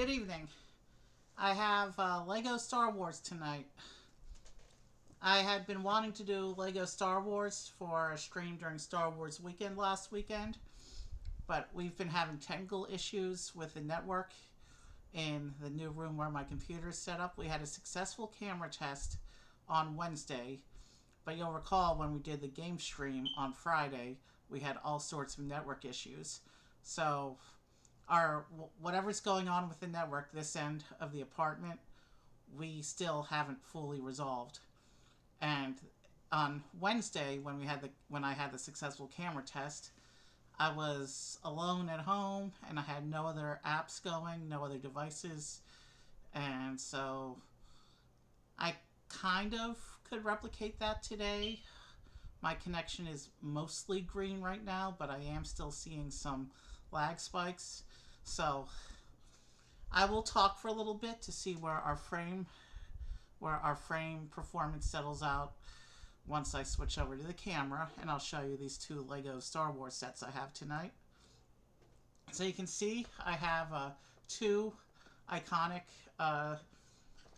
Good evening. I have Lego Star Wars tonight. I had been wanting to do Lego Star Wars for a stream during Star Wars weekend last weekend, but we've been having technical issues with the network in the new room where my computer is set up. We had a successful camera test on Wednesday, but you'll recall when we did the game stream on Friday, we had all sorts of network issues. So our whatever's going on with the network this end of the apartment, we still haven't fully resolved. And on Wednesday, when I had the successful camera test, I was alone at home and I had no other apps going, no other devices, and so I kind of could replicate that today. My connection is mostly green right now, but I am still seeing some lag spikes. So I will talk for a little bit to see where our frame performance settles out once I switch over to the camera, and I'll show you these two Lego Star Wars sets I have tonight. So you can see I have two iconic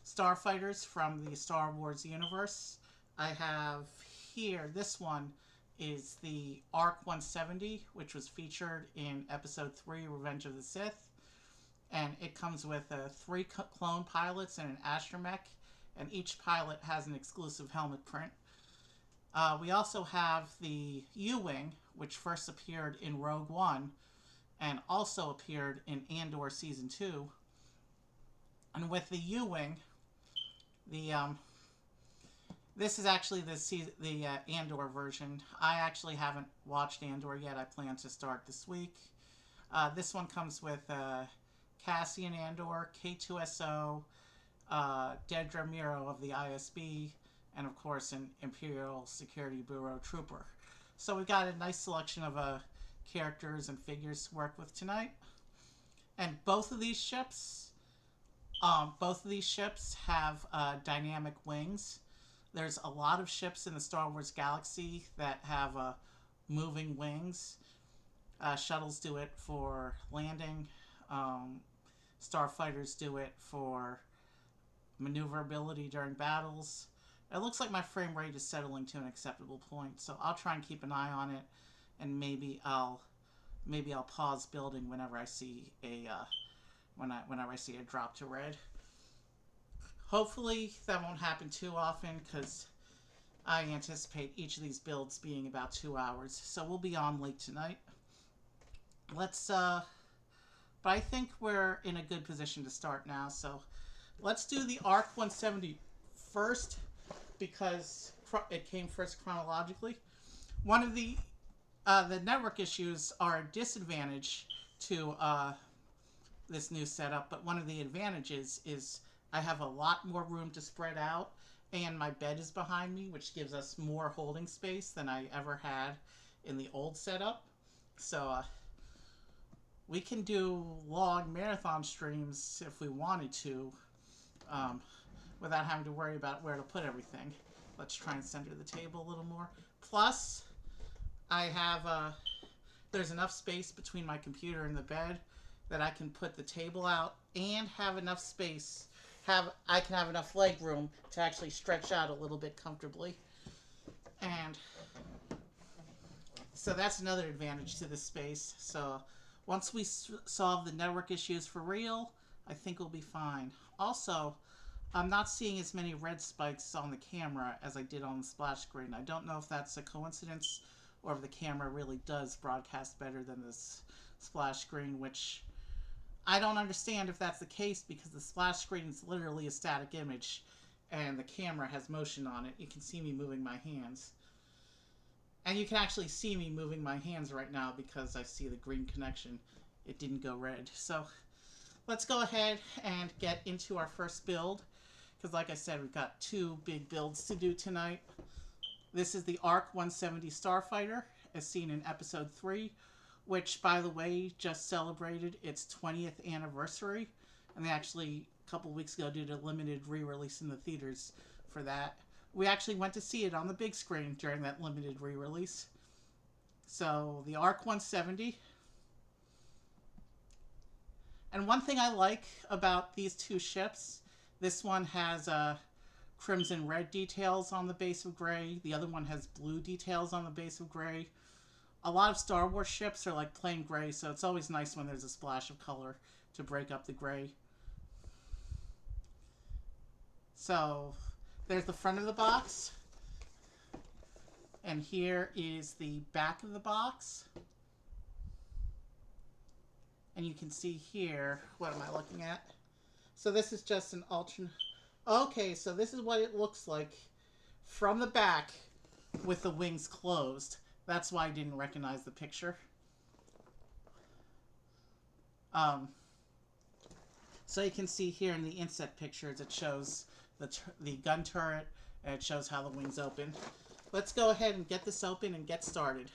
starfighters from the Star Wars universe. I have here, this one is the ARC 170, which was featured in Episode 3, Revenge of the Sith. And it comes with three clone pilots and an astromech, and each pilot has an exclusive helmet print. We also have the U-Wing, which first appeared in Rogue One and also appeared in Andor Season 2. And with the U-Wing, this is actually the Andor version. I actually haven't watched Andor yet. I plan to start this week. This one comes with Cassian Andor, K2SO, Dedra Miro of the ISB, and of course an Imperial Security Bureau trooper. So we've got a nice selection of characters and figures to work with tonight. And both of these ships have dynamic wings. There's a lot of ships in the Star Wars galaxy that have moving wings. Shuttles do it for landing. Starfighters do it for maneuverability during battles. It looks like my frame rate is settling to an acceptable point, so I'll try and keep an eye on it, and maybe I'll pause building whenever I see a whenever I see a drop to red. Hopefully that won't happen too often, because I anticipate each of these builds being about 2 hours, so we'll be on late tonight. But I think we're in a good position to start now, so let's do the ARC 170 first, because it came first chronologically. One of the network issues are a disadvantage to this new setup, but one of the advantages is I have a lot more room to spread out, and my bed is behind me, which gives us more holding space than I ever had in the old setup. So we can do long marathon streams if we wanted to, without having to worry about where to put everything. Let's try and center the table a little more. Plus, I have there's enough space between my computer and the bed that I can put the table out and have enough space. I can have enough leg room to actually stretch out a little bit comfortably. And so that's another advantage to this space. So once we solve the network issues for real, I think we'll be fine. Also, I'm not seeing as many red spikes on the camera as I did on the splash screen. I don't know if that's a coincidence or if the camera really does broadcast better than this splash screen, which I don't understand if that's the case, because the splash screen is literally a static image and the camera has motion on it. You can see me moving my hands. And you can actually see me moving my hands right now because I see the green connection. It didn't go red. So let's go ahead and get into our first build, because like I said, we've got two big builds to do tonight. This is the ARC 170 Starfighter, as seen in Episode 3, which, by the way, just celebrated its 20th anniversary. And they actually, a couple weeks ago, did a limited re-release in the theaters for that. We actually went to see it on the big screen during that limited re-release. So, the ARC 170 And one thing I like about these two ships, this one has crimson red details on the base of gray. The other one has blue details on the base of gray. A lot of Star Wars ships are like plain gray, so it's always nice when there's a splash of color to break up the gray. So there's the front of the box. And here is the back of the box. And you can see here, what am I looking at? So this is just an alternate. Okay, so this is what it looks like from the back with the wings closed. That's why I didn't recognize the picture. So you can see here in the inset pictures, it shows the gun turret, and it shows how the wings open. Let's go ahead and get this open and get started.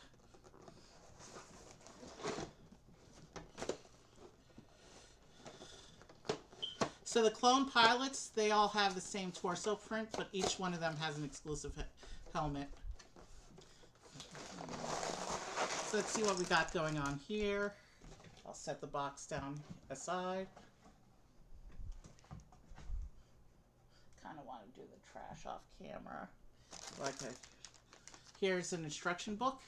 So the clone pilots, they all have the same torso print, but each one of them has an exclusive helmet. So let's see what we got going on here. I'll set the box down aside. Kind of want to do the trash off camera. Okay. Here's an instruction book.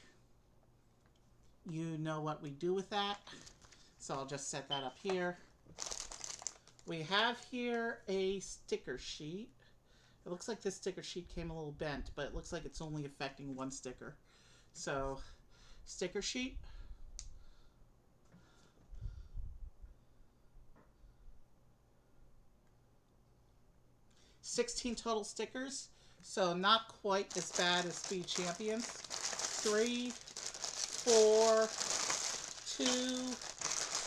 You know what we do with that. So I'll just set that up here. We have here a sticker sheet. It looks like this sticker sheet came a little bent, but it looks like it's only affecting one sticker. So, sticker sheet. $16 total stickers, so not quite as bad as Speed Champions. 3, 4, 2,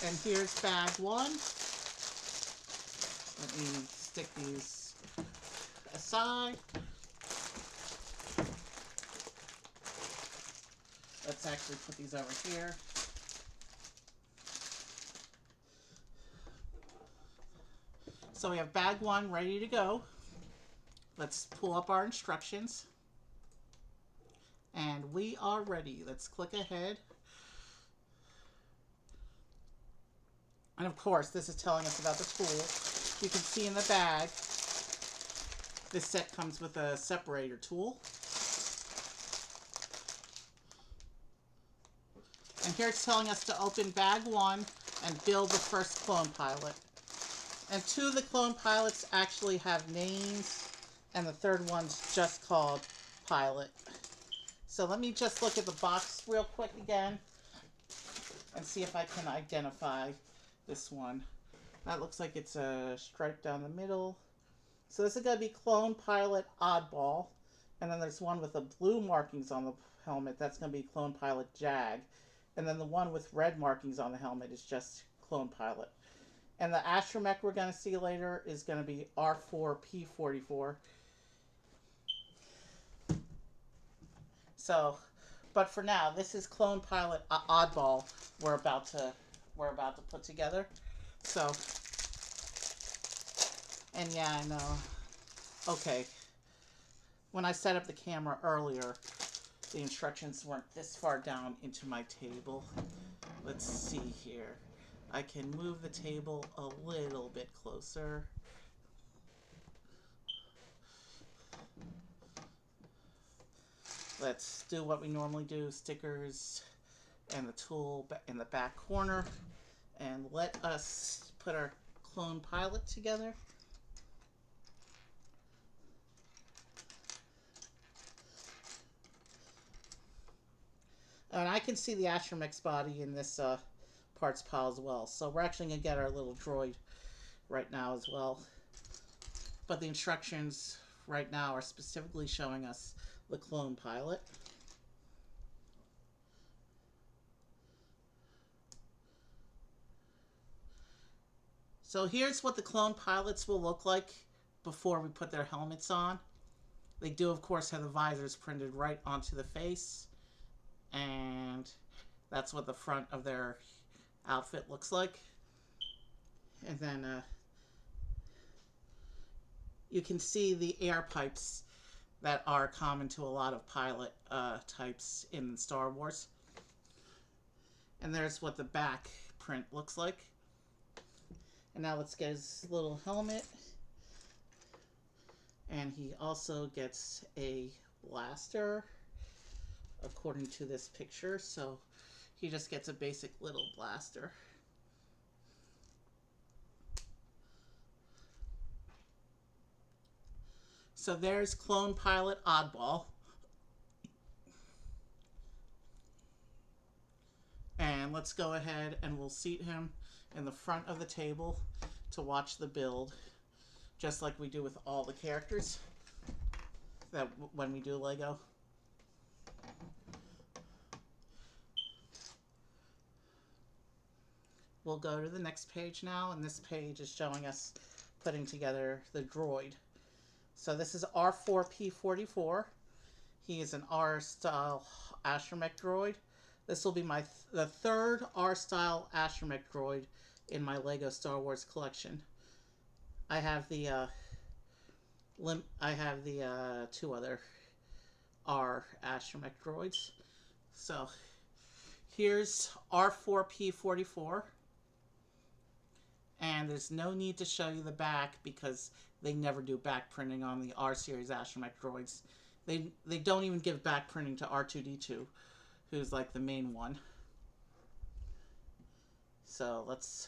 and here's bag 1. Let me stick these aside. Let's actually put these over here. So we have bag 1 ready to go. Let's pull up our instructions. And we are ready. Let's click ahead. And of course, this is telling us about the tool. You can see in the bag, this set comes with a separator tool. And here it's telling us to open bag 1 and build the first clone pilot. And 2 of the clone pilots actually have names, and the third one's just called Pilot. So let me just look at the box real quick again and see if I can identify this one. That looks like it's a stripe down the middle. So this is going to be Clone Pilot Oddball. And then there's one with the blue markings on the helmet. That's going to be Clone Pilot Jag. And then the one with red markings on the helmet is just Clone Pilot. And the astromech we're going to see later is going to be R4P44. So, but for now, this is Clone Pilot Oddball we're about to put together. So, and yeah, I know. Okay. When I set up the camera earlier, the instructions weren't this far down into my table. Let's see here. I can move the table a little bit closer. Let's do what we normally do, stickers and the tool in the back corner. And let us put our clone pilot together. And I can see the astromech's body in this parts pile as well. So we're actually going to get our little droid right now as well. But the instructions right now are specifically showing us the clone pilot. So here's what the clone pilots will look like before we put their helmets on. They do, of course, have the visors printed right onto the face. And that's what the front of their outfit looks like. And then you can see the air pipes that are common to a lot of pilot types in Star Wars. And there's what the back print looks like. And now let's get his little helmet. And he also gets a blaster, according to this picture. So he just gets a basic little blaster. So there's Clone Pilot Oddball. And let's go ahead and we'll seat him in the front of the table to watch the build, just like we do with all the characters that when we do Lego. We'll go to the next page now, and this page is showing us putting together the droid. So this is R4P44. He is an R-style astromech droid. This will be the third R-style astromech droid in my Lego Star Wars collection. I have the two other R astromech droids. So here's R4P44. And there's no need to show you the back because they never do back printing on the R series astromech droids. They don't even give back printing to R2D2, who's like the main one. So let's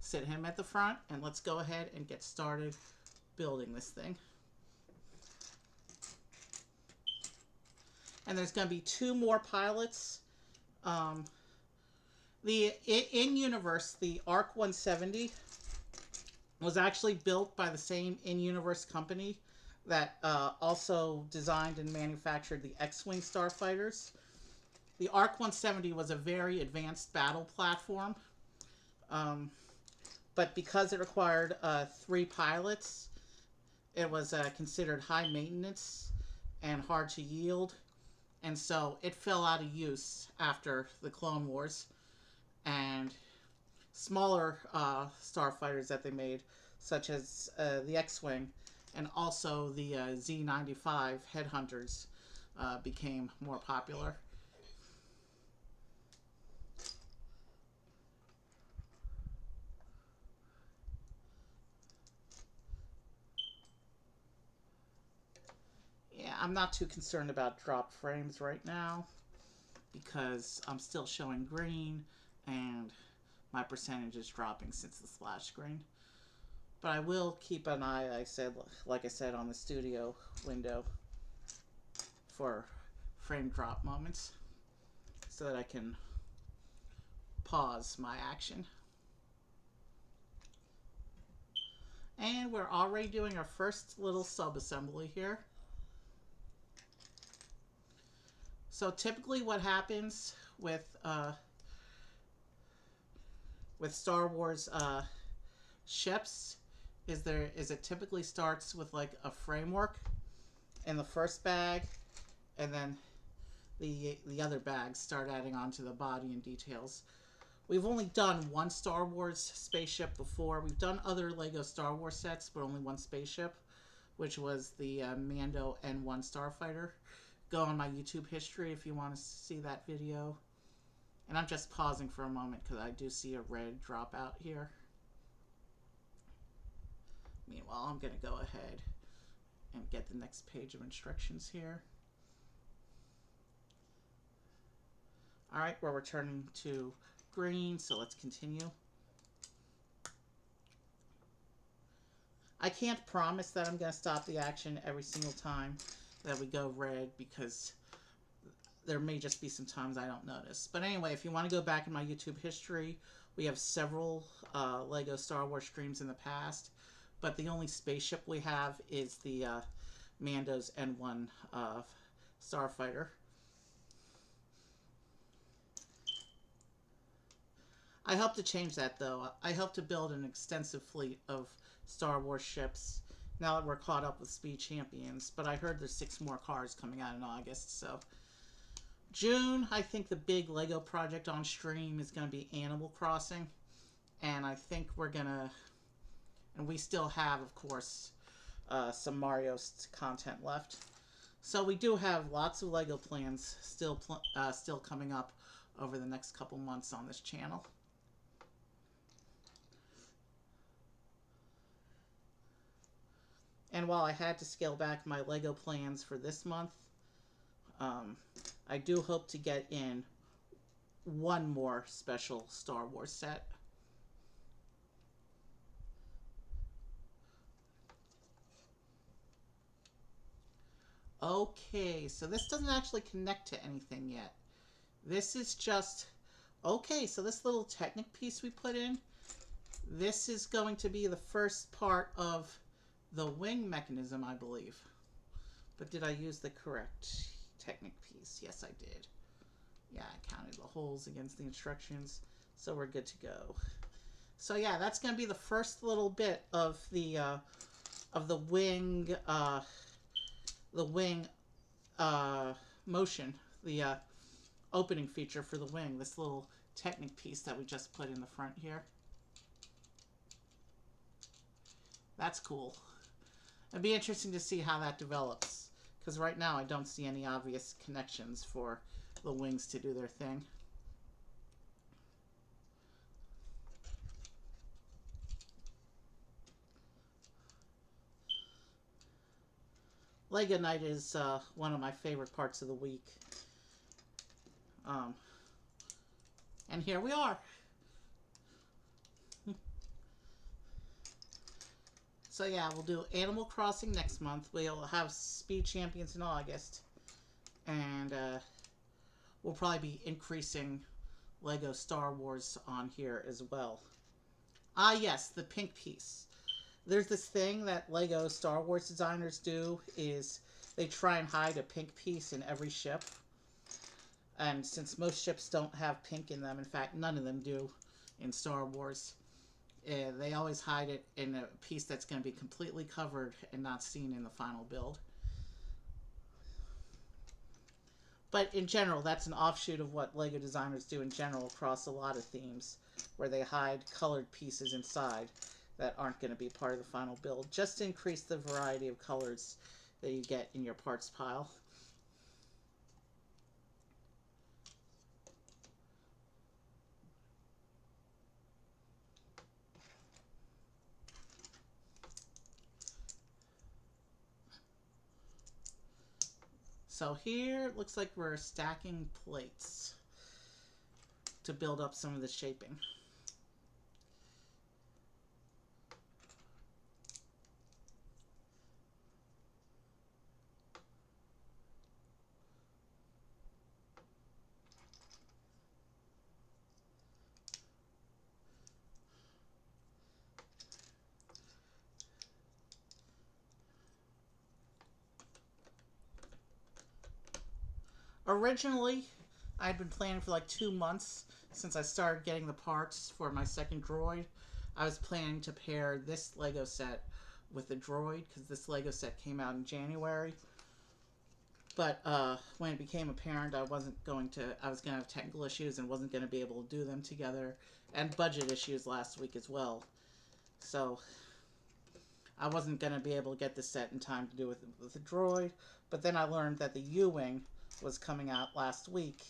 sit him at the front and let's go ahead and get started building this thing. And there's going to be two more pilots. In-universe, the ARC 170 was actually built by the same in-universe company that also designed and manufactured the X-Wing starfighters. The ARC 170 was a very advanced battle platform, but because it required 3 pilots, it was considered high maintenance and hard to yield, and so it fell out of use after the Clone Wars. And smaller starfighters that they made, such as the X-Wing and also the Z95 Headhunters, became more popular. Yeah, I'm not too concerned about drop frames right now because I'm still showing green and my percentage is dropping since the splash screen. But I will keep an eye, like I said, on the studio window for frame drop moments so that I can pause my action. And we're already doing our first little sub-assembly here. So typically what happens with Star Wars ships is it typically starts with like a framework in the first bag, and then the other bags start adding on to the body and details. We've only done one Star Wars spaceship before. We've done other Lego Star Wars sets, but only one spaceship, which was the Mando N1 Starfighter. Go on my YouTube history if you want to see that video. And I'm just pausing for a moment because I do see a red drop out here. Meanwhile, I'm going to go ahead and get the next page of instructions here. Alright, we're returning to green, so let's continue. I can't promise that I'm going to stop the action every single time that we go red because there may just be some times I don't notice. But anyway, if you want to go back in my YouTube history, we have several Lego Star Wars streams in the past, but the only spaceship we have is the Mando's N1 Starfighter. I hope to change that, though. I hope to build an extensive fleet of Star Wars ships now that we're caught up with Speed Champions, but I heard there's 6 more cars coming out in August, so... June, I think the big Lego project on stream is going to be Animal Crossing, and I think we're going to... And we still have, of course, some Mario content left. So we do have lots of Lego plans still coming up over the next couple months on this channel. And while I had to scale back my Lego plans for this month, um, I do hope to get in one more special Star Wars set. Okay, so this doesn't actually connect to anything yet. This is just... Okay, so this little Technic piece we put in, this is going to be the first part of the wing mechanism, I believe. But did I use the correct Technic piece? Yes, I did. Yeah, I counted the holes against the instructions, so we're good to go. So yeah, that's going to be the first little bit of the wing, motion, the opening feature for the wing. This little Technic piece that we just put in the front here. That's cool. It'd be interesting to see how that develops, because right now I don't see any obvious connections for the wings to do their thing. Lego night is one of my favorite parts of the week. And here we are. So yeah, we'll do Animal Crossing next month. We'll have Speed Champions in August. And we'll probably be increasing Lego Star Wars on here as well. Ah yes, the pink piece. There's this thing that Lego Star Wars designers do, is they try and hide a pink piece in every ship. And since most ships don't have pink in them, in fact none of them do in Star Wars, they always hide it in a piece that's going to be completely covered and not seen in the final build. But in general, that's an offshoot of what LEGO designers do in general across a lot of themes, where they hide colored pieces inside that aren't going to be part of the final build, just to increase the variety of colors that you get in your parts pile. So here, it looks like we're stacking plates to build up some of the shaping. Originally, I'd been planning for like 2 months since I started getting the parts for my second droid. I was planning to pair this Lego set with the droid, because this Lego set came out in January. But when it became apparent I was going to have technical issues and wasn't going to be able to do them together, and budget issues last week as well. So I wasn't going to be able to get this set in time to do with the droid. But then I learned that the U-Wing was coming out last week,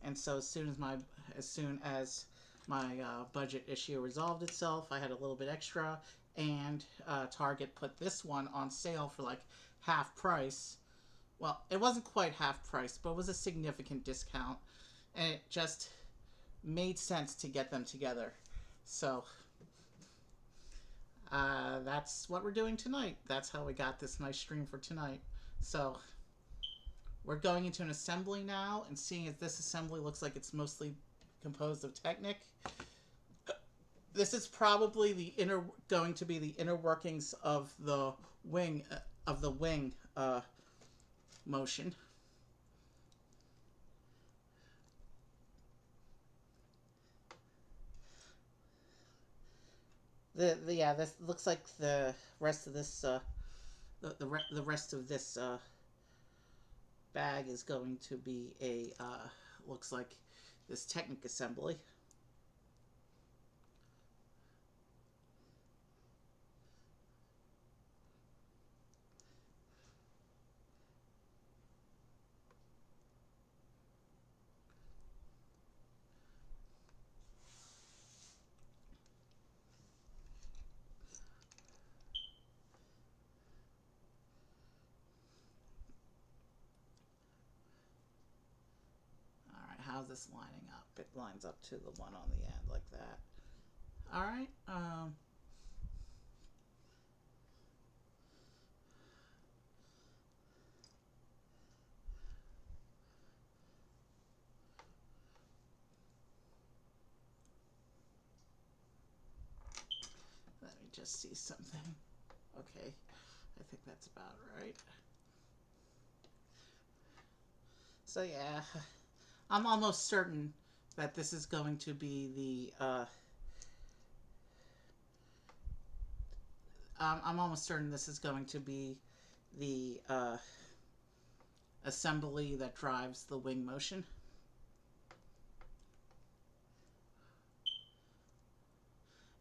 and so as soon as my budget issue resolved itself, I had a little bit extra, and Target put this one on sale for like half price. Well, it wasn't quite half price, but it was a significant discount, and it just made sense to get them together. So that's what we're doing tonight. That's how we got this nice stream for tonight. So we're going into an assembly now and seeing if this assembly looks like it's mostly composed of Technic. This is probably going to be the inner workings of the wing motion. This looks like the rest of this the rest of this bag is going to be a looks like this Technic assembly. this lining up? It lines up to the one on the end like that. All right. Let me just see something. Okay, I think that's about right. So yeah, I'm almost certain that this is going to be the I'm almost certain this is going to be the assembly that drives the wing motion.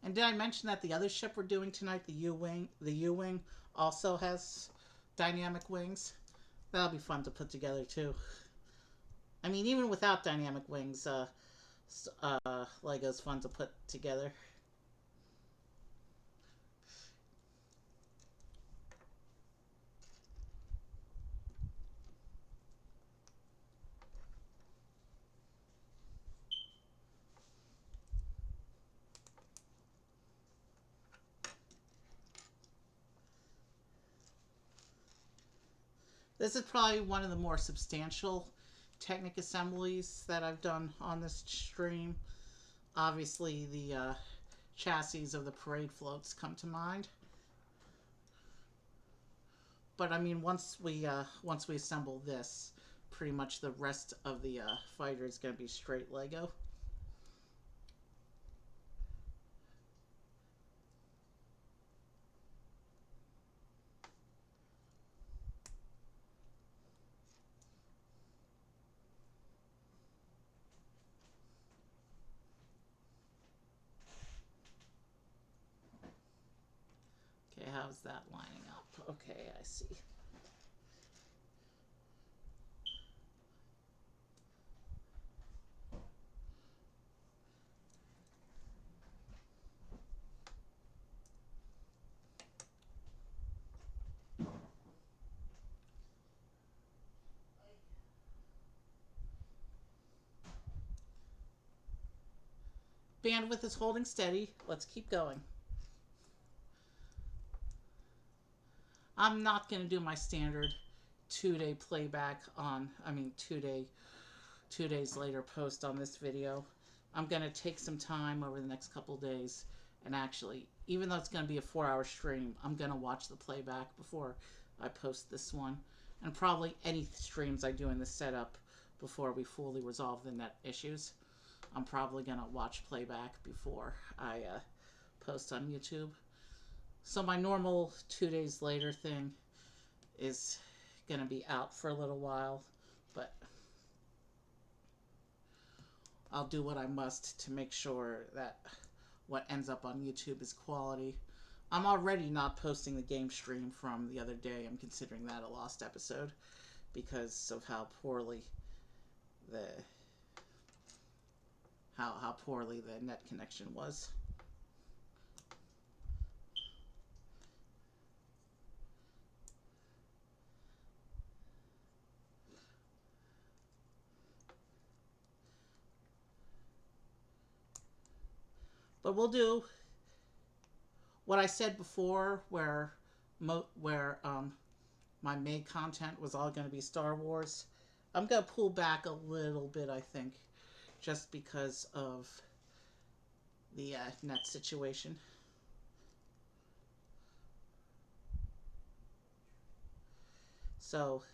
And did I mention that the other ship we're doing tonight, the U-wing, also has dynamic wings? That'll be fun to put together too. I mean, even without dynamic wings, Lego's fun to put together. This is probably one of the more substantial Technic assemblies that I've done on this stream. Obviously, the chassis of the parade floats come to mind. But I mean, once we assemble this, pretty much the rest of the fighter is going to be straight Lego. Okay, how's that lining up? Okay, I see. Bandwidth is holding steady. Let's keep going. I'm not going to do my standard 2-day playback on, 2 days later post on this video. I'm going to take some time over the next couple days and actually, even though it's going to be a 4-hour stream, I'm going to watch the playback before I post this one. And probably any streams I do in this setup before we fully resolve the net issues. I'm probably going to watch playback before I post on YouTube. So my normal 2 days later thing is going to be out for a little while, but I'll do what I must to make sure that what ends up on YouTube is quality. I'm already not posting the game stream from the other day. I'm considering that a lost episode because of how poorly the net connection was. But we'll do what I said before, where my main content was all going to be Star Wars. I'm going to pull back a little bit, I think, just because of the net situation. So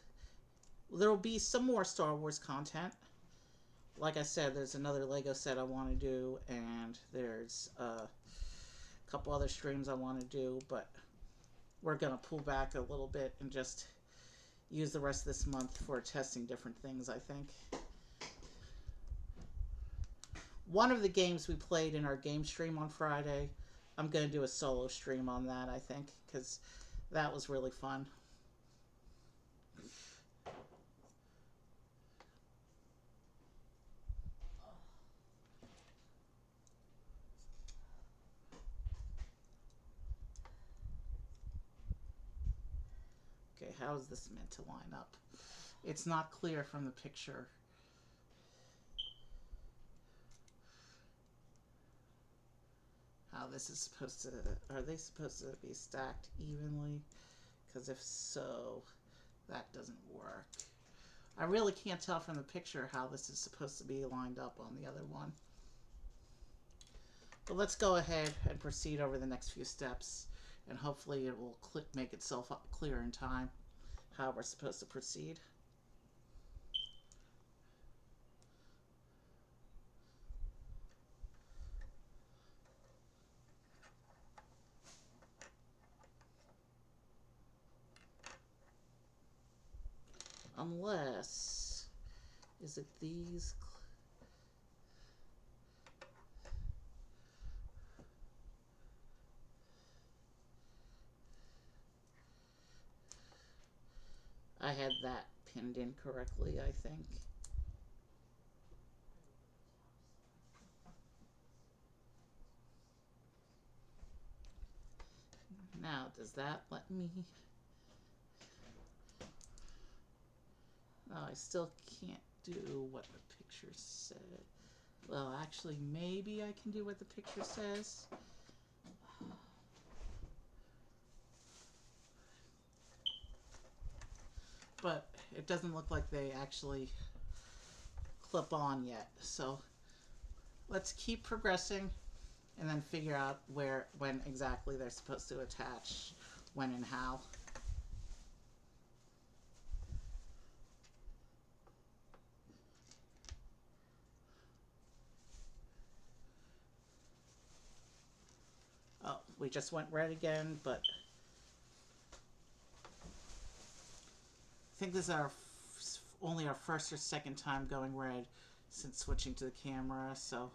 there will be some more Star Wars content. Like I said, there's another Lego set I want to do, and there's a couple other streams I want to do, but we're going to pull back a little bit and just use the rest of this month for testing different things, I think. One of the games we played in our game stream on Friday, I'm going to do a solo stream on that, I think, because that was really fun. Okay, how is this meant to line up? It's not clear from the picture. this is supposed to, are they supposed to be stacked evenly? Because if so, that doesn't work. I really can't tell from the picture how this is supposed to be lined up on the other one. But let's go ahead and proceed over the next few steps, and hopefully it will make itself clear in time how we're supposed to proceed. Unless, is it these? I had that pinned in correctly, I think. Now, does that let me? No, I still can't do what the picture said. Well, actually, maybe I can do what the picture says. But it doesn't look like they actually clip on yet. So let's keep progressing and then figure out when exactly they're supposed to attach, when and how. Oh, we just went red again, but I think this is only our first or second time going red since switching to the camera, so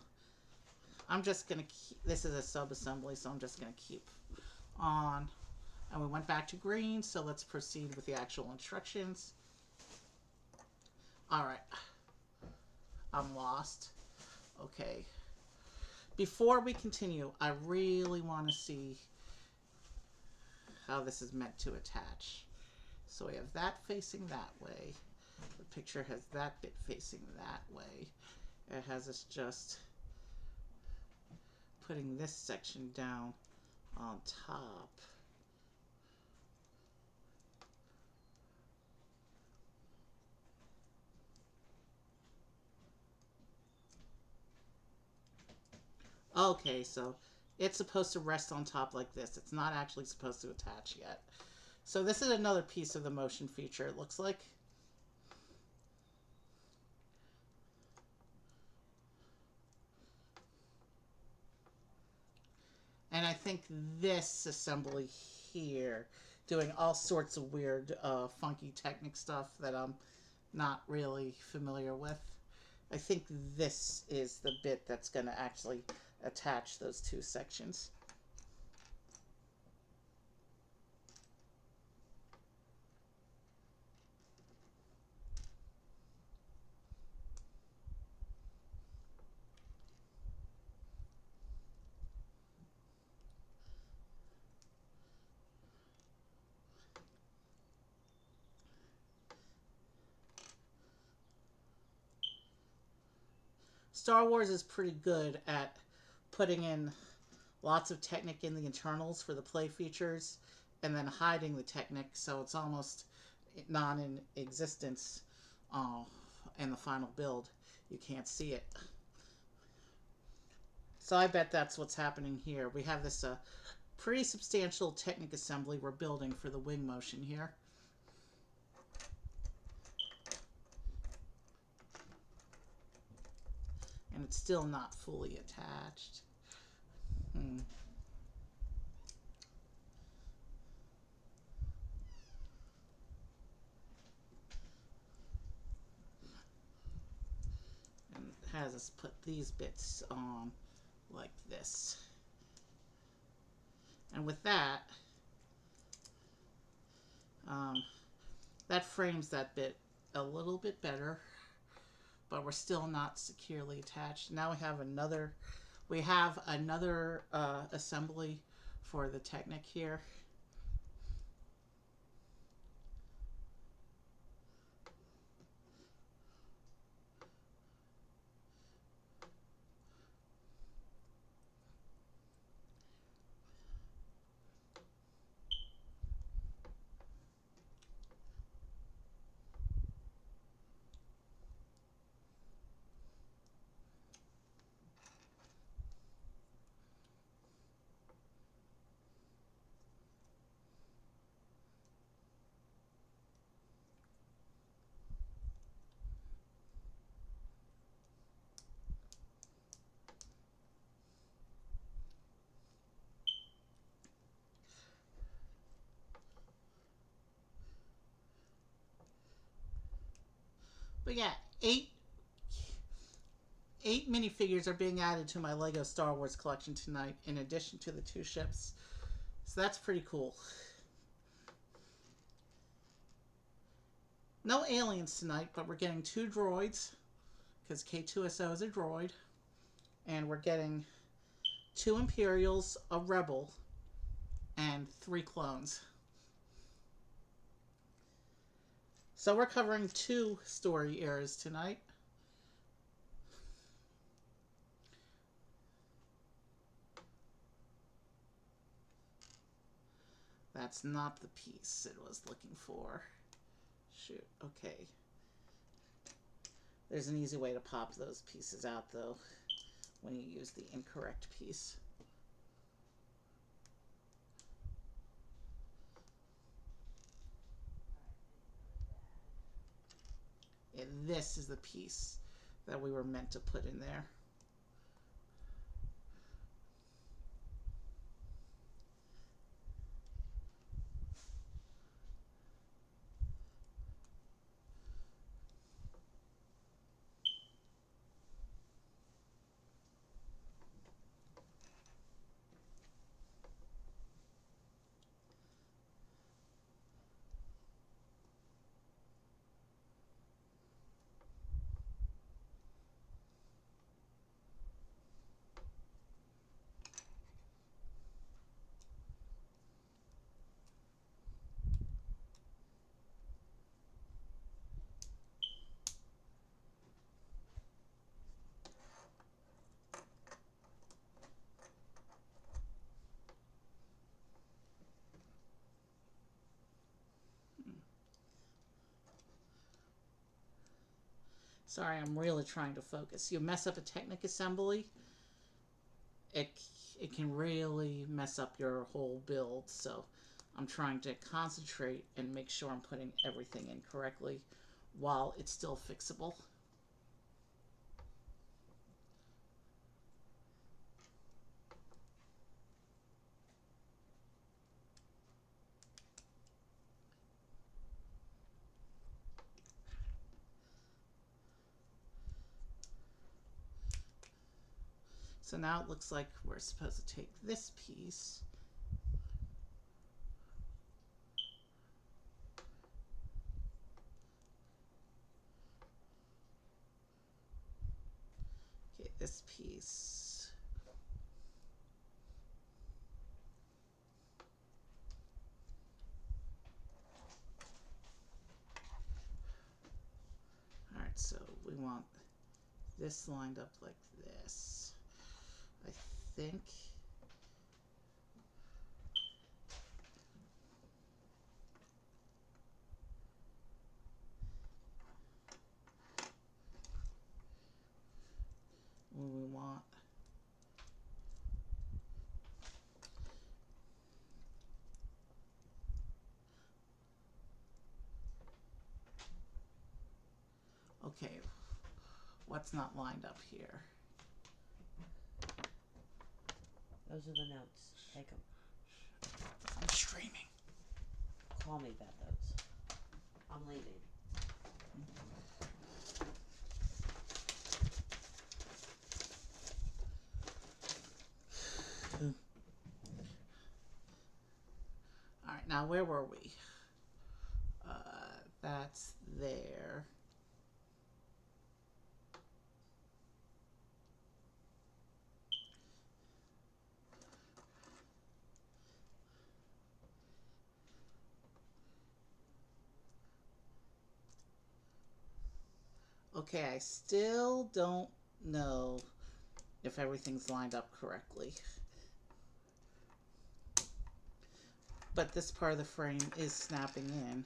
I'm just gonna keep, this is a sub-assembly, so I'm just gonna keep on. And we went back to green, so let's proceed with the actual instructions. Alright. I'm lost. Okay. Before we continue, I really want to see how this is meant to attach. So we have that facing that way. The picture has that bit facing that way. It has us just putting this section down on top. Okay, so it's supposed to rest on top like this. It's not actually supposed to attach yet. So this is another piece of the motion feature, it looks like. And I think this assembly here, doing all sorts of weird, funky Technic stuff that I'm not really familiar with. I think this is the bit that's going to actually attach those two sections. Star Wars is pretty good at putting in lots of Technic in the internals for the play features and then hiding the Technic so it's almost non-in-existence in the final build. You can't see it. So I bet that's what's happening here. We have this pretty substantial Technic assembly we're building for the wing motion here. And it's still not fully attached. And it has us put these bits on like this. And with that, that frames that bit a little bit better, but we're still not securely attached. Now we have another assembly for the Technic here. But yeah, eight minifigures are being added to my Lego Star Wars collection tonight, in addition to the 2 ships. So that's pretty cool. No aliens tonight, but we're getting 2 droids, because K2SO is a droid. And we're getting 2 Imperials, a Rebel, and 3 clones. So we're covering 2 story eras tonight. That's not the piece it was looking for. Shoot, okay. There's an easy way to pop those pieces out, though, when you use the incorrect piece. And this is the piece that we were meant to put in there. Sorry, I'm really trying to focus. You mess up a Technic assembly, it can really mess up your whole build. So I'm trying to concentrate and make sure I'm putting everything in correctly while it's still fixable. So now it looks like we're supposed to take this piece this piece. Alright, so we want this lined up like this. I think. We want okay, what's not lined up here? Those are the notes. Take them. I'm streaming. Call me about those. I'm leaving. Alright, now where were we? That's there. Okay, I still don't know if everything's lined up correctly. But this part of the frame is snapping in.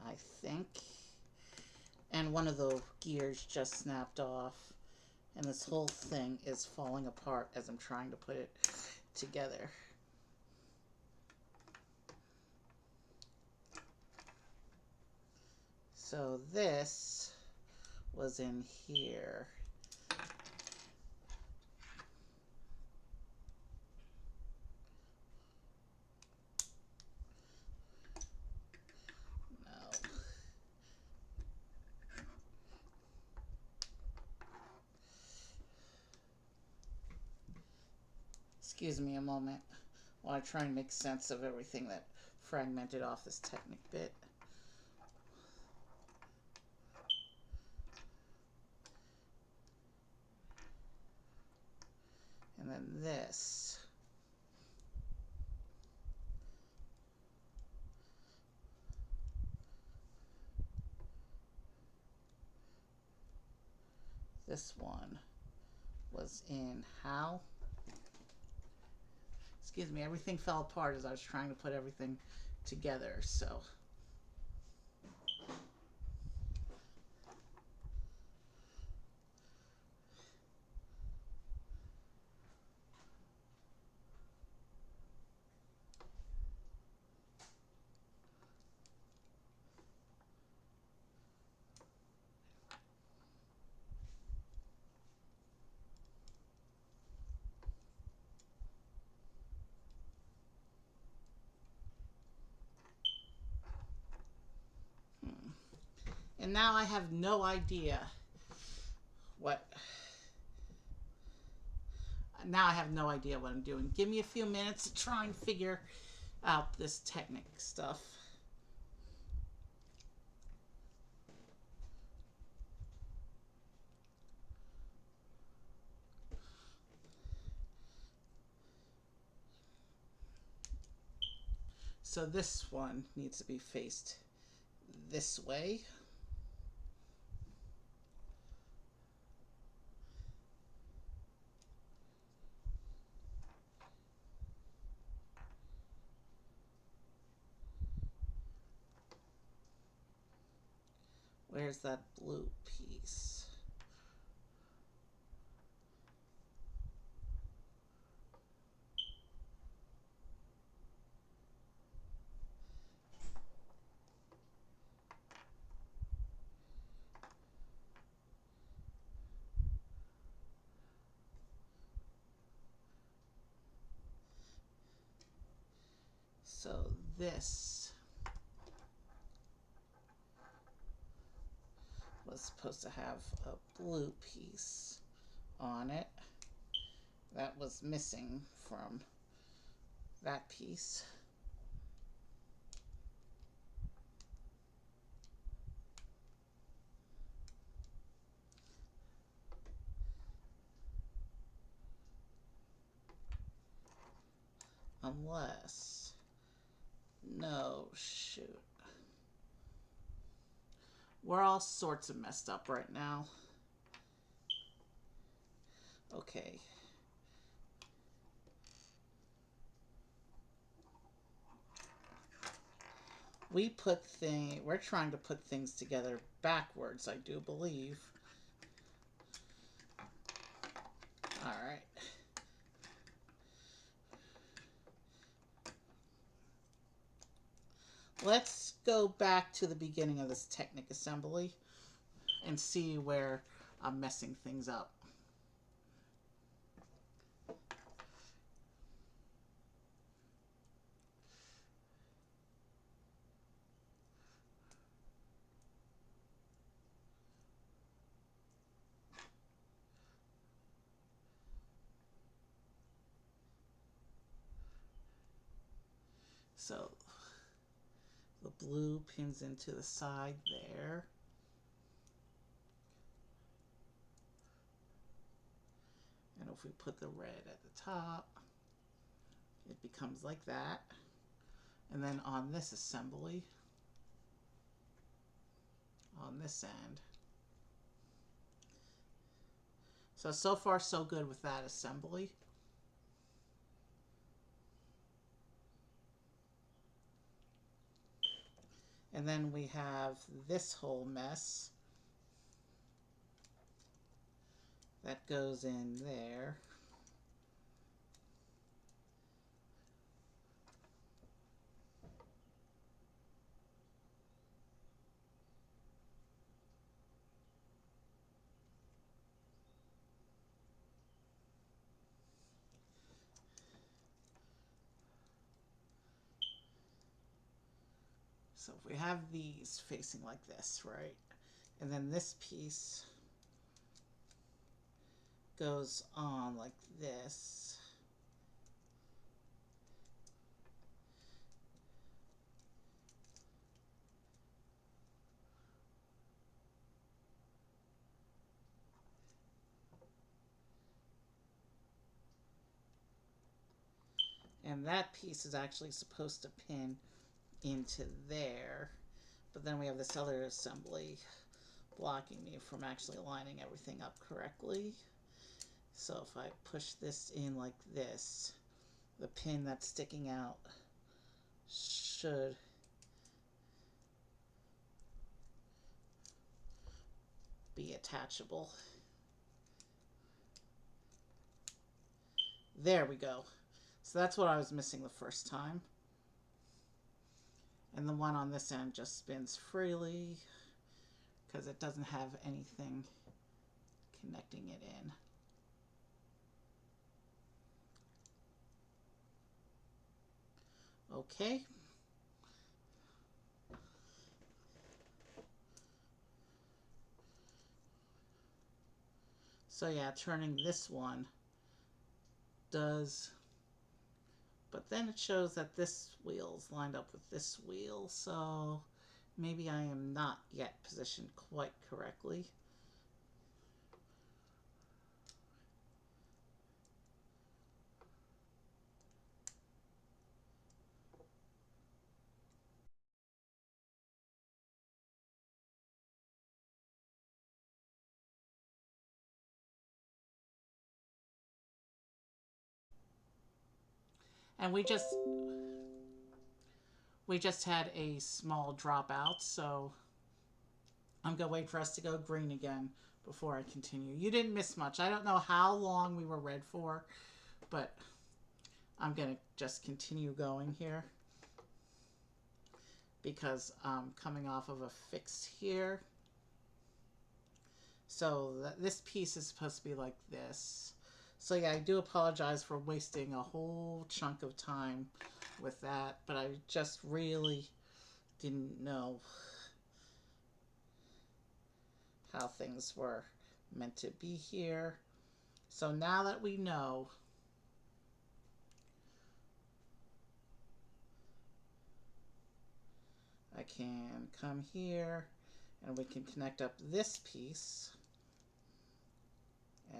I think. And one of the gears just snapped off. And this whole thing is falling apart as I'm trying to put it together. So this was in here. No. Excuse me a moment while I try and make sense of everything that fragmented off this Technic bit. And then this. This one was in how? Excuse me, everything fell apart as I was trying to put everything together, so. And now I have no idea what. Now I have no idea what I'm doing. Give me a few minutes to try and figure out this Technic stuff. So this one needs to be faced this way. Where's that blue piece? So this was supposed to have a blue piece on it. That was missing from that piece. Unless, no, shoot. We're all sorts of messed up right now. Okay. We're trying to put things together backwards, I do believe. All right. Let's go back to the beginning of this Technic assembly and see where I'm messing things up. So the blue pins into the side there. And if we put the red at the top, it becomes like that. And then on this assembly, on this end. So far so good with that assembly. And then we have this whole mess that goes in there. So if we have these facing like this, right? And then this piece goes on like this. And that piece is actually supposed to pin into there. But then we have this other assembly blocking me from actually lining everything up correctly. So if I push this in like this, the pin that's sticking out should be attachable. There we go. So that's what I was missing the first time. And the one on this end just spins freely because it doesn't have anything connecting it in. Okay. So yeah, turning this one does, but then it shows that this wheel is lined up with this wheel, so maybe I am not yet positioned quite correctly. And we just had a small dropout, so I'm gonna wait for us to go green again before I continue. You didn't miss much. I don't know how long we were red for, but I'm gonna just continue going here because I'm coming off of a fix here. So this piece is supposed to be like this. So yeah, I do apologize for wasting a whole chunk of time with that, but I just really didn't know how things were meant to be here. So now that we know, I can come here and we can connect up this piece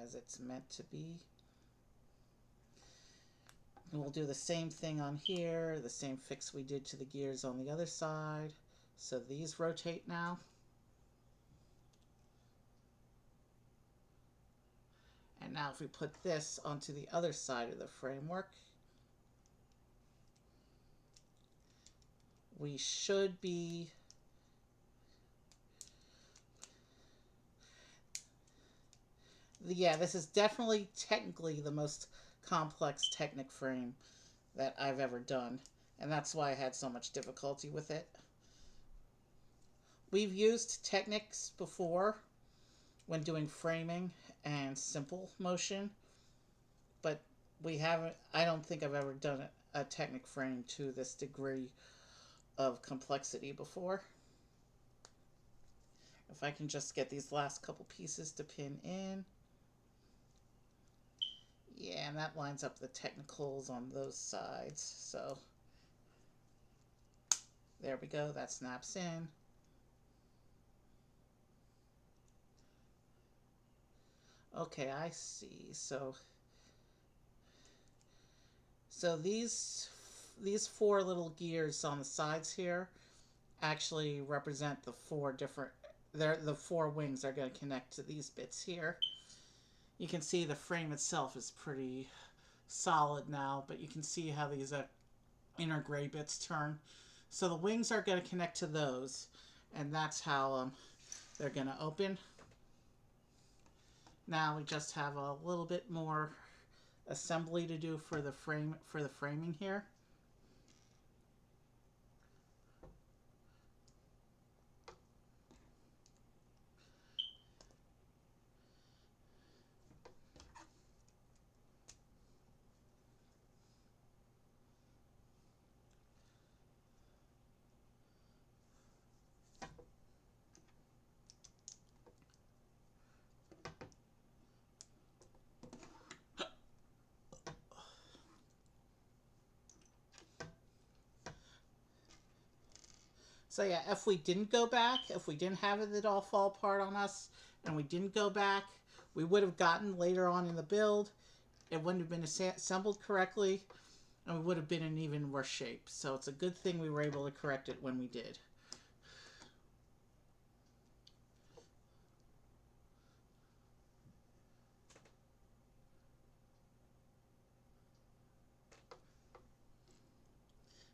as it's meant to be. And we'll do the same thing on here, the same fix we did to the gears on the other side. So these rotate now. And now if we put this onto the other side of the framework, we should be yeah, this is definitely technically the most complex Technic frame that I've ever done. And that's why I had so much difficulty with it. We've used Technics before when doing framing and simple motion, but we haven't, I don't think I've ever done a Technic frame to this degree of complexity before. If I can just get these last couple pieces to pin in. Yeah, and that lines up the technicals on those sides. So there we go. That snaps in. Okay, I see. So these four little gears on the sides here actually represent the four different, the four wings are going to connect to these bits here. You can see the frame itself is pretty solid now, but you can see how these inner gray bits turn. So the wings are going to connect to those, and that's how they're going to open. Now we just have a little bit more assembly to do for the framing here. So yeah, if we didn't go back, if we didn't have it all fall apart on us, and we didn't go back, we would have gotten later on in the build, it wouldn't have been assembled correctly, and we would have been in even worse shape. So it's a good thing we were able to correct it when we did.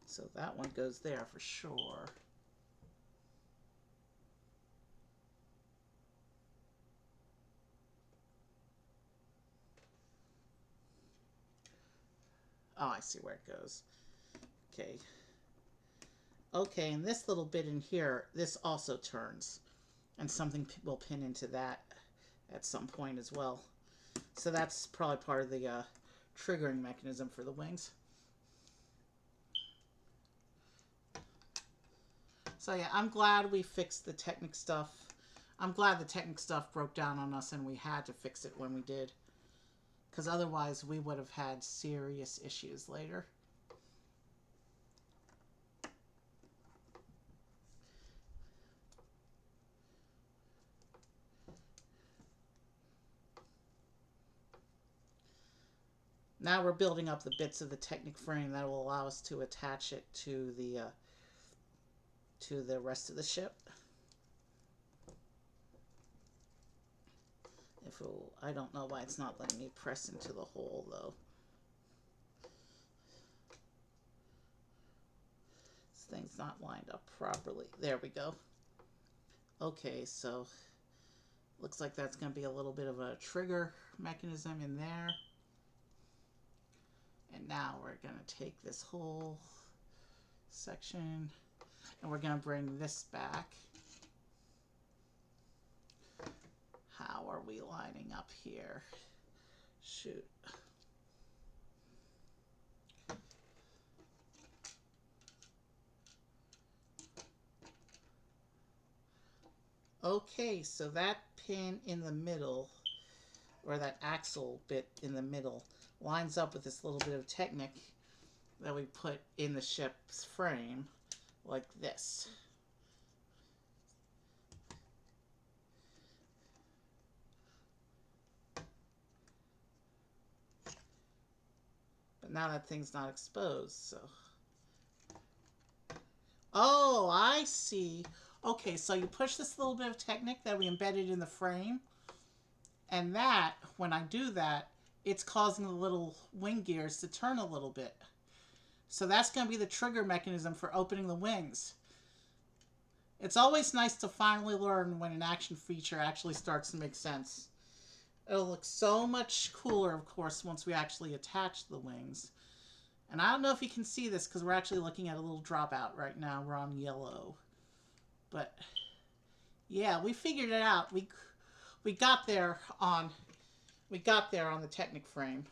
So that one goes there for sure. Oh, I see where it goes. Okay. Okay, and this little bit in here, this also turns. And something will pin into that at some point as well. So that's probably part of the triggering mechanism for the wings. So yeah, I'm glad we fixed the Technic stuff. I'm glad the Technic stuff broke down on us and we had to fix it when we did. Because otherwise we would have had serious issues later. Now we're building up the bits of the Technic frame that will allow us to attach it to the rest of the ship. I don't know why it's not letting me press into the hole though. This thing's not lined up properly. There we go. Okay, so looks like that's going to be a little bit of a trigger mechanism in there. And now we're going to take this whole section and we're going to bring this back. How are we lining up here? Shoot. Okay, so that pin in the middle, or that axle bit in the middle, lines up with this little bit of Technic that we put in the ship's frame, like this. But now that thing's not exposed, so... Oh, I see. Okay, so you push this little bit of Technic that we embedded in the frame, and that, when I do that, it's causing the little wing gears to turn a little bit. So that's going to be the trigger mechanism for opening the wings. It's always nice to finally learn when an action feature actually starts to make sense. It'll look so much cooler, of course, once we actually attach the wings. And I don't know if you can see this because we're actually looking at a little dropout right now. We're on yellow. But yeah, we figured it out. We got there on the Technic frame.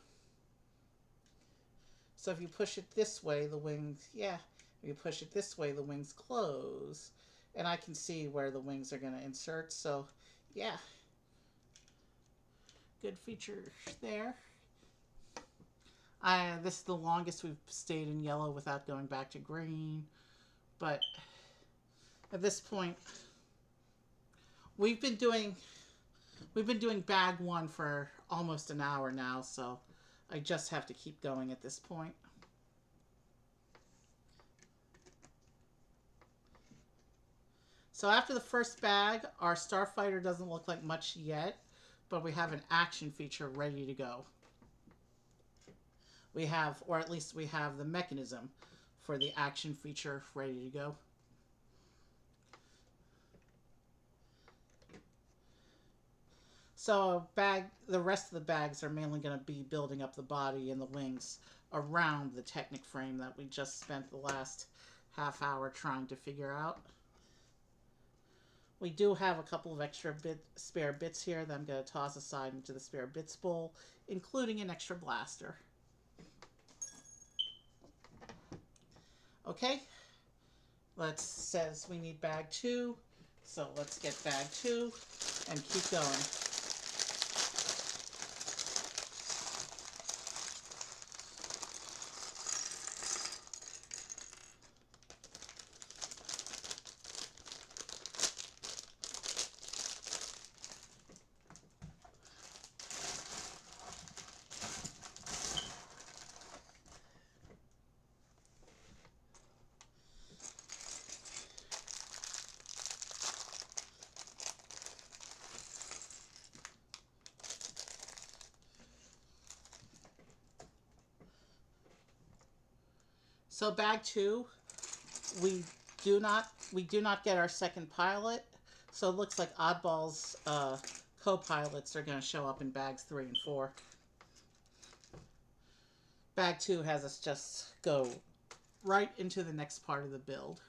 So if you push it this way, the wings, yeah, if you push it this way, the wings close. And I can see where the wings are going to insert. So yeah, good feature there. This is the longest we've stayed in yellow without going back to green. But at this point, we've been doing bag 1 for almost an hour now, so I just have to keep going at this point. So after the first bag, our starfighter doesn't look like much yet, but we have an action feature ready to go. We have, or at least we have the mechanism for the action feature ready to go. So the rest of the bags are mainly going to be building up the body and the wings around the Technic frame that we just spent the last half hour trying to figure out. We do have a couple of extra spare bits here that I'm going to toss aside into the spare bits bowl, including an extra blaster. Okay, says we need bag 2, so let's get bag 2 and keep going. So bag 2, we we do not get our second pilot. So it looks like Oddball's co-pilots are going to show up in bags 3 and 4. Bag 2 has us just go right into the next part of the build.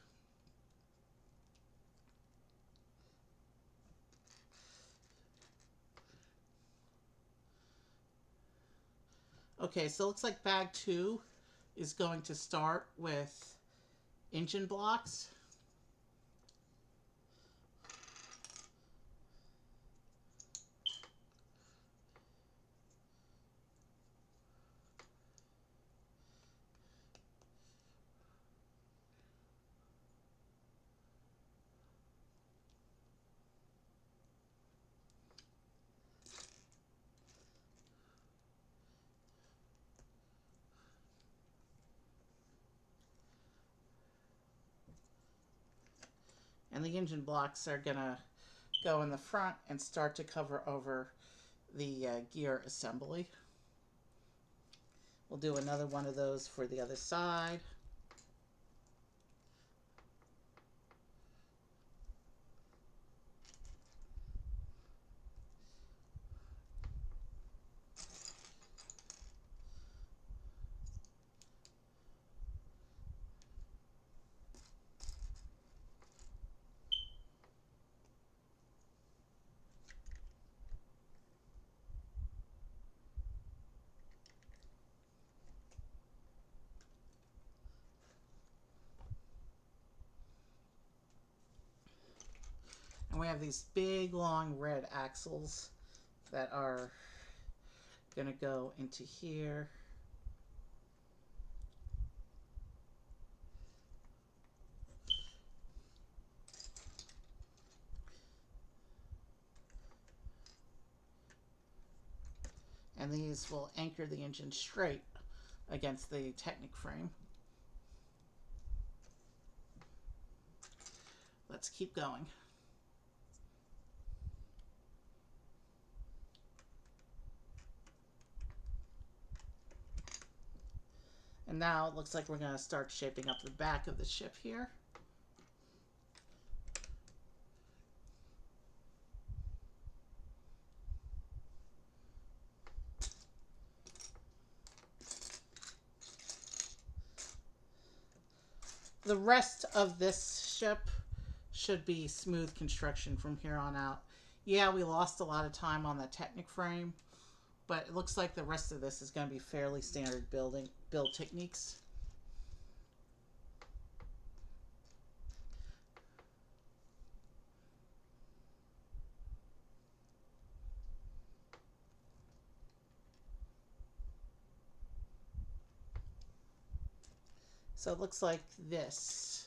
Okay, so it looks like bag 2 is going to start with engine blocks. And the engine blocks are going to go in the front and start to cover over the gear assembly. We'll do another one of those for the other side. And we have these big long red axles that are going to go into here. And these will anchor the engine straight against the Technic frame. Let's keep going. And now it looks like we're going to start shaping up the back of the ship here. The rest of this ship should be smooth construction from here on out. Yeah, we lost a lot of time on the Technic frame, but it looks like the rest of this is going to be fairly standard build techniques. So it looks like this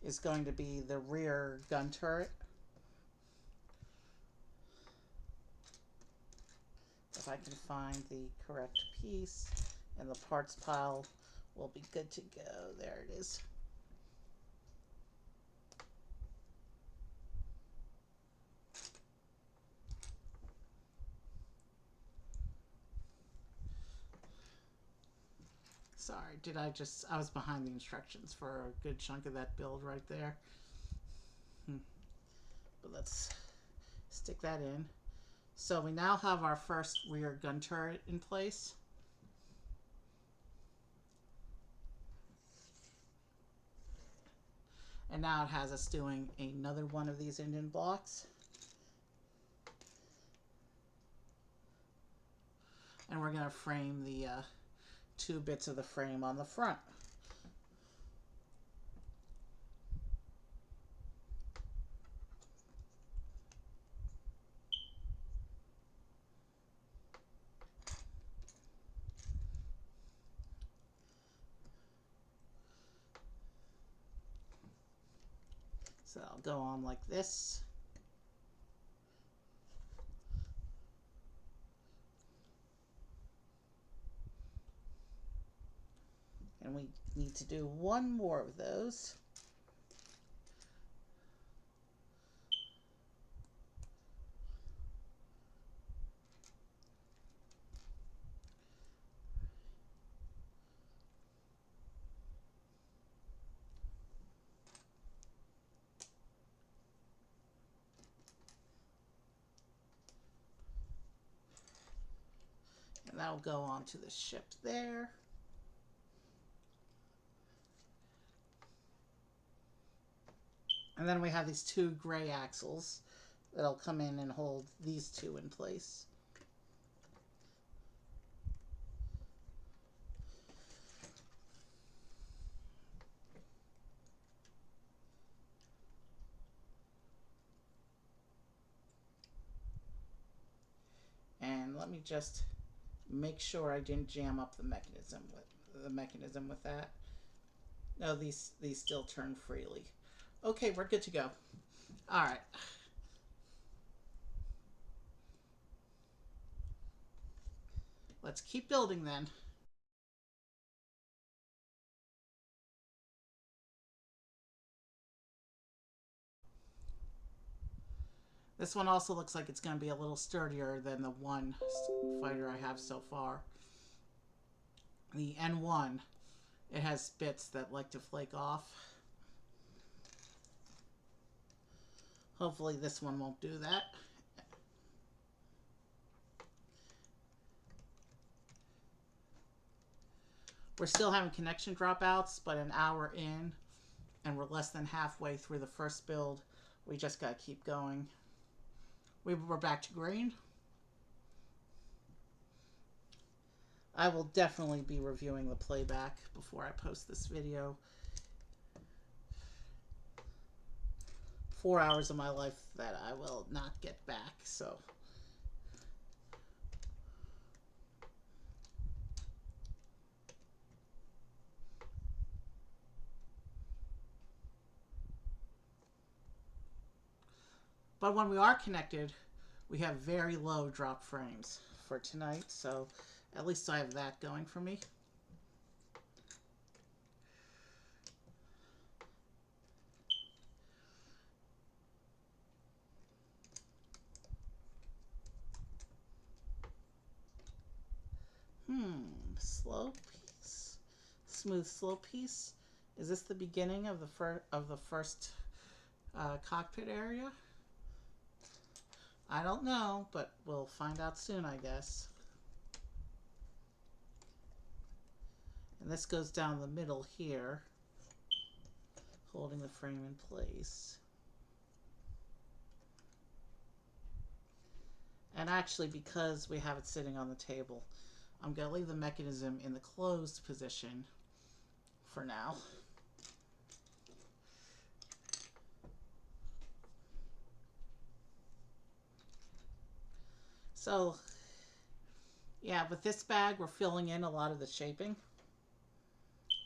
is going to be the rear gun turret. If I can find the correct piece, and the parts pile will be good to go. There it is. Sorry, I was behind the instructions for a good chunk of that build right there. But let's stick that in. So we now have our first rear gun turret in place. And now it has us doing another one of these engine blocks. And we're going to frame the 2 bits of the frame on the front. So I'll go on like this. And we need to do one more of those. that'll go onto the ship there. And then we have these two gray axles that'll come in and hold these two in place. And let me just make sure I didn't jam up the mechanism with that. No, these still turn freely. Okay, we're good to go. All right. Let's keep building then. This one also looks like it's going to be a little sturdier than the one fighter I have so far. The N1, it has bits that like to flake off. Hopefully this one won't do that. We're still having connection dropouts, but an hour in, and we're less than halfway through the first build. We just got to keep going. We're back to green. I will definitely be reviewing the playback before I post this video. 4 hours of my life that I will not get back, so. But when we are connected, we have very low drop frames for tonight, so at least I have that going for me. Slow piece. Smooth slow piece. Is this the beginning of the first cockpit area? I don't know, but we'll find out soon, I guess. And this goes down the middle here, holding the frame in place. And actually, because we have it sitting on the table, I'm going to leave the mechanism in the closed position for now. So, yeah, with this bag, we're filling in a lot of the shaping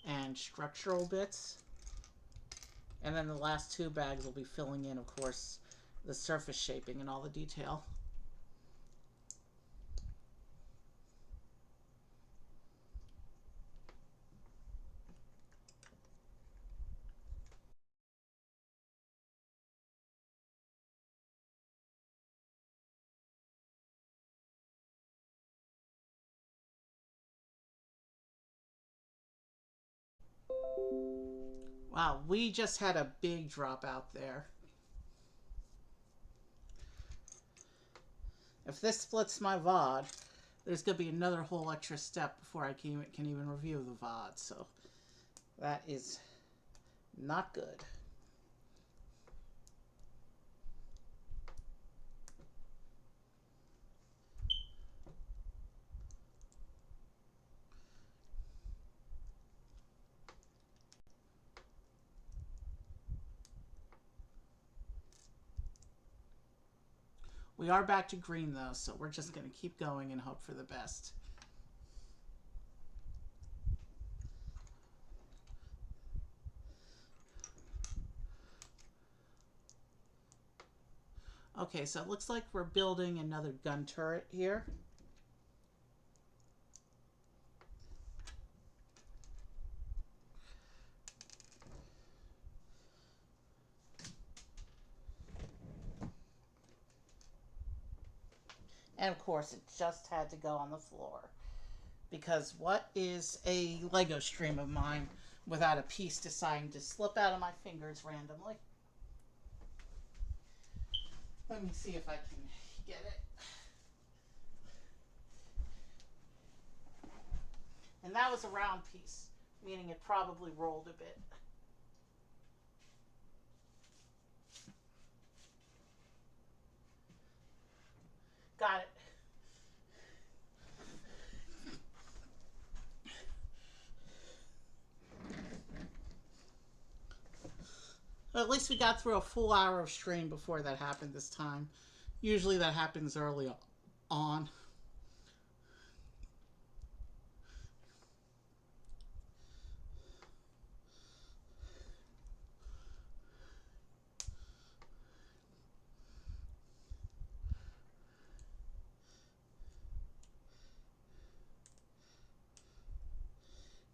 and structural bits. And then the last two bags will be filling in, of course, the surface shaping and all the detail. Wow, we just had a big drop out there. If this splits my VOD, there's going to be another whole extra step before I can even review the VOD, so that is not good. We are back to green though, so we're just going to keep going and hope for the best. Okay, so it looks like we're building another gun turret here. And of course, it just had to go on the floor. Because what is a Lego stream of mine without a piece deciding to slip out of my fingers randomly? Let me see if I can get it. that was a round piece, meaning it probably rolled a bit. Got it. Well, at least we got through a full hour of stream before that happened this time. Usually that happens early on.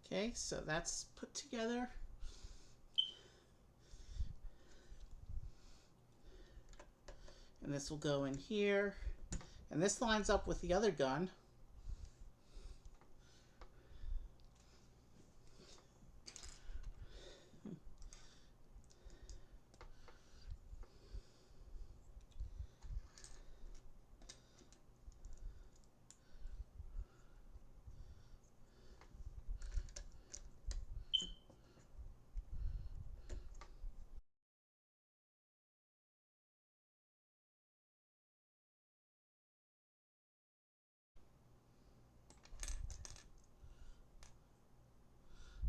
Okay, so that's put together. And this will go in here. And this lines up with the other gun.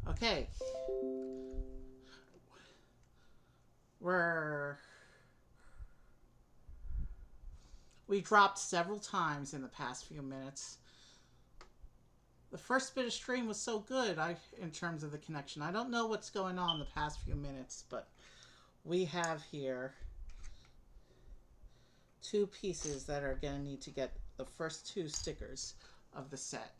Okay. We dropped several times in the past few minutes. The first bit of stream was so good in terms of the connection. I don't know what's going on the past few minutes, but we have here two pieces that are going to need to get the first two stickers of the set.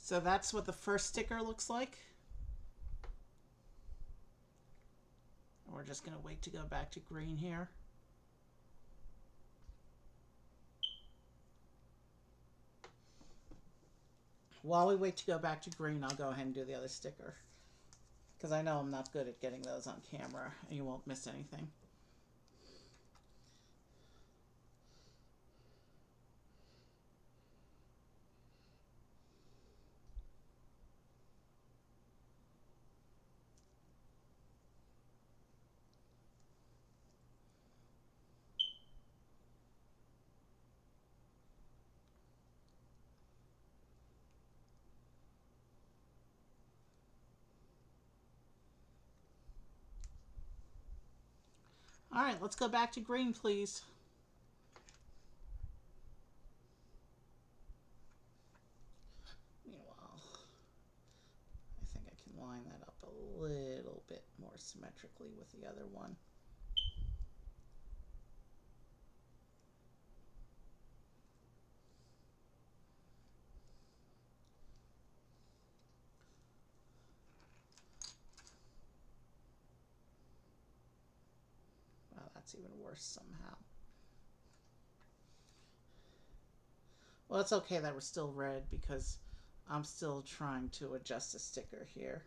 So that's what the first sticker looks like. And we're just going to wait to go back to green here. While we wait to go back to green, I'll go ahead and do the other sticker. Because I know I'm not good at getting those on camera, and you won't miss anything. All right, let's go back to green, please. Meanwhile, I think I can line that up a little bit more symmetrically with the other one. Wow, that's even worse somehow. Well, it's okay that we're still red because I'm still trying to adjust the sticker here.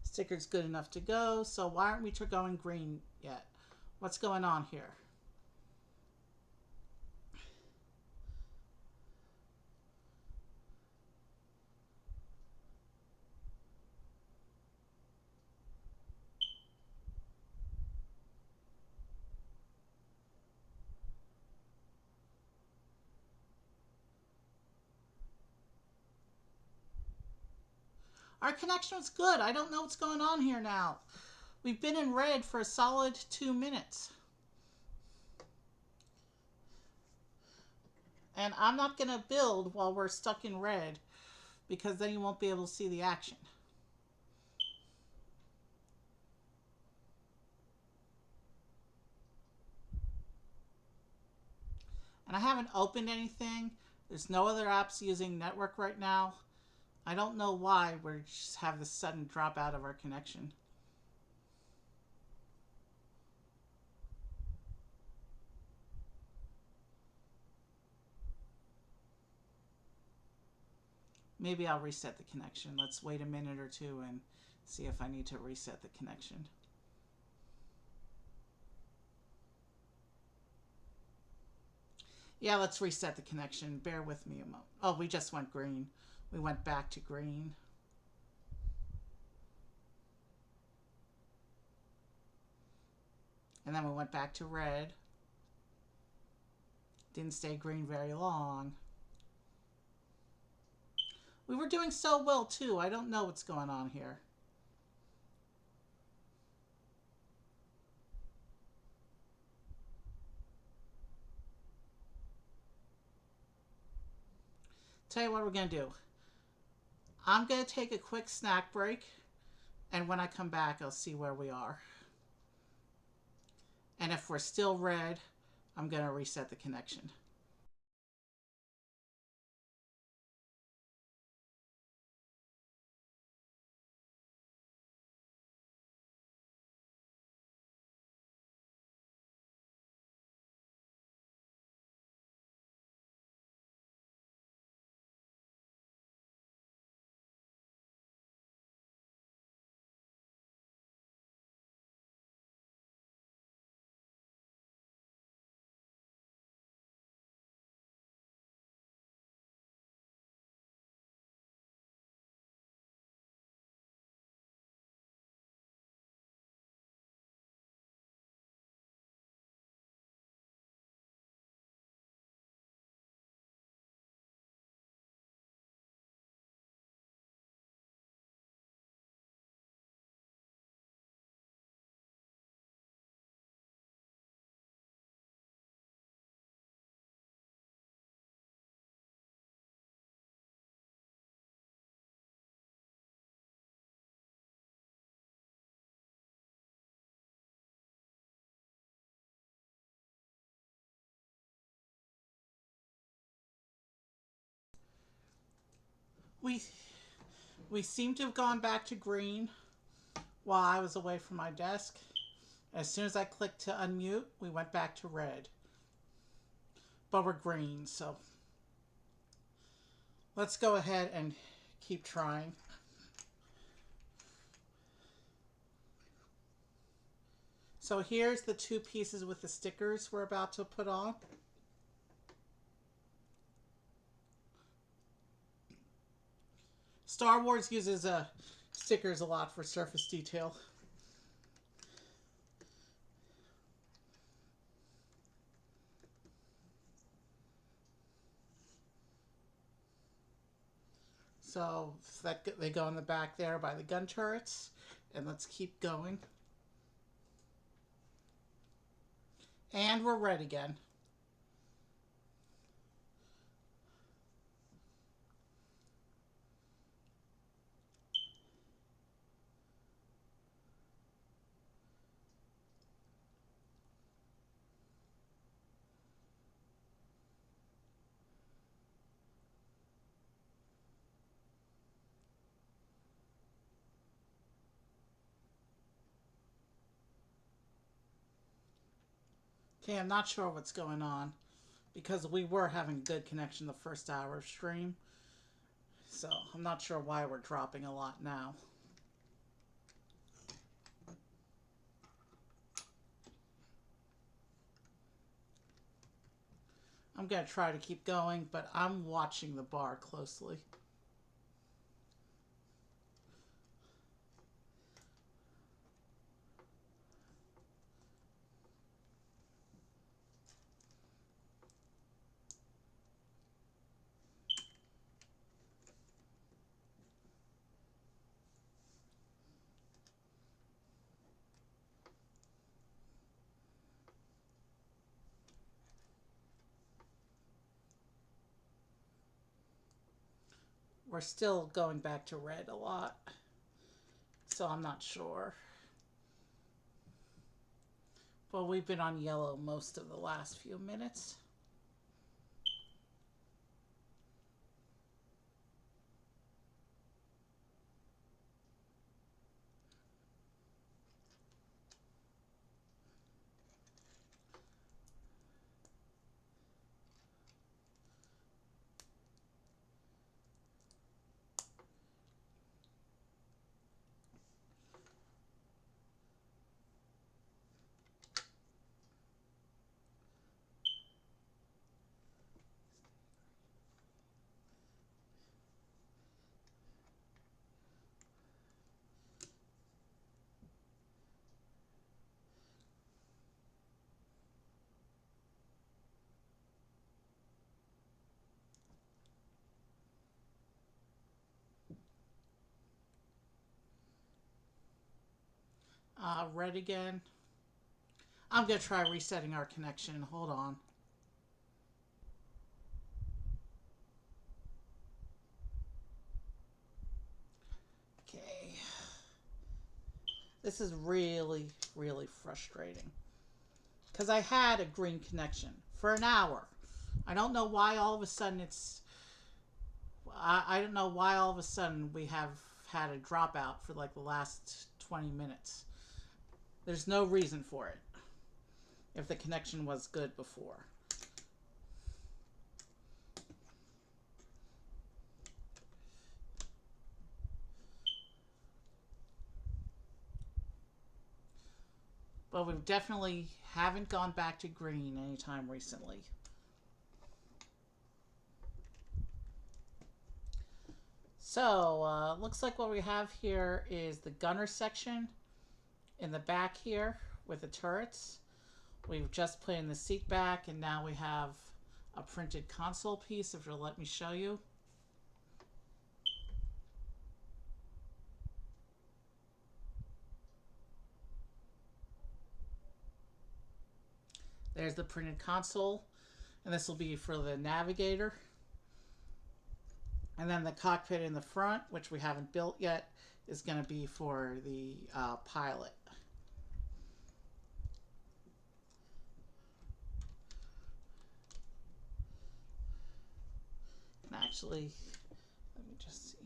Sticker's good enough to go, so why aren't we going green yet? What's going on here? Our connection was good. I don't know what's going on here now. We've been in red for a solid 2 minutes. And I'm not going to build while we're stuck in red because then you won't be able to see the action. And I haven't opened anything. There's no other apps using network right now. I don't know why we just have this sudden drop out of our connection. Maybe I'll reset the connection. Let's wait a minute or two and see if I need to reset the connection. Yeah, let's reset the connection. Bear with me a moment. Oh, we just went green. We went back to green. And then we went back to red. Didn't stay green very long. We were doing so well too. I don't know what's going on here. Tell you what we're going to do. I'm going to take a quick snack break. And when I come back, I'll see where we are. And if we're still red, I'm going to reset the connection. We we seem to have gone back to green while I was away from my desk. As soon as I clicked to unmute, we went back to red. But we're green, so let's go ahead and keep trying. So here's the two pieces with the stickers we're about to put on. Star Wars uses stickers a lot for surface detail. So that they go in the back there by the gun turrets. And let's keep going. And we're red again. Okay, I'm not sure what's going on because we were having good connection the first hour of stream. So I'm not sure why we're dropping a lot now. I'm going to try to keep going, but I'm watching the bar closely. We're still going back to red a lot, so I'm not sure. But we've been on yellow most of the last few minutes. Red again. I'm going to try resetting our connection. Hold on. Okay. This is really, really frustrating. Because I had a green connection for an hour. I don't know why all of a sudden it's... I don't know why all of a sudden we have had a dropout for like the last 20 minutes. There's no reason for it if the connection was good before. But we definitely haven't gone back to green anytime recently. So, looks like what we have here is the gunner section in the back here with the turrets. We've just put in the seat back, and now we have a printed console piece, if you'll let me show you. There's the printed console, and this will be for the navigator. And then the cockpit in the front, which we haven't built yet, is going to be for the pilot. And actually, let me just see.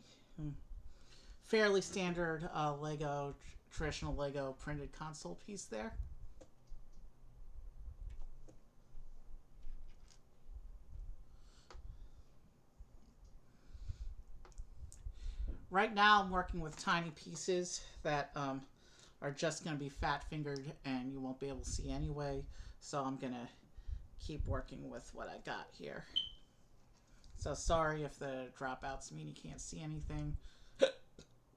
Fairly standard Lego, traditional Lego printed console piece there. Right now I'm working with tiny pieces that are just going to be fat fingered and you won't be able to see anyway. So I'm going to keep working with what I got here. So sorry if the dropouts mean you can't see anything,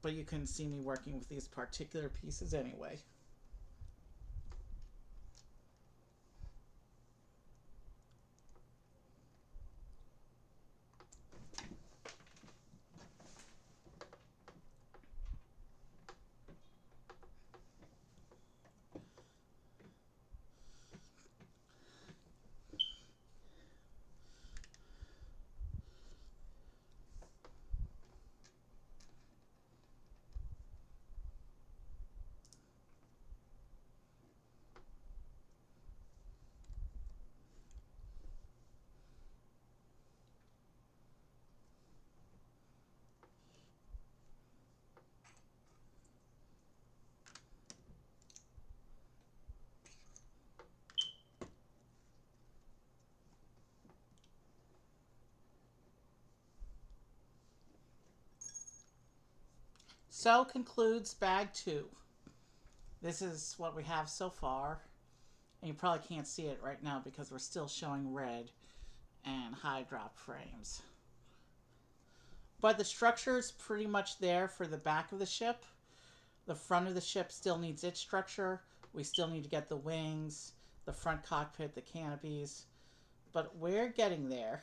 but you couldn't see me working with these particular pieces anyway. So concludes bag 2. This is what we have so far. And you probably can't see it right now because we're still showing red and high drop frames. But the structure is pretty much there for the back of the ship. The front of the ship still needs its structure. We still need to get the wings, the front cockpit, the canopies. But we're getting there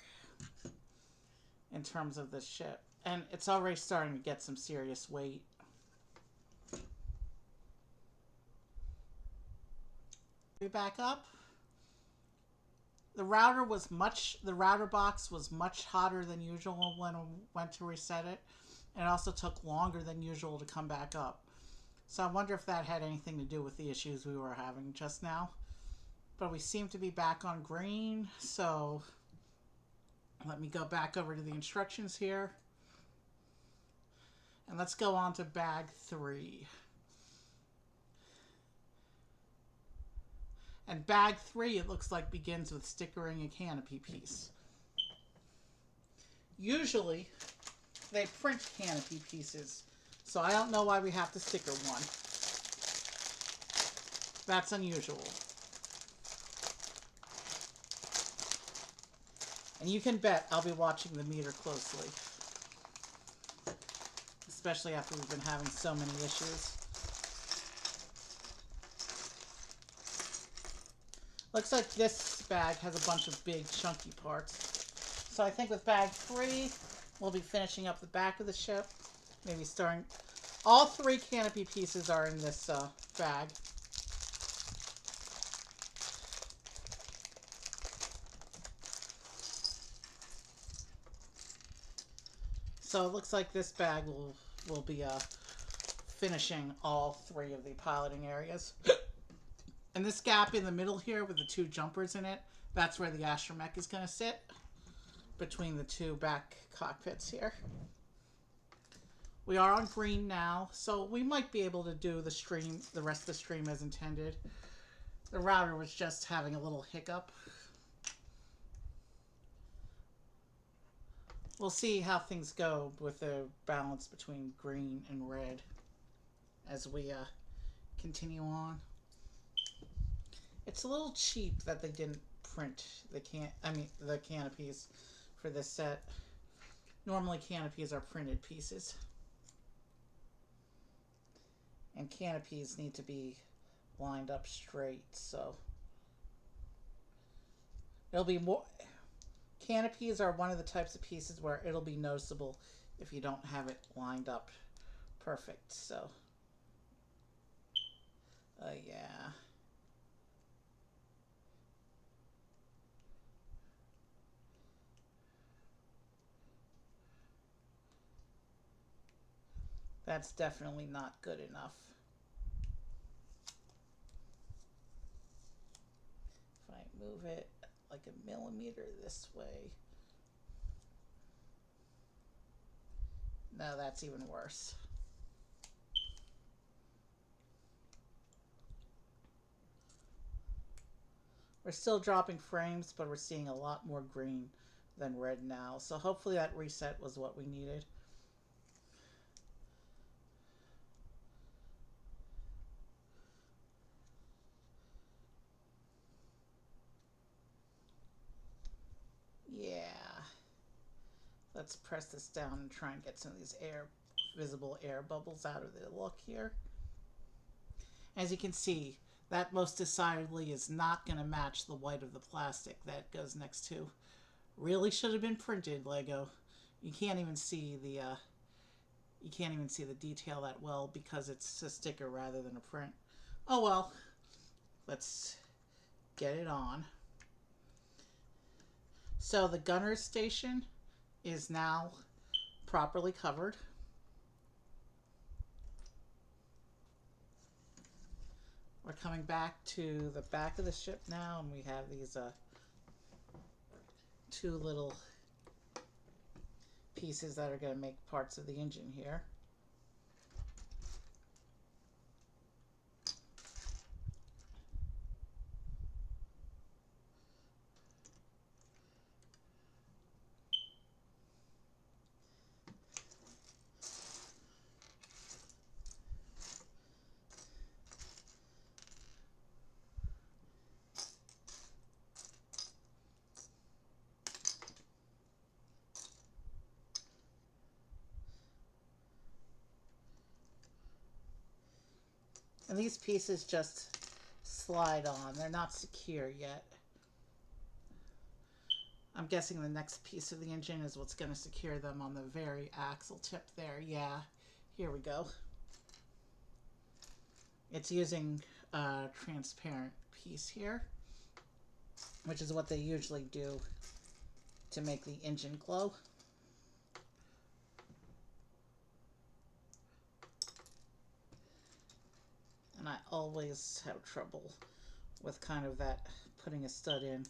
in terms of the ship. And it's already starting to get some serious weight. We back up. The router box was much hotter than usual when I went to reset it. It also took longer than usual to come back up. So I wonder if that had anything to do with the issues we were having just now. But we seem to be back on green, so let me go back over to the instructions here. And let's go on to bag 3. And bag 3, it looks like, begins with stickering a canopy piece. Usually, they print canopy pieces, so I don't know why we have to sticker one. That's unusual. And you can bet I'll be watching the meter closely. Especially after we've been having so many issues. Looks like this bag has a bunch of big chunky parts. So I think with bag 3, we'll be finishing up the back of the ship. Maybe starting... All 3 canopy pieces are in this bag. So it looks like this bag will be finishing all 3 of the piloting areas. And this gap in the middle here with the 2 jumpers in it, that's where the astromech is going to sit between the 2 back cockpits here. We are on green now, so we might be able to do the rest of the stream as intended. The router was just having a little hiccup. We'll see how things go with the balance between green and red as we continue on. It's a little cheap that they didn't print the canopies for this set. Normally canopies are printed pieces. And canopies need to be lined up straight, so it'll be more... Canopies are one of the types of pieces where it'll be noticeable if you don't have it lined up perfect, so... yeah. That's definitely not good enough. If I move it like a millimeter this way. No, that's even worse. We're still dropping frames, but we're seeing a lot more green than red now. So hopefully that reset was what we needed. Yeah. Let's press this down and try and get some of these visible air bubbles out of the look here. As you can see, that most decidedly is not going to match the white of the plastic that goes next to. Really should have been printed, Lego. You can't even see the detail that well because it's a sticker rather than a print. Oh well. Let's get it on. So the gunner's station is now properly covered. We're coming back to the back of the ship now, and we have these 2 little pieces that are going to make parts of the engine here. And these pieces just slide on. They're not secure yet. I'm guessing the next piece of the engine is what's going to secure them on the very axle tip there. Yeah, here we go. It's using a transparent piece here. which is what they usually do to make the engine glow. And I always have trouble with kind of that, putting a stud in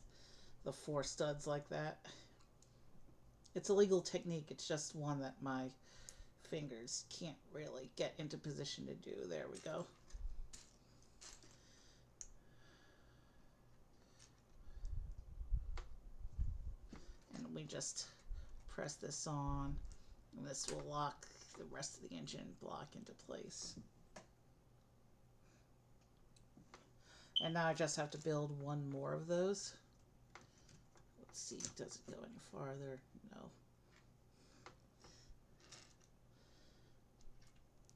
the 4 studs like that. It's a legal technique, it's just one that my fingers can't really get into position to do. There we go. And we just press this on, and this will lock the rest of the engine block into place. And now I just have to build one more of those. Let's see, does it go any farther? No.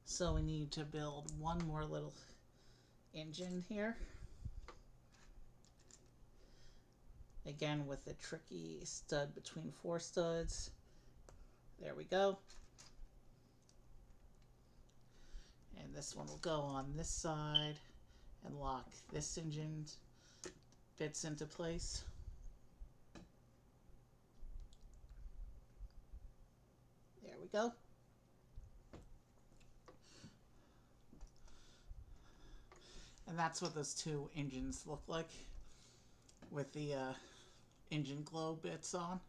So we need to build one more little engine here. Again with the tricky stud between 4 studs. There we go. And this one will go on this side and lock this engine bits into place. There we go. And that's what those 2 engines look like with the engine glow bits on.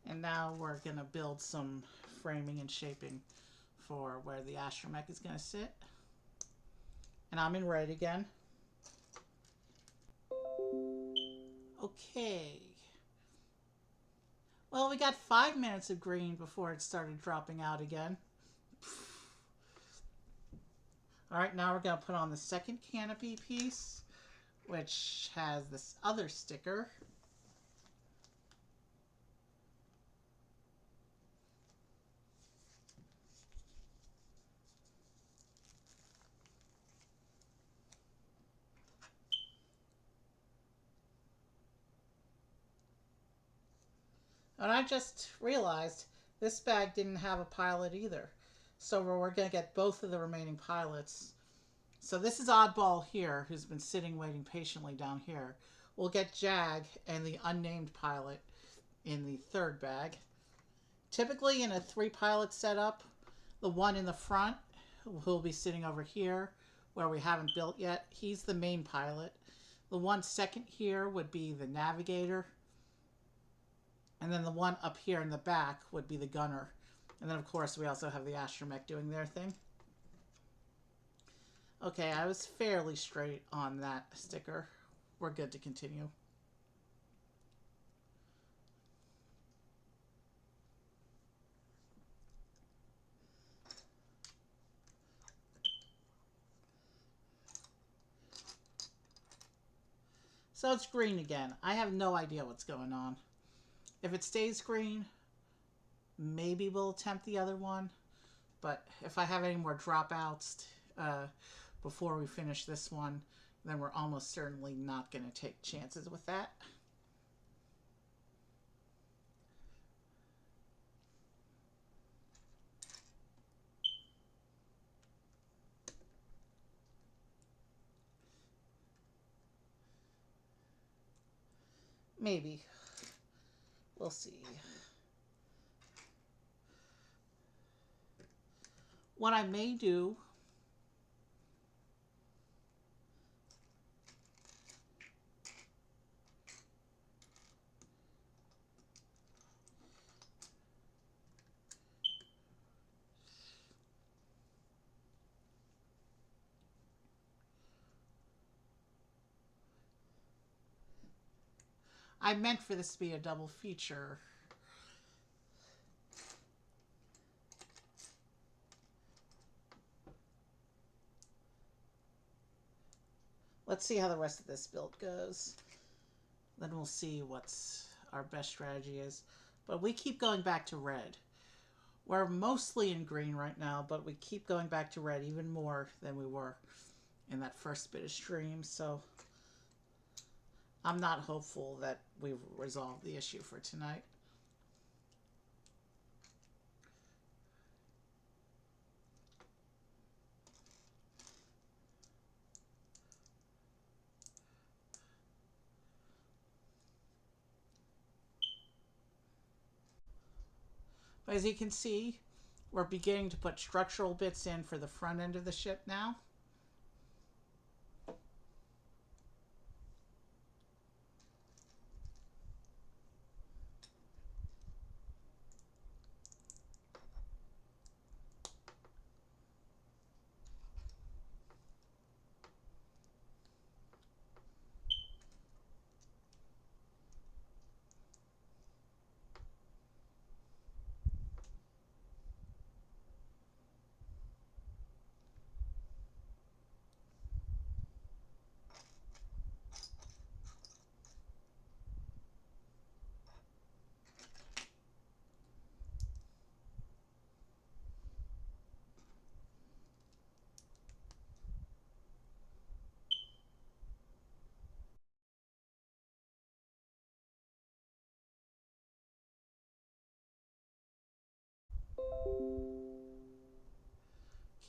And now we're going to build some framing and shaping for where the astromech is going to sit. And I'm in red again. Okay. Well, we got 5 minutes of green before it started dropping out again. Alright, now we're going to put on the second canopy piece, which has this other sticker. And I just realized this bag didn't have a pilot either. So we're going to get both of the remaining pilots. So this is Oddball here, who's been sitting waiting patiently down here. We'll get Jag and the unnamed pilot in the 3rd bag. Typically in a 3-pilot setup, the one in the front, who'll be sitting over here, where we haven't built yet, he's the main pilot. The one second here would be the navigator. And then the one up here in the back would be the gunner. And then, of course, we also have the astromech doing their thing. Okay, I was fairly straight on that sticker. We're good to continue. So it's green again. I have no idea what's going on. If it stays green, maybe we'll attempt the other one. But if I have any more dropouts before we finish this one, then we're almost certainly not going to take chances with that. Maybe. We'll see. What I may do I meant for this to be a double feature. Let's see how the rest of this build goes. Then we'll see what's our best strategy is. But we keep going back to red. We're mostly in green right now, but we keep going back to red even more than we were in that first bit of stream. So I'm not hopeful that we've resolved the issue for tonight. But as you can see, we're beginning to put structural bits in for the front end of the ship now.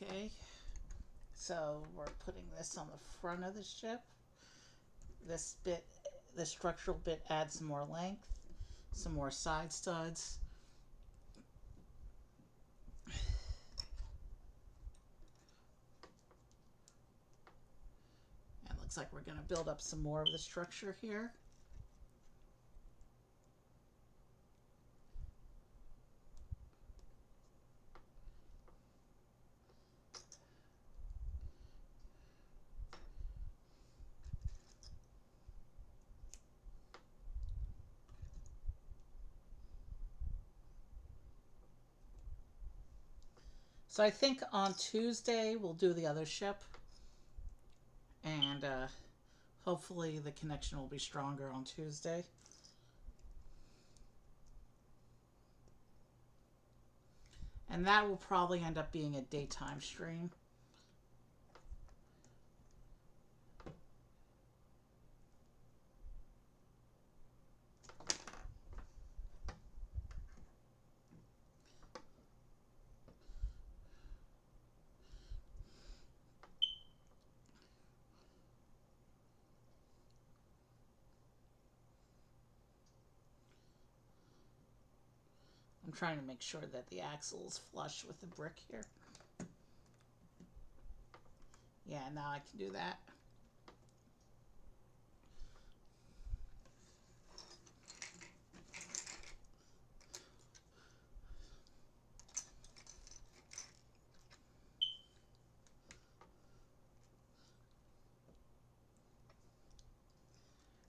Okay, so we're putting this on the front of the ship. This bit, the structural bit, adds some more length, some more side studs. And it looks like we're going to build up some more of the structure here. So I think on Tuesday we'll do the other ship, and hopefully the connection will be stronger on Tuesday. And that will probably end up being a daytime stream. I'm trying to make sure that the axle is flush with the brick here. Yeah, now I can do that.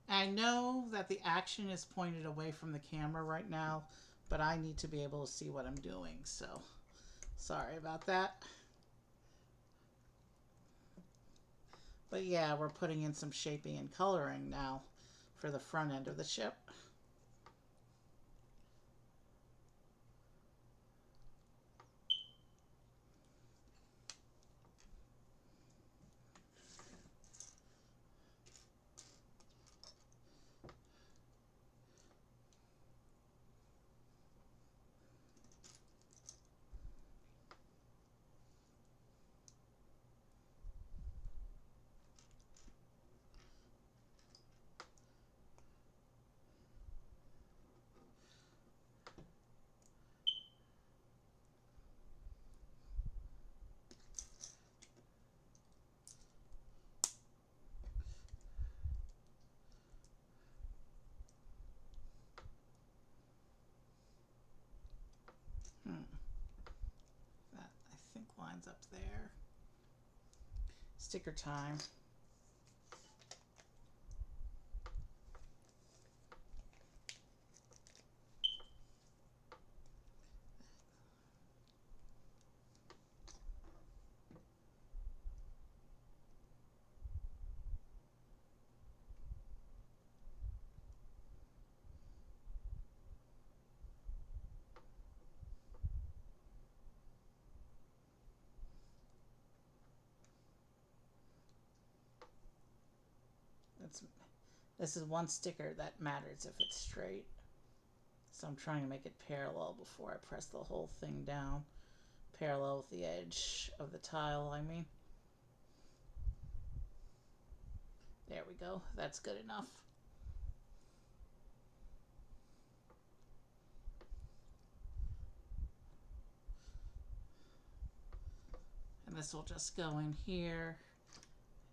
I know that the action is pointed away from the camera right now, but I need to be able to see what I'm doing, so sorry about that. But yeah, we're putting in some shaping and coloring now for the front end of the ship. That I think lines up there. Sticker time. This is one sticker that matters if it's straight. So I'm trying to make it parallel before I press the whole thing down. Parallel with the edge of the tile, I mean. There we go. That's good enough. this will just go in here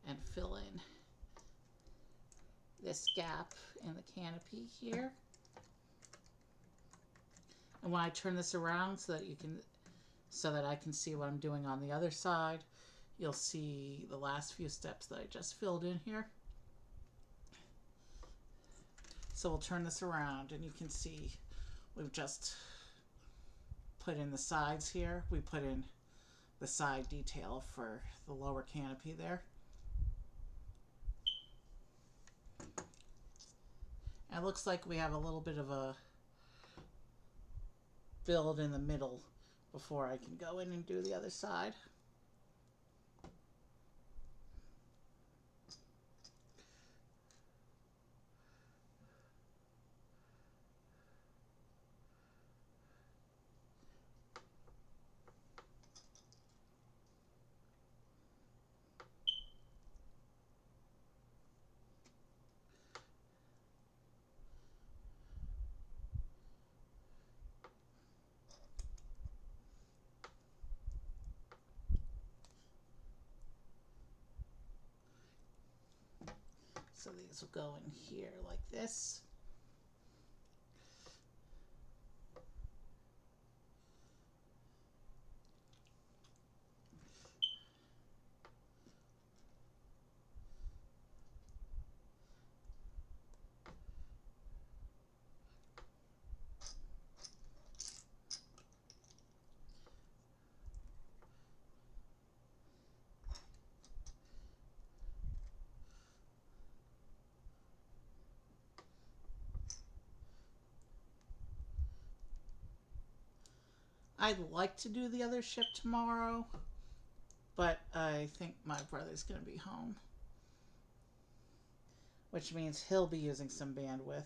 and fill in this gap in the canopy here. And when I turn this around so that I can see what I'm doing on the other side, you'll see the last few steps that I just filled in here. So we'll turn this around and you can see we've just put in the sides here. We put in the side detail for the lower canopy there. And it looks like we have a little bit of a build in the middle before I can go in and do the other side. So these will go in here like this. I'd like to do the other ship tomorrow, but I think my brother's going to be home, which means he'll be using some bandwidth.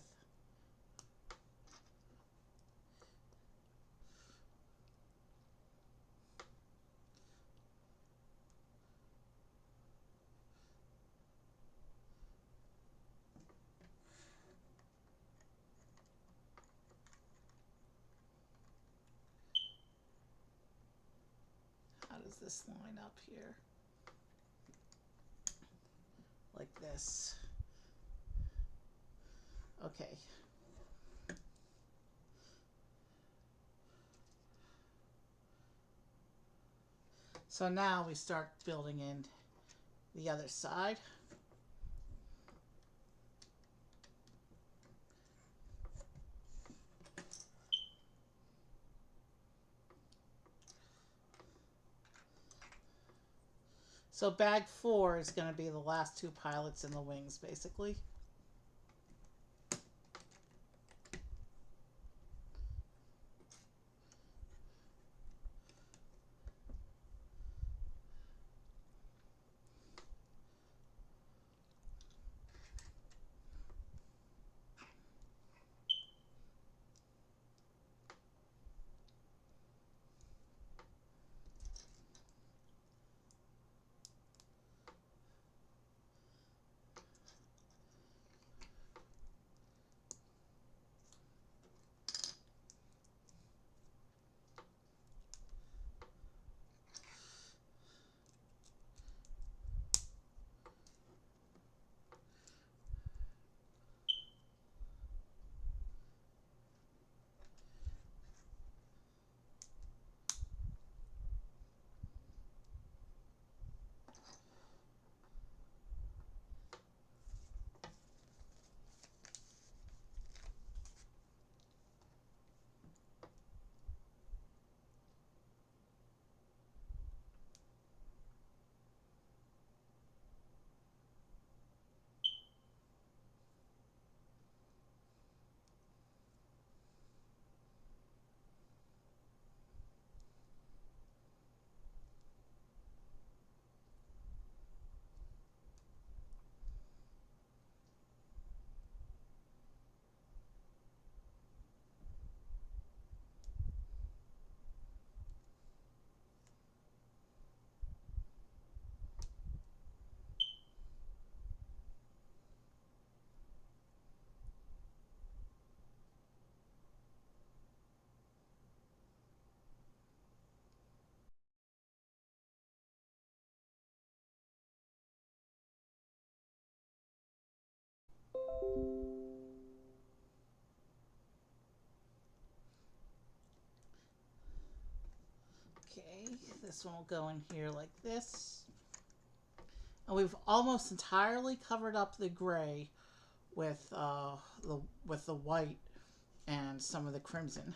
How does this line up here? Like this. Okay. So now we start building in the other side. So bag 4 is going to be the last two pilots in the wings, basically. Okay, this one will go in here like this. And we've almost entirely covered up the gray with the white and some of the crimson.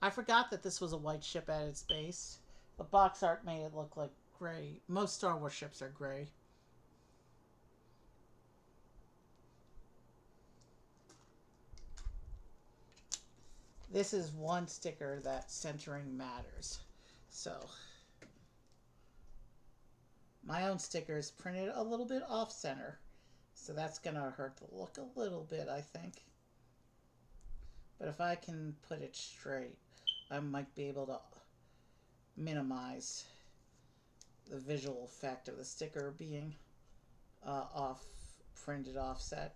I forgot that this was a white ship at its base. The box art made it look like gray. Most Star Wars ships are gray. This is one sticker that centering matters. So my own sticker is printed a little bit off center. So that's going to hurt the look a little bit, I think. But if I can put it straight, I might be able to minimize the visual effect of the sticker being off printed offset.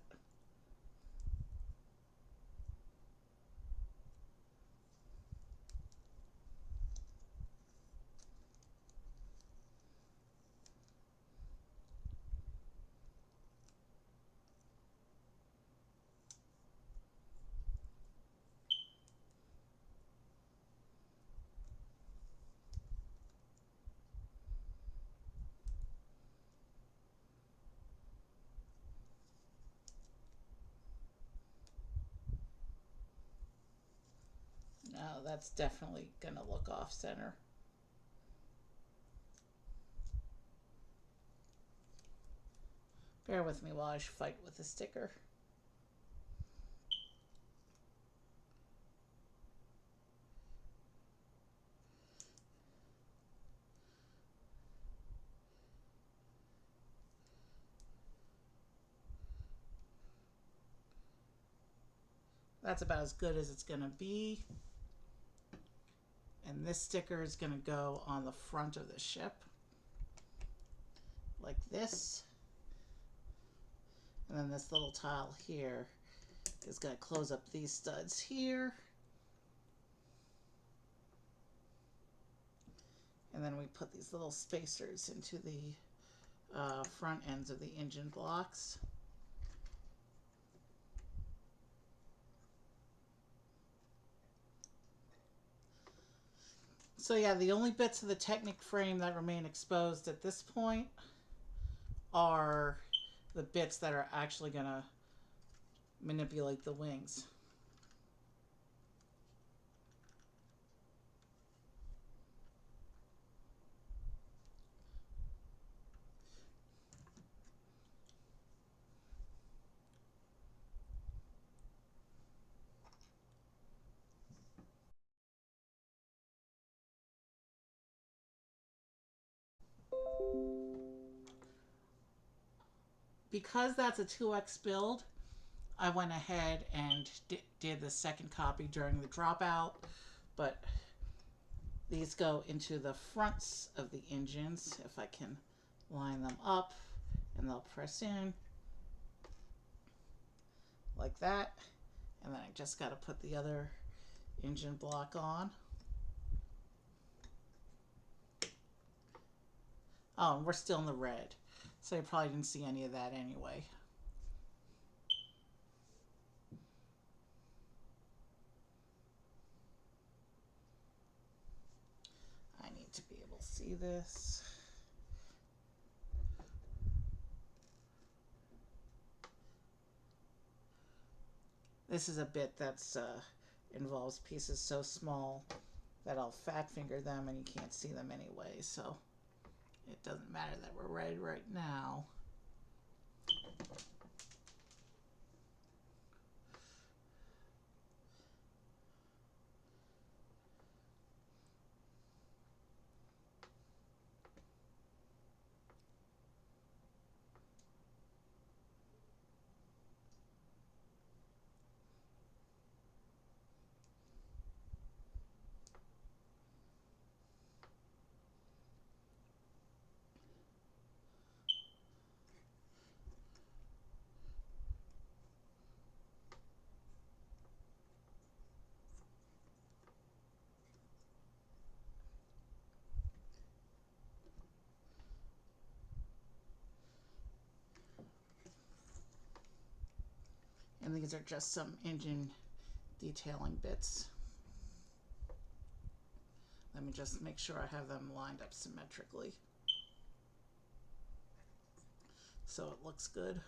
Now that's definitely gonna look off center. Bear with me while I fight with the sticker. That's about as good as it's gonna be. And this sticker is gonna go on the front of the ship. Like this. And then this little tile here is going to close up these studs here. And then we put these little spacers into the front ends of the engine blocks. So yeah, the only bits of the Technic frame that remain exposed at this point are the bits that are actually going to manipulate the wings. Because that's a 2X build, I went ahead and did the second copy during the dropout, but these go into the fronts of the engines. If I can line them up, and they'll press in like that, and then I just got to put the other engine block on. Oh, and we're still in the red, so you probably didn't see any of that anyway. I need to be able to see this. This is a bit that's involves pieces so small that I'll fat finger them and you can't see them anyway, so it doesn't matter that we're red right now. And these are just some engine detailing bits. Let me just make sure I have them lined up symmetrically so it looks good.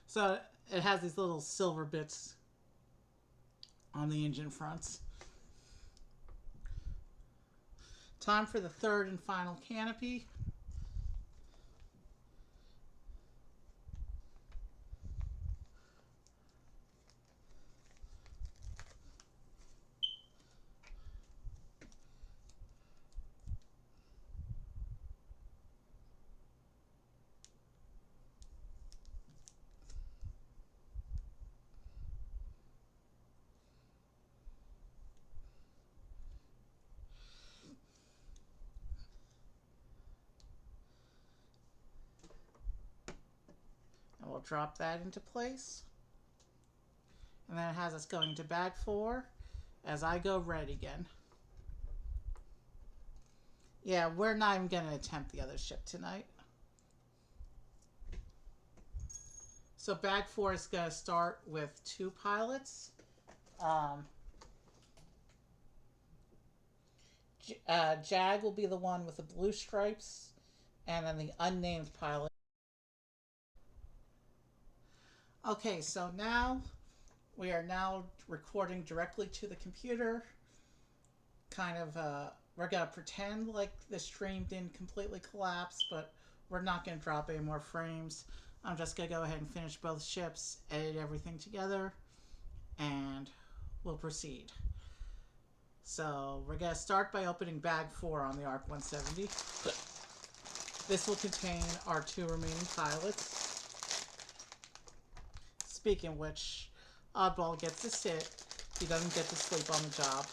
So it has these little silver bits on the engine fronts. Time for the third and final canopy. And we'll drop that into place. And then it has us going to bag 4 as I go red again. Yeah, we're not even going to attempt the other ship tonight. So bag 4 is going to start with 2 pilots. Jag will be the one with the blue stripes, and then the unnamed pilot. Okay, so now we are now recording directly to the computer. We're going to pretend like the stream didn't completely collapse, but we're not going to drop any more frames. I'm just going to go ahead and finish both ships, edit everything together, and we'll proceed. So we're going to start by opening bag 4 on the ARC 170. This will contain our 2 remaining pilots. Speaking of which, Oddball gets to sit. He doesn't get to sleep on the job.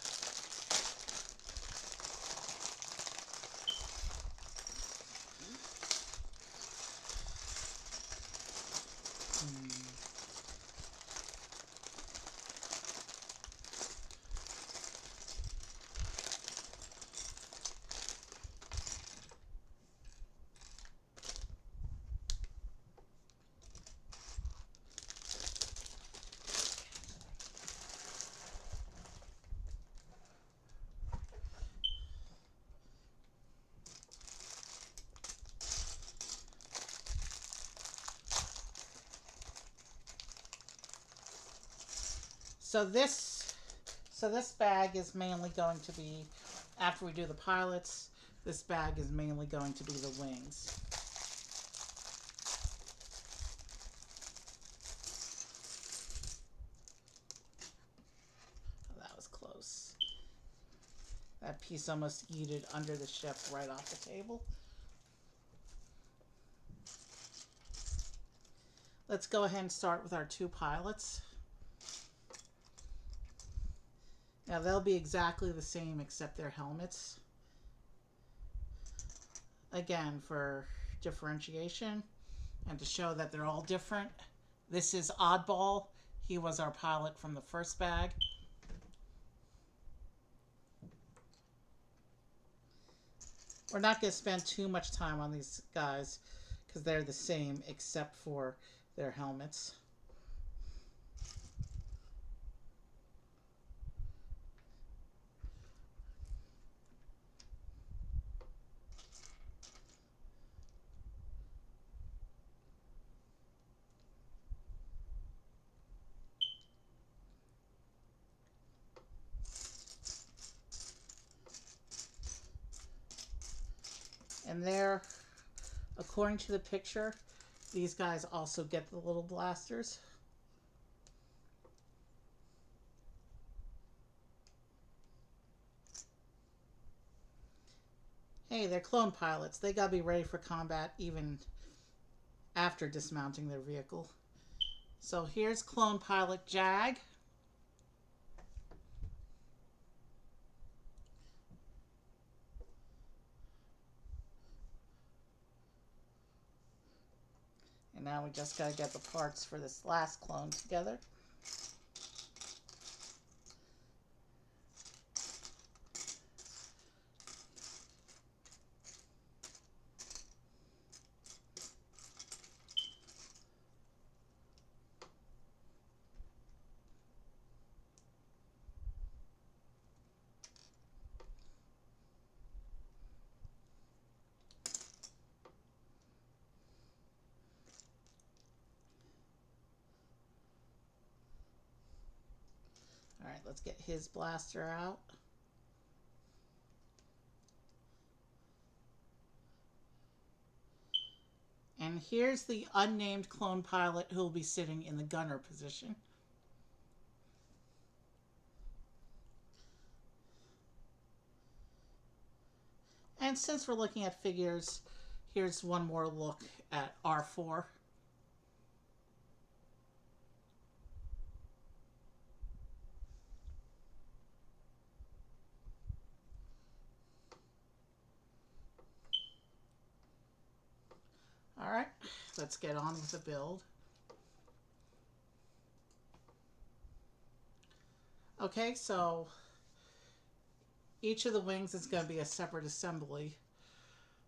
So this bag is mainly going to be, after we do the pilots, this bag is mainly going to be the wings. Oh, that was close. That piece almost yeeted under the ship right off the table. Let's go ahead and start with our 2 pilots. Now they'll be exactly the same except their helmets. Again, for differentiation and to show that they're all different. This is Oddball. He was our pilot from the first bag. We're not going to spend too much time on these guys because they're the same except for their helmets. And there, according to the picture, these guys also get the little blasters. Hey, they're clone pilots. They gotta be ready for combat even after dismounting their vehicle. So here's clone pilot Jag. And now we just gotta get the parts for this last clone together. let's get his blaster out. And here's the unnamed clone pilot who will be sitting in the gunner position. And since we're looking at figures, here's one more look at R4. All right, let's get on with the build. Okay, so each of the wings is going to be a separate assembly,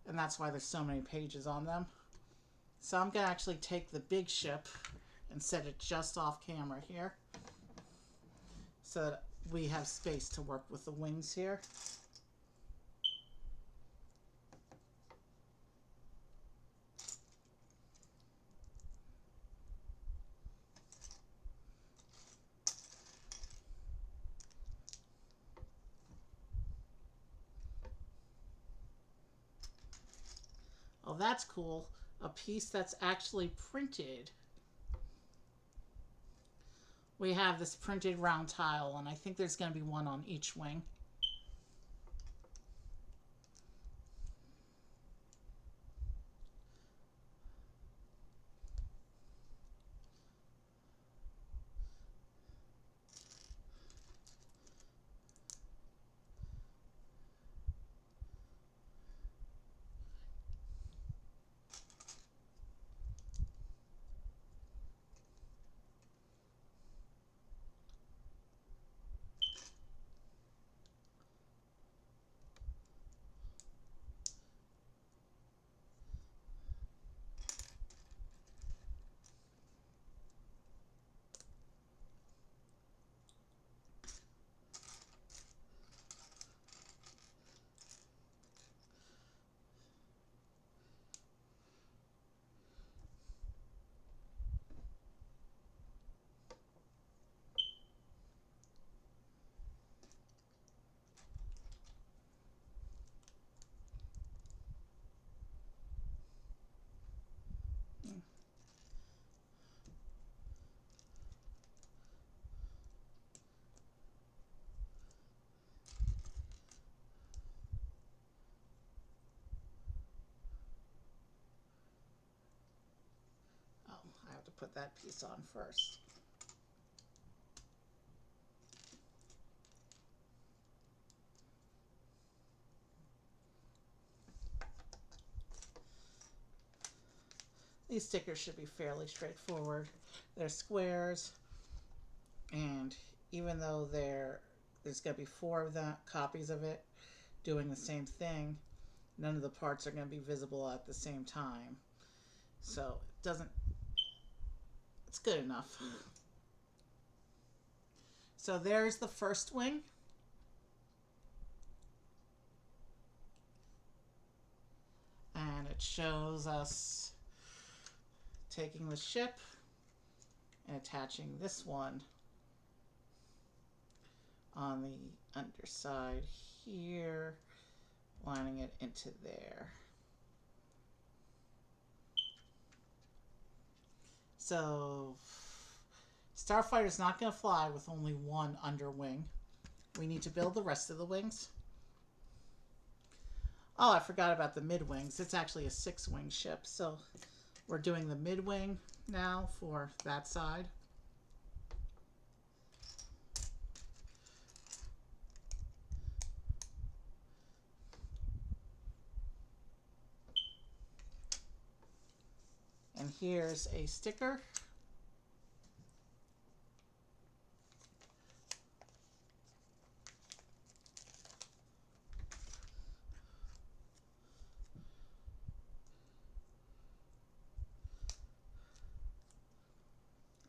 and that's why there's so many pages on them. So I'm going to actually take the big ship and set it just off camera here so that we have space to work with the wings here. Oh, that's cool. A piece that's actually printed. We have this printed round tile, and I think there's going to be one on each wing. Oh, I have to put that piece on first. These stickers should be fairly straightforward. They're squares, and even though there's going to be 4 of the copies of it doing the same thing, none of the parts are going to be visible at the same time. So it doesn't, it's good enough. So there's the first wing. And it shows us taking the ship and attaching this one on the underside here, lining it into there. So Starfighter's not going to fly with only one underwing. We need to build the rest of the wings. Oh, I forgot about the mid-wings. It's actually a 6-wing ship, so we're doing the mid-wing now for that side. And here's a sticker.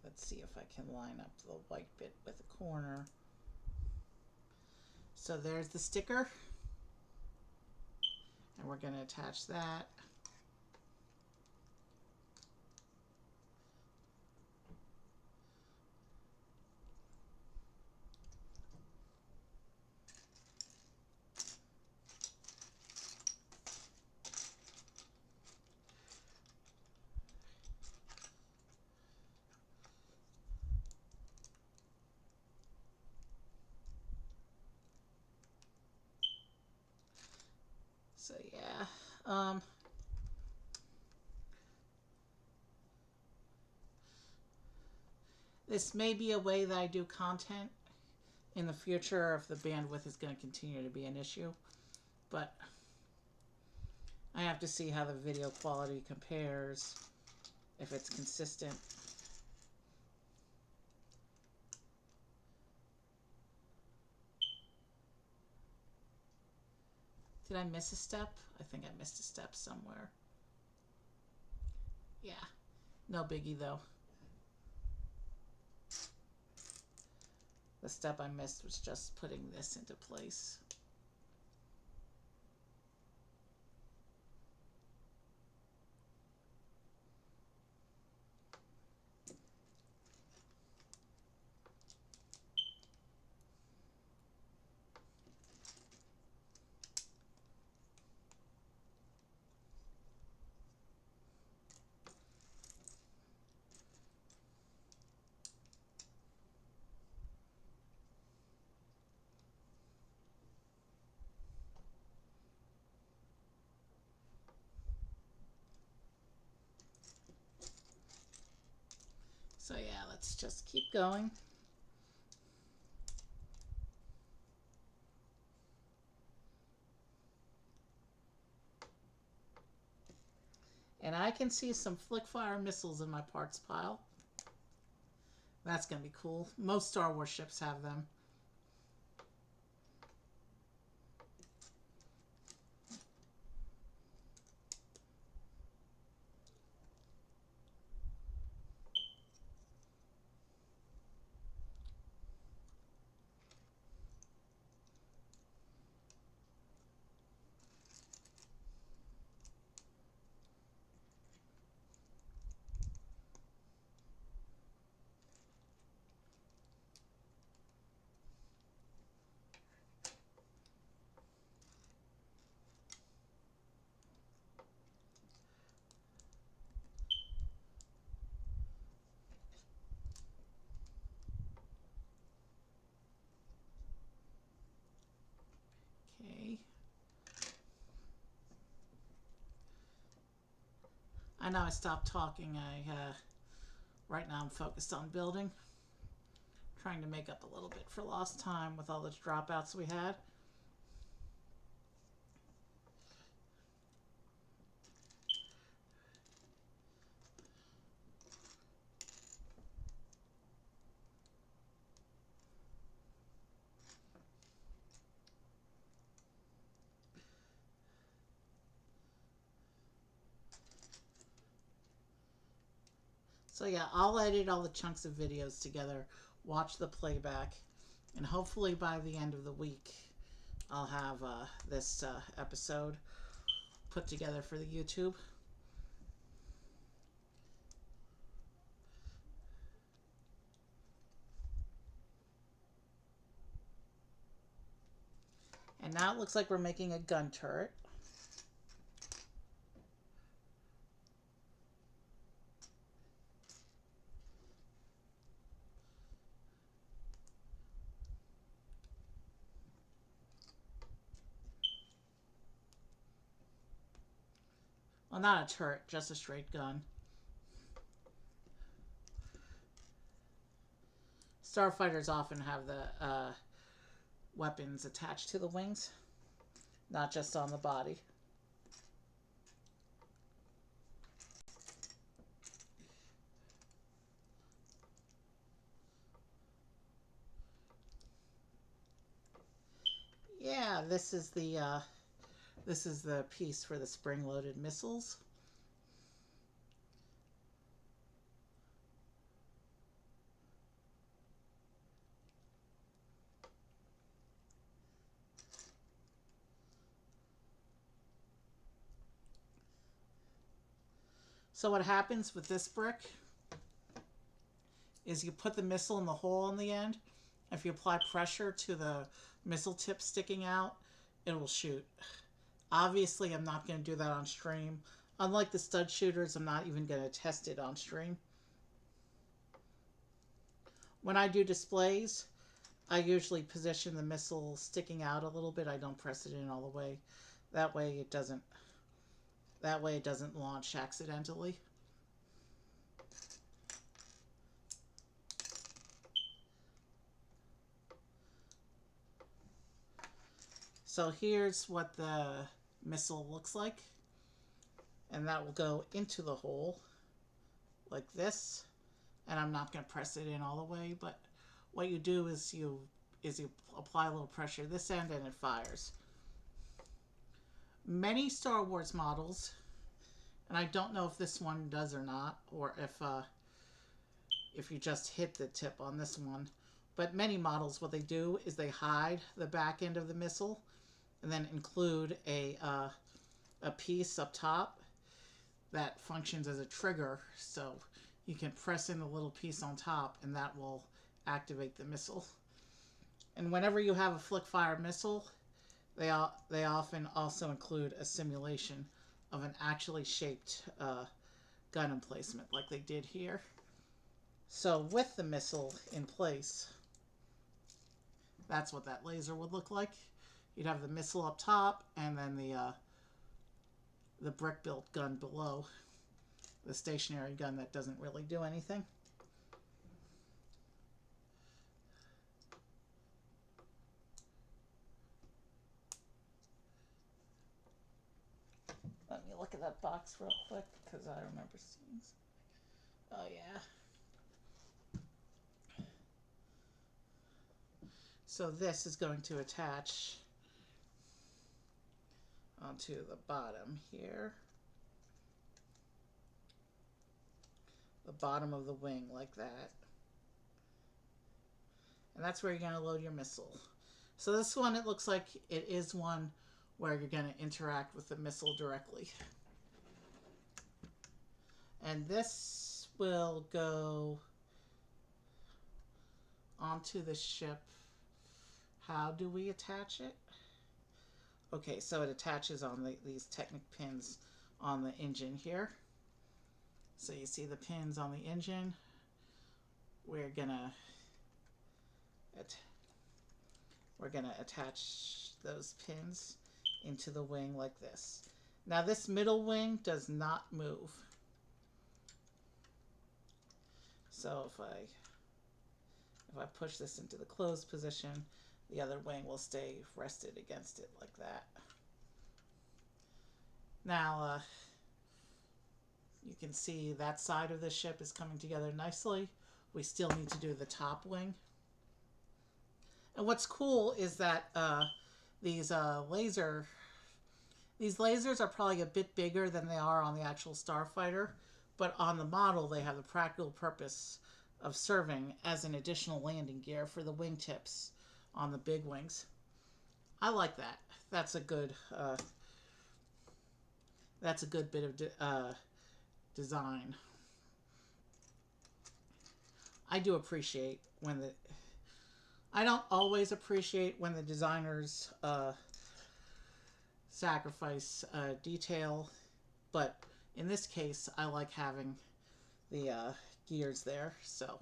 Let's see if I can line up the white bit with a corner. So there's the sticker. And we're going to attach that. So yeah. Um, this may be a way that I do content in the future if the bandwidth is going to continue to be an issue. But I have to see how the video quality compares, if it's consistent. Did I miss a step? I think I missed a step somewhere. Yeah, no biggie though. The step I missed was just putting this into place. So yeah, let's just keep going. And I can see some flick fire missiles in my parts pile. That's going to be cool. Most Star Wars ships have them. Okay. I know I stopped talking. Right now I'm focused on building. Trying to make up a little bit for lost time with all the dropouts we had. So yeah, I'll edit all the chunks of videos together, watch the playback, and hopefully by the end of the week I'll have this episode put together for the YouTube. And now it looks like we're making a gun turret. Well, not a turret, just a straight gun. Starfighters often have the weapons attached to the wings, not just on the body. Yeah, this is the piece for the spring-loaded missiles. So what happens with this brick is you put the missile in the hole in the end. If you apply pressure to the missile tip sticking out, it will shoot. Obviously, I'm not going to do that on stream. Unlike the stud shooters, I'm not even going to test it on stream. When I do displays, I usually position the missile sticking out a little bit. I don't press it in all the way. That way it doesn't launch accidentally. So here's what the missile looks like. And that will go into the hole like this. And I'm not going to press it in all the way, but what you do is you apply a little pressure this end and it fires. Many Star Wars models, and I don't know if this one does or not, or if you just hit the tip on this one, but many models, what they do is they hide the back end of the missile and then include a piece up top that functions as a trigger, so you can press in the little piece on top and that will activate the missile. And whenever you have a flick fire missile, they often also include a simulation of an actually shaped gun emplacement like they did here. So with the missile in place, that's what that laser would look like. You'd have the missile up top and then the brick-built gun below, the stationary gun that doesn't really do anything. Let me look at that box real quick because I remember seeing something. Oh yeah. So this is going to attach onto the bottom here. The bottom of the wing like that. And that's where you're going to load your missile. So this one, it looks like it is one where you're going to interact with the missile directly. And this will go onto the ship. How do we attach it? Okay, so it attaches on these Technic pins on the engine here. So you see the pins on the engine. We're gonna attach those pins into the wing like this. Now this middle wing does not move. So if I push this into the closed position, the other wing will stay rested against it like that. Now you can see that side of the ship is coming together nicely. We still need to do the top wing. And what's cool is that these lasers are probably a bit bigger than they are on the actual starfighter, but on the model they have the practical purpose of serving as an additional landing gear for the wingtips on the big wings. I like that. That's a good bit of design. I do appreciate when I don't always appreciate when the designers sacrifice detail, but in this case I like having the gears there, so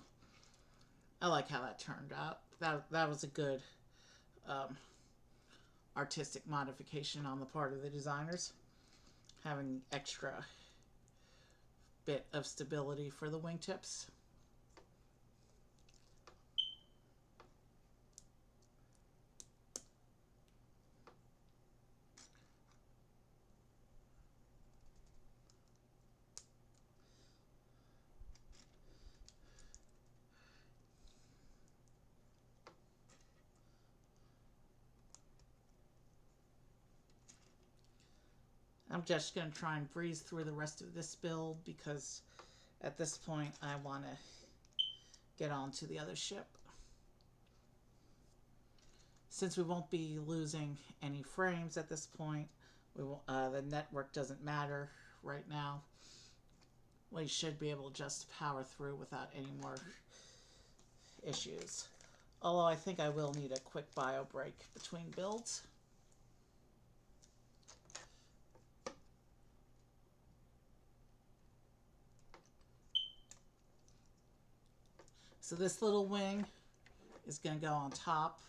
I like how that turned out. That was a good artistic modification on the part of the designers, having extra bit of stability for the wingtips. I'm just going to try and breeze through the rest of this build because at this point I want to get on to the other ship. Since we won't be losing any frames at this point, the network doesn't matter right now. We should be able to just power through without any more issues. Although I think I will need a quick bio break between builds. So this little wing is going to go on top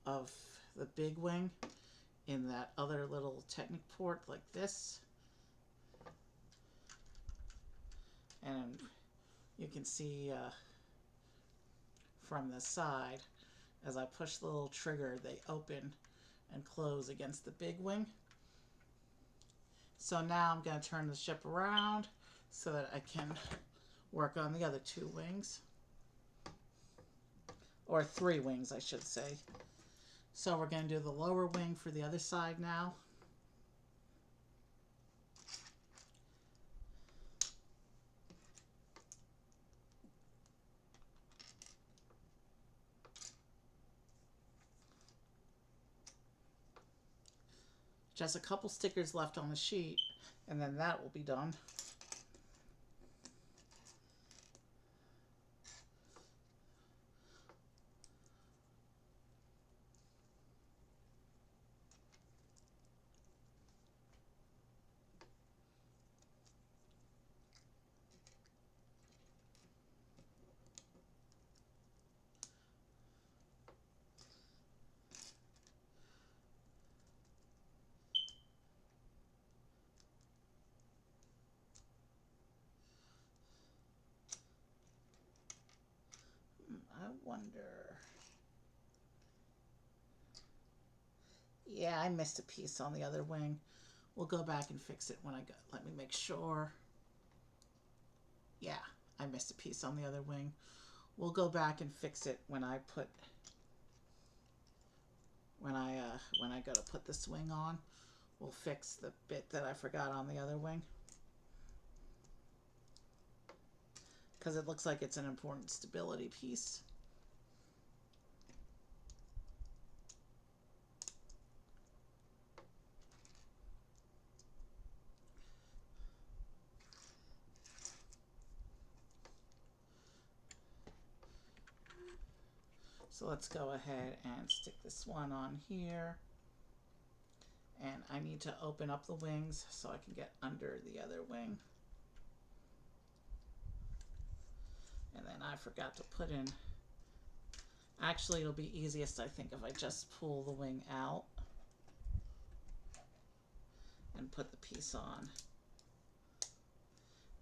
of the big wing. in that other little Technic port like this. And you can see from the side, as I push the little trigger, they open and close against the big wing. So now I'm going to turn the ship around so that I can work on the other 2 wings. Or 3 wings, I should say. So we're going to do the lower wing for the other side now. Just a couple stickers left on the sheet, and then that will be done. I wonder. Yeah, I missed a piece on the other wing. We'll go back and fix it when I go. Let me make sure. Yeah, I missed a piece on the other wing. We'll go back and fix it when I put when I go to put this wing on. We'll fix the bit that I forgot on the other wing, because it looks like it's an important stability piece. So let's go ahead and stick this one on here. And I need to open up the wings so I can get under the other wing. And then I forgot to put in, actually it'll be easiest I think if I just pull the wing out and put the piece on.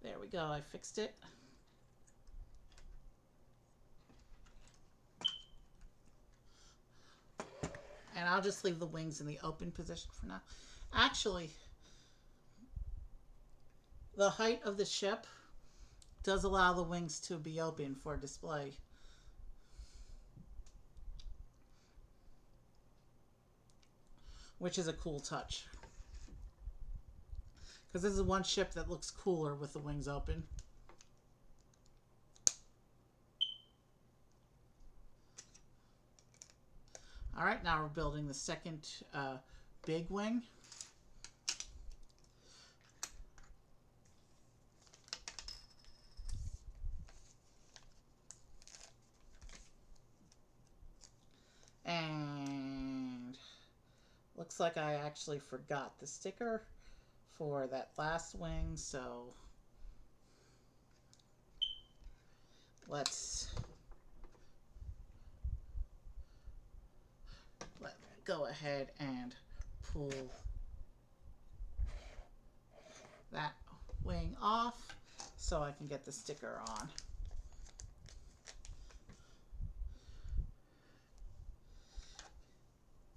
There we go, I fixed it. And I'll just leave the wings in the open position for now. Actually, the height of the ship does allow the wings to be open for display. Which is a cool touch. Because this is one ship that looks cooler with the wings open. Alright, now we're building the second big wing. And looks like I actually forgot the sticker for that last wing, so let's go ahead and pull that wing off so I can get the sticker on.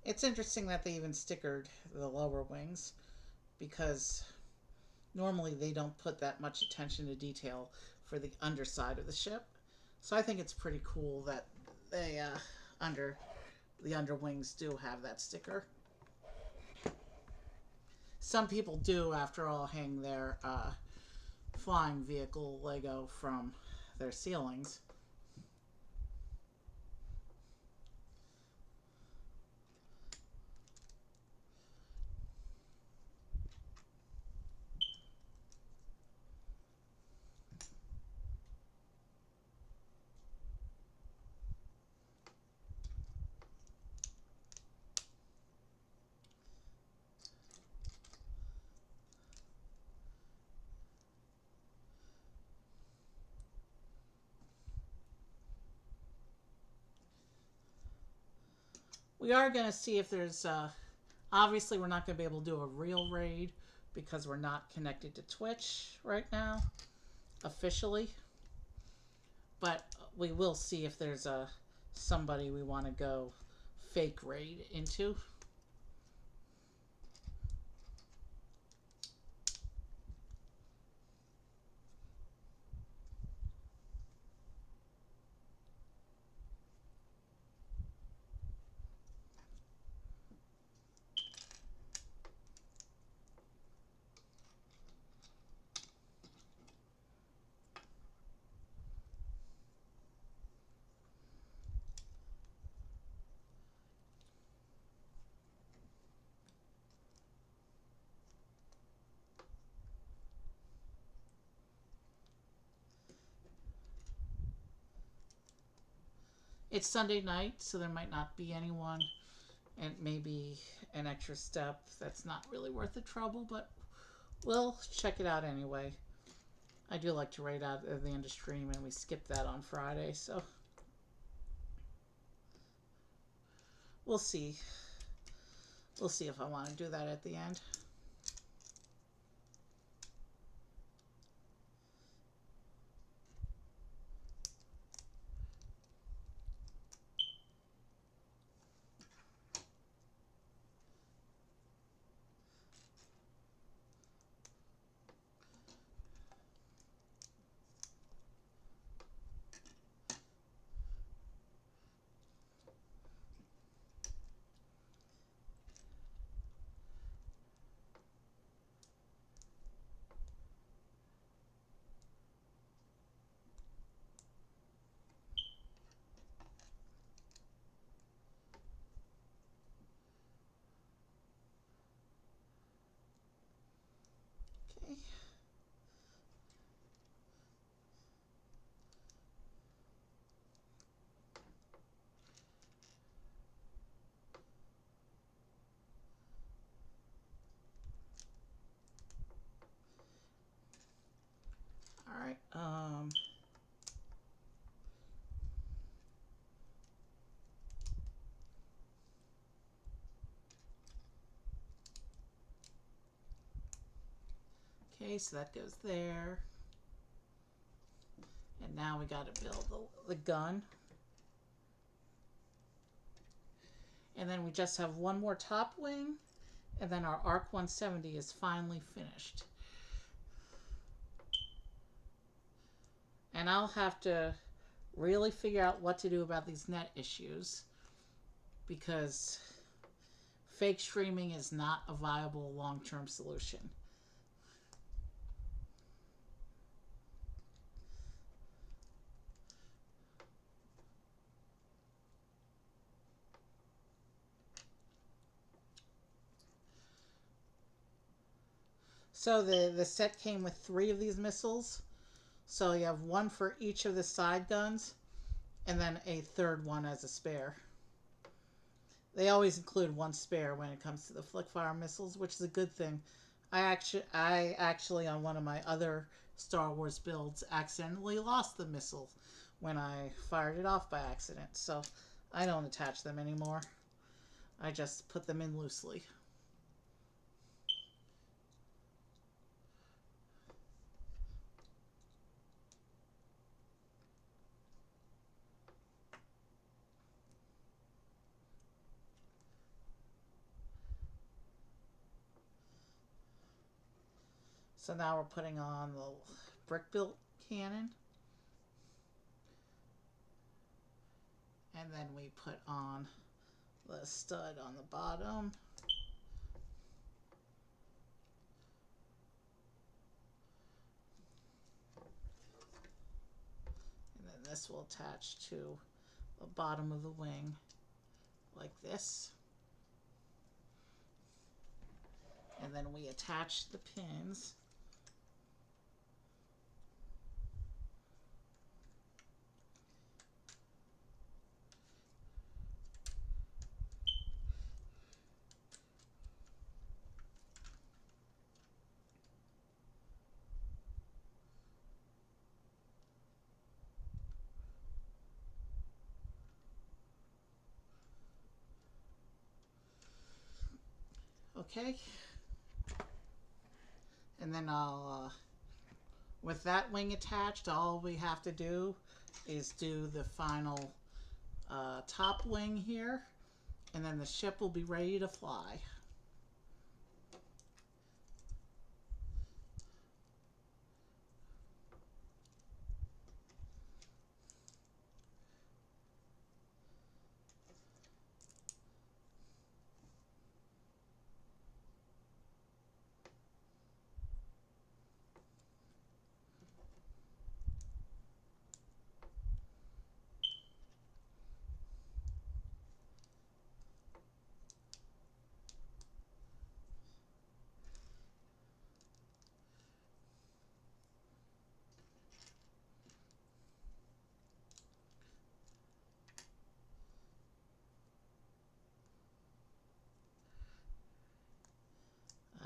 It's interesting that they even stickered the lower wings, because normally they don't put that much attention to detail for the underside of the ship. So I think it's pretty cool that they the underwings do have that sticker. Some people do, after all, hang their flying vehicle Lego from their ceilings. We are going to see if there's Obviously, we're not going to be able to do a real raid because we're not connected to Twitch right now, officially. But we will see if there's somebody we want to go fake raid into. It's Sunday night, so there might not be anyone, and maybe an extra step that's not really worth the trouble, but we'll check it out anyway. I do like to raid out at the end of stream, and we skipped that on Friday, so we'll see. We'll see if I want to do that at the end. Okay. All right. Okay, so that goes there. And now we got to build the gun. And then we just have one more top wing, and then our ARC 170 is finally finished. And I'll have to really figure out what to do about these net issues, because fake streaming is not a viable long-term solution. So the set came with 3 of these missiles. So you have one for each of the side guns, and then a third one as a spare. They always include one spare when it comes to the flick-fire missiles, which is a good thing. I actually on one of my other Star Wars builds accidentally lost the missile when I fired it off by accident, so I don't attach them anymore. I just put them in loosely. So now we're putting on the brick-built cannon. And then we put on the stud on the bottom. And then this will attach to the bottom of the wing like this. And then we attach the pins. Okay. And then with that wing attached, all we have to do is do the final top wing here, and then the ship will be ready to fly.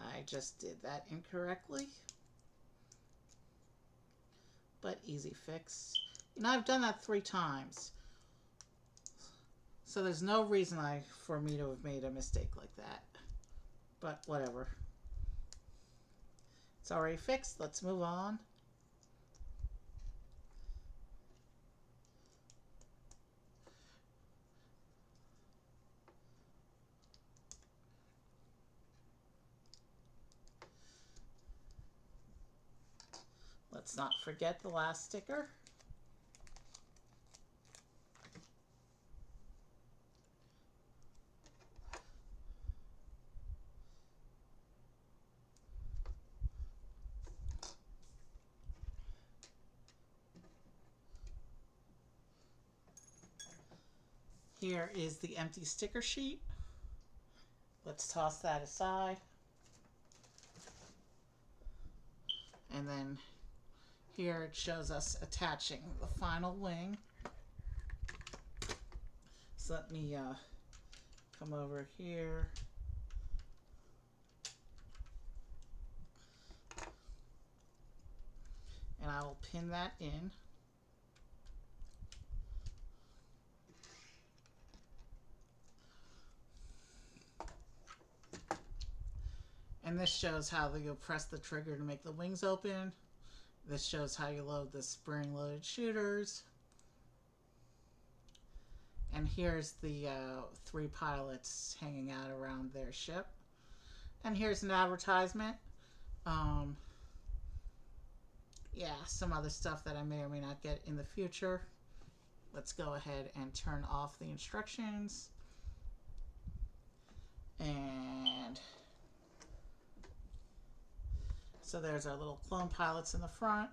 I just did that incorrectly, but easy fix. You know, I've done that 3 times, so there's no reason for me to have made a mistake like that. But whatever. It's already fixed. Let's move on. Let's not forget the last sticker. Here is the empty sticker sheet. Let's toss that aside. And then here it shows us attaching the final wing. So let me come over here. And I will pin that in. And this shows how you press the trigger to make the wings open. This shows how you load the spring-loaded shooters. And here's the 3 pilots hanging out around their ship. And here's an advertisement. Yeah, some other stuff that I may or may not get in the future. Let's go ahead and turn off the instructions. And so there's our little clone pilots in the front.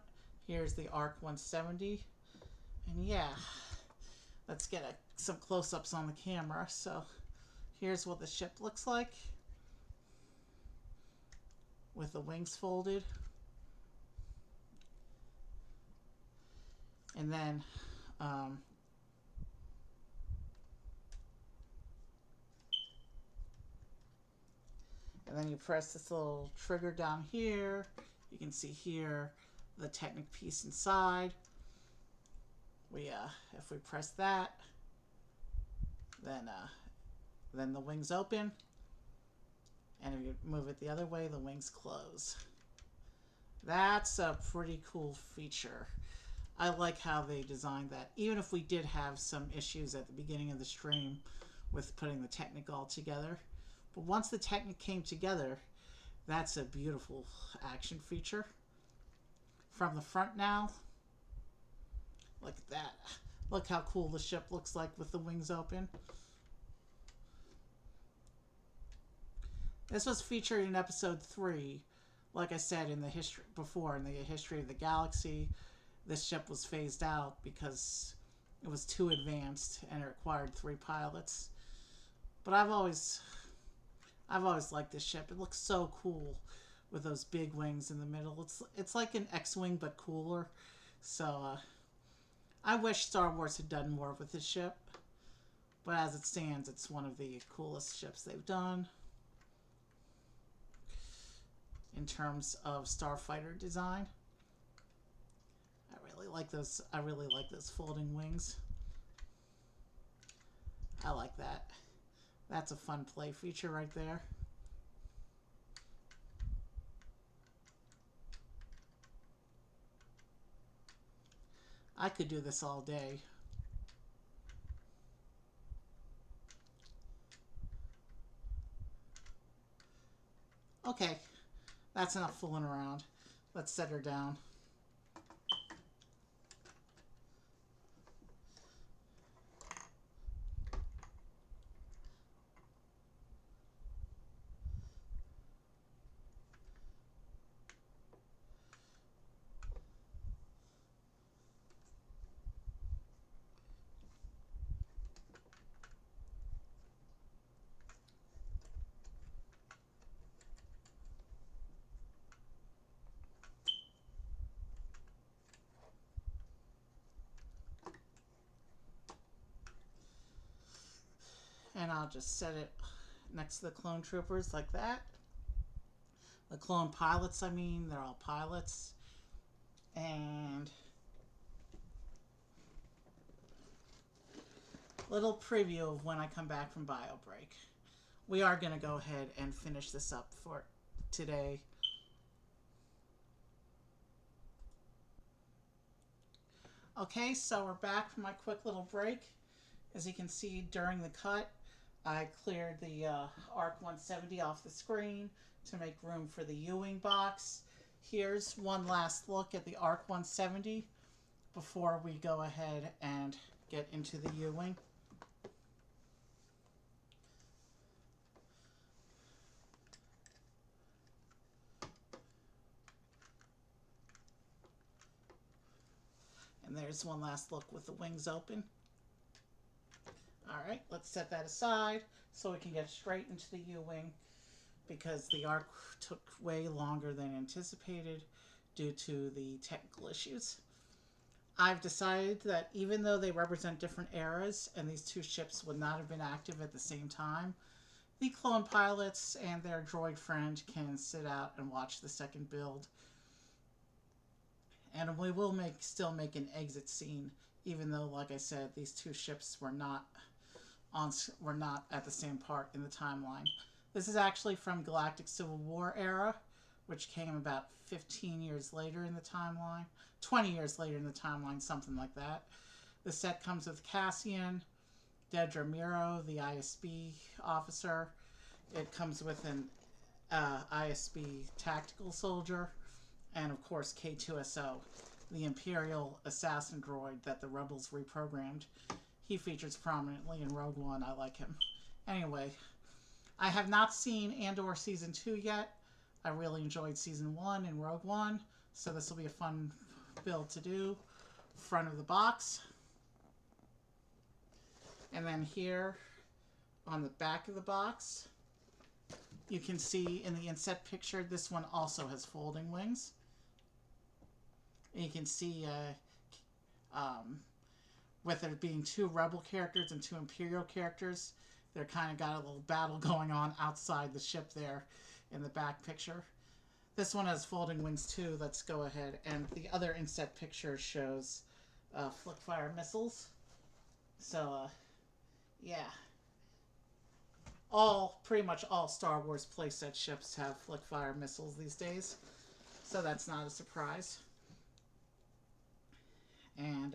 Here's the ARC 170. And yeah, let's get some close-ups on the camera. So here's what the ship looks like with the wings folded. And then you press this little trigger down here. You can see here the Technic piece inside. If we press that, then the wings open, and if you move it the other way, the wings close. That's a pretty cool feature. I like how they designed that, even if we did have some issues at the beginning of the stream with putting the Technic all together. But once the Technic came together, that's a beautiful action feature. From the front now, look at that. Look how cool the ship looks like with the wings open. This was featured in episode 3. Like I said in the history of the galaxy, this ship was phased out because it was too advanced and it required 3 pilots. But I've always liked this ship. It looks so cool with those big wings in the middle. It's like an X-wing but cooler. So I wish Star Wars had done more with this ship. But as it stands, it's one of the coolest ships they've done in terms of starfighter design. I really like those folding wings. I like that. That's a fun play feature right there. I could do this all day. Okay, that's enough fooling around. Let's set her down. And I'll just set it next to the clone troopers like that. The clone pilots, I mean, they're all pilots. And little preview of when I come back from bio break. We are going to go ahead and finish this up for today. Okay, so we're back from my quick little break. As you can see during the cut, I cleared the ARC 170 off the screen to make room for the U-wing box. Here's one last look at the ARC 170 before we go ahead and get into the U-wing. And there's one last look with the wings open. Alright, let's set that aside so we can get straight into the U-wing, because the ARC took way longer than anticipated due to the technical issues. I've decided that even though they represent different eras and these two ships would not have been active at the same time, the clone pilots and their droid friend can sit out and watch the second build. And we will still make an exit scene, even though, like I said, these two ships were not at the same part in the timeline. This is actually from Galactic Civil War era, which came about 15 years later in the timeline. 20 years later in the timeline, something like that. The set comes with Cassian, Dedra Miro, the ISB officer. It comes with an ISB tactical soldier, and of course K2SO, the Imperial assassin droid that the Rebels reprogrammed. He features prominently in Rogue One. I like him. Anyway, I have not seen Andor Season 2 yet. I really enjoyed Season 1 and Rogue One, so this will be a fun build to do. Front of the box. And then here, on the back of the box, you can see in the inset picture, this one also has folding wings. And you can see with there being two Rebel characters and two Imperial characters, they're kind of got a little battle going on outside the ship there in the back picture. This one has folding wings too. Let's go ahead. And the other inset picture shows flick-fire missiles. So, yeah. Pretty much all Star Wars playset ships have flick-fire missiles these days. So that's not a surprise. And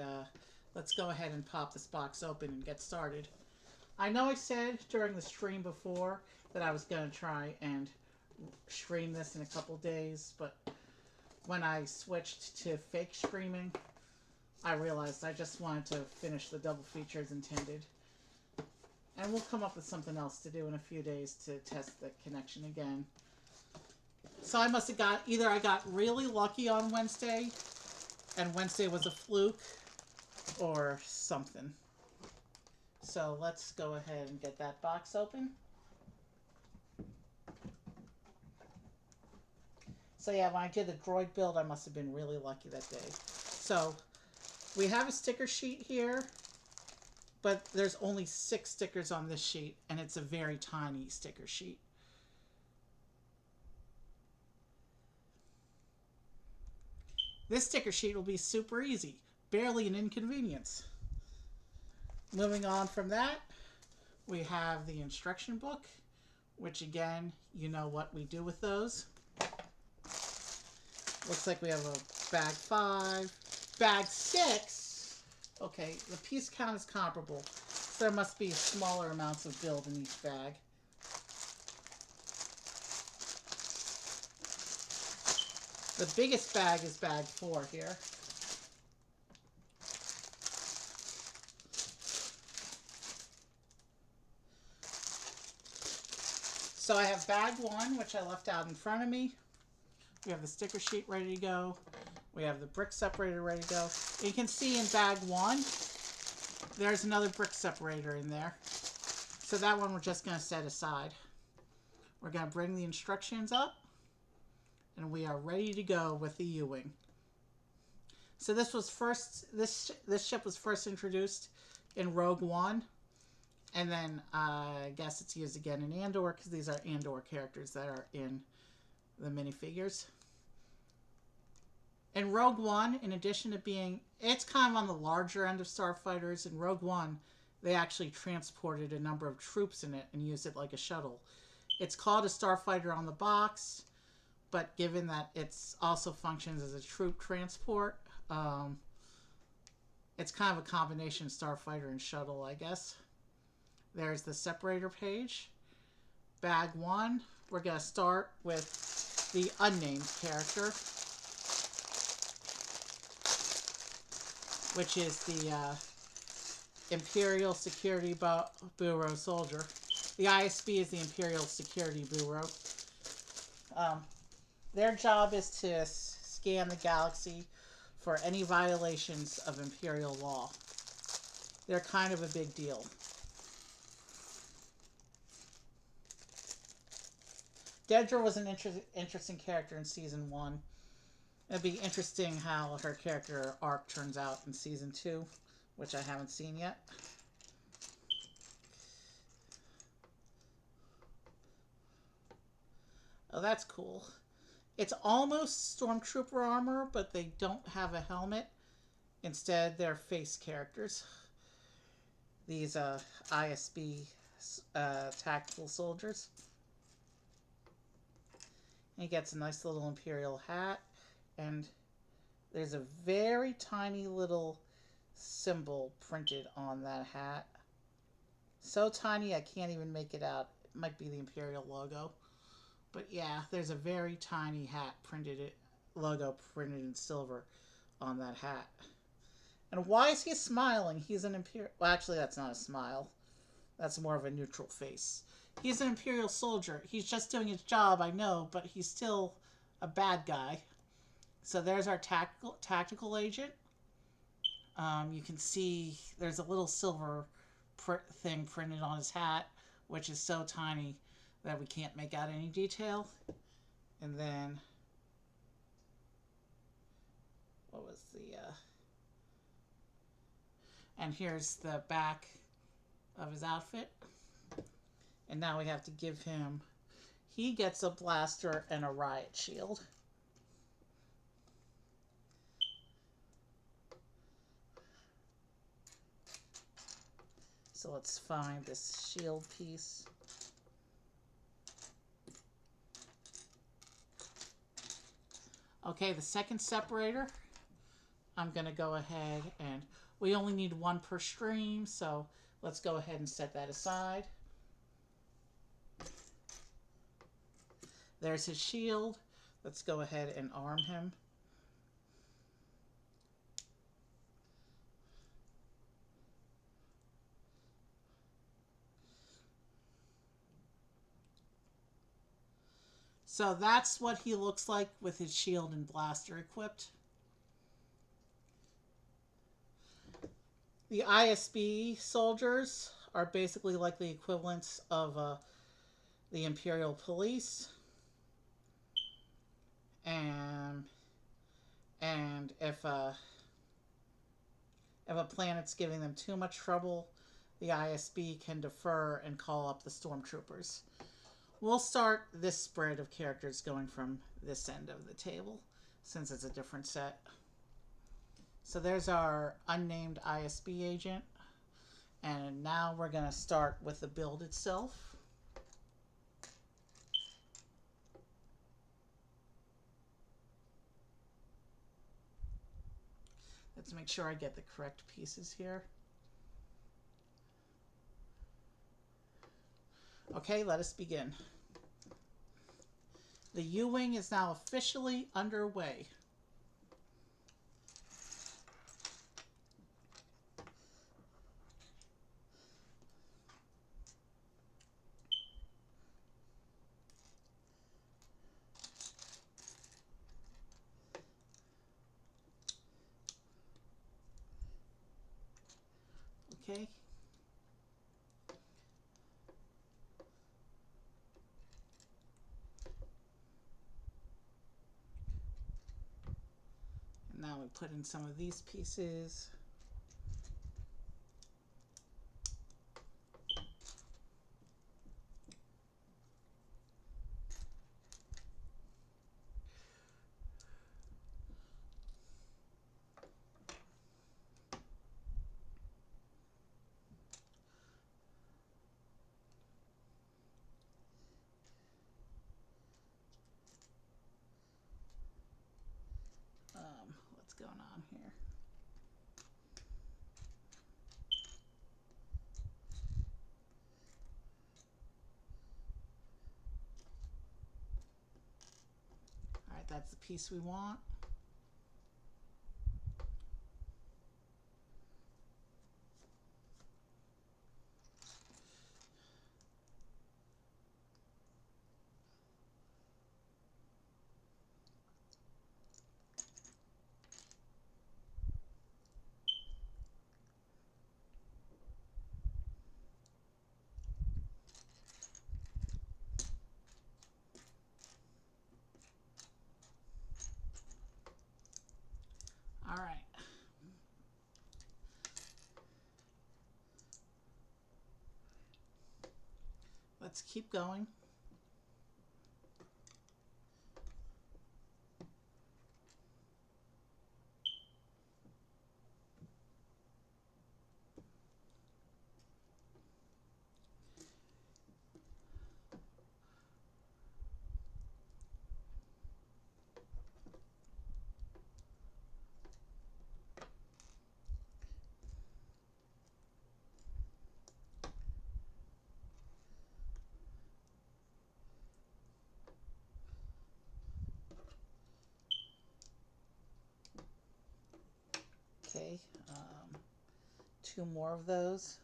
let's go ahead and pop this box open and get started. I know I said during the stream before that I was going to try and stream this in a couple days, but when I switched to fake streaming, I realized I just wanted to finish the double feature as intended. And we'll come up with something else to do in a few days to test the connection again. So I must have either I got really lucky on Wednesday, and Wednesday was a fluke, or something. So let's go ahead and get that box open. So yeah, when I did the droid build, I must have been really lucky that day. So we have a sticker sheet here, but there's only 6 stickers on this sheet, and it's a very tiny sticker sheet. This sticker sheet will be super easy, barely an inconvenience. Moving on from that, we have the instruction book, which again, you know what we do with those. Looks like we have a bag 5. Bag 6 Okay, the piece count is comparable. So there must be smaller amounts of build in each bag. The biggest bag is bag 4 here. So I have bag 1, which I left out in front of me. We have the sticker sheet ready to go. We have the brick separator ready to go. And you can see in bag 1, there's another brick separator in there. So that one we're just going to set aside. We're going to bring the instructions up. And we are ready to go with the U-Wing. So this ship was first introduced in Rogue One. And then I guess it's used again in Andor, because these are Andor characters that are in the minifigures. In Rogue One, in addition to being, it's kind of on the larger end of starfighters. In Rogue One, they actually transported a number of troops in it and used it like a shuttle. It's called a starfighter on the box, but given that it's also functions as a troop transport, it's kind of a combination starfighter and shuttle, I guess. There's the separator page. Bag 1, we're going to start with the unnamed character, which is the Imperial Security Bureau soldier. The ISB is the Imperial Security Bureau. Their job is to scan the galaxy for any violations of Imperial law. They're kind of a big deal. Dedra was an interesting character in Season 1. It'd be interesting how her character arc turns out in Season 2, which I haven't seen yet. Oh, that's cool. It's almost Stormtrooper armor, but they don't have a helmet. Instead, they're face characters. These ISB tactical soldiers. He gets a nice little Imperial hat, and there's a very tiny little symbol printed on that hat. So tiny I can't even make it out. It might be the Imperial logo. But yeah, there's a very tiny hat logo printed in silver on that hat. And why is he smiling? He's an Imperial... Well, actually, that's not a smile. That's more of a neutral face. He's an Imperial soldier. He's just doing his job, I know, but he's still a bad guy. So there's our tactical agent. You can see there's a little silver thing printed on his hat, which is so tiny that we can't make out any detail. And then, what was the... And here's the back of his outfit. And now we have to give him... He gets a blaster and a riot shield. So let's find this shield piece. Okay, the second separator. I'm going to go ahead and... We only need one per stream, so let's go ahead and set that aside. There's his shield. Let's go ahead and arm him. So that's what he looks like with his shield and blaster equipped. The ISB soldiers are basically like the equivalents of the Imperial Police. And if a planet's giving them too much trouble, the ISB can defer and call up the Stormtroopers. We'll start this spread of characters going from this end of the table, since it's a different set. So there's our unnamed ISB agent. And now we're going to start with the build itself. Let's make sure I get the correct pieces here. Okay, let us begin. The U-Wing is now officially underway. Okay. And now we put in some of these pieces. What's going on here? All right, that's the piece we want. All right. Let's keep going. Okay, 2 more of those.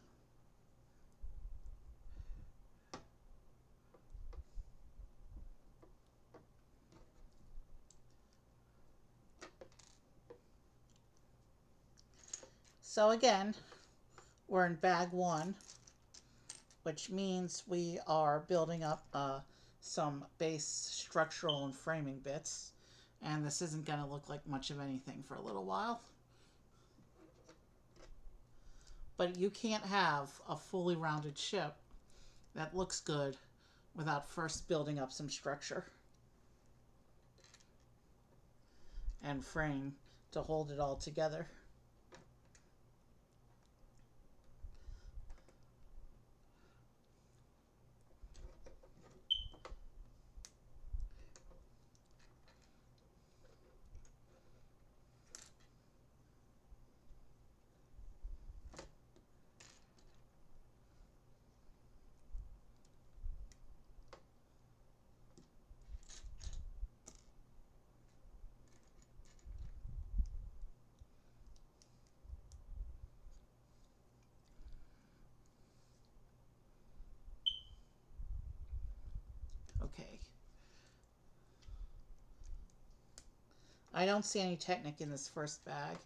So again, we're in bag 1, which means we are building up some base structural and framing bits. And this isn't going to look like much of anything for a little while. But you can't have a fully rounded ship that looks good without first building up some structure and frame to hold it all together. Okay. I don't see any Technic in this first bag.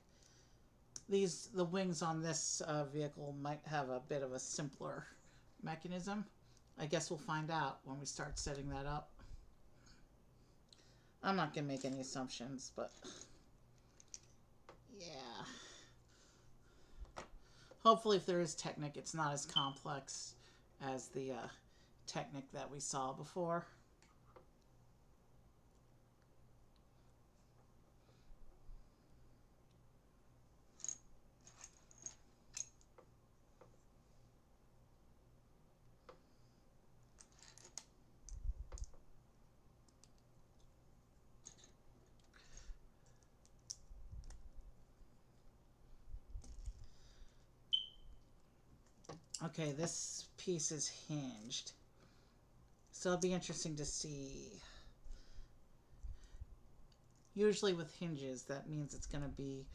The wings on this vehicle might have a bit of a simpler mechanism. I guess we'll find out when we start setting that up. I'm not going to make any assumptions, but yeah. Hopefully if there is Technic, it's not as complex as the Technic that we saw before. Okay, this piece is hinged. So it'll be interesting to see. Usually with hinges, that means it's going to be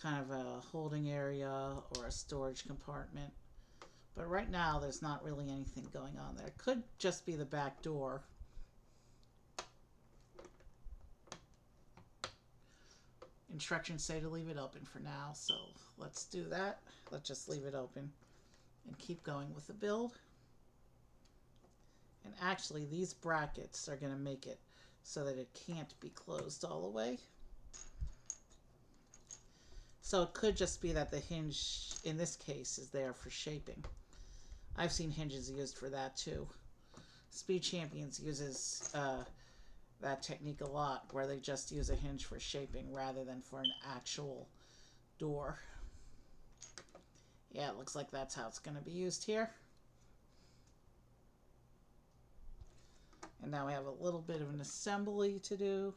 kind of a holding area or a storage compartment. But right now, there's not really anything going on there. It could just be the back door. Instructions say to leave it open for now, so let's do that. Let's just leave it open and keep going with the build. And actually, these brackets are going to make it so that it can't be closed all the way. So it could just be that the hinge, in this case, is there for shaping. I've seen hinges used for that too. Speed Champions uses that technique a lot, where they just use a hinge for shaping rather than for an actual door. Yeah, it looks like that's how it's going to be used here. And now we have a little bit of an assembly to do.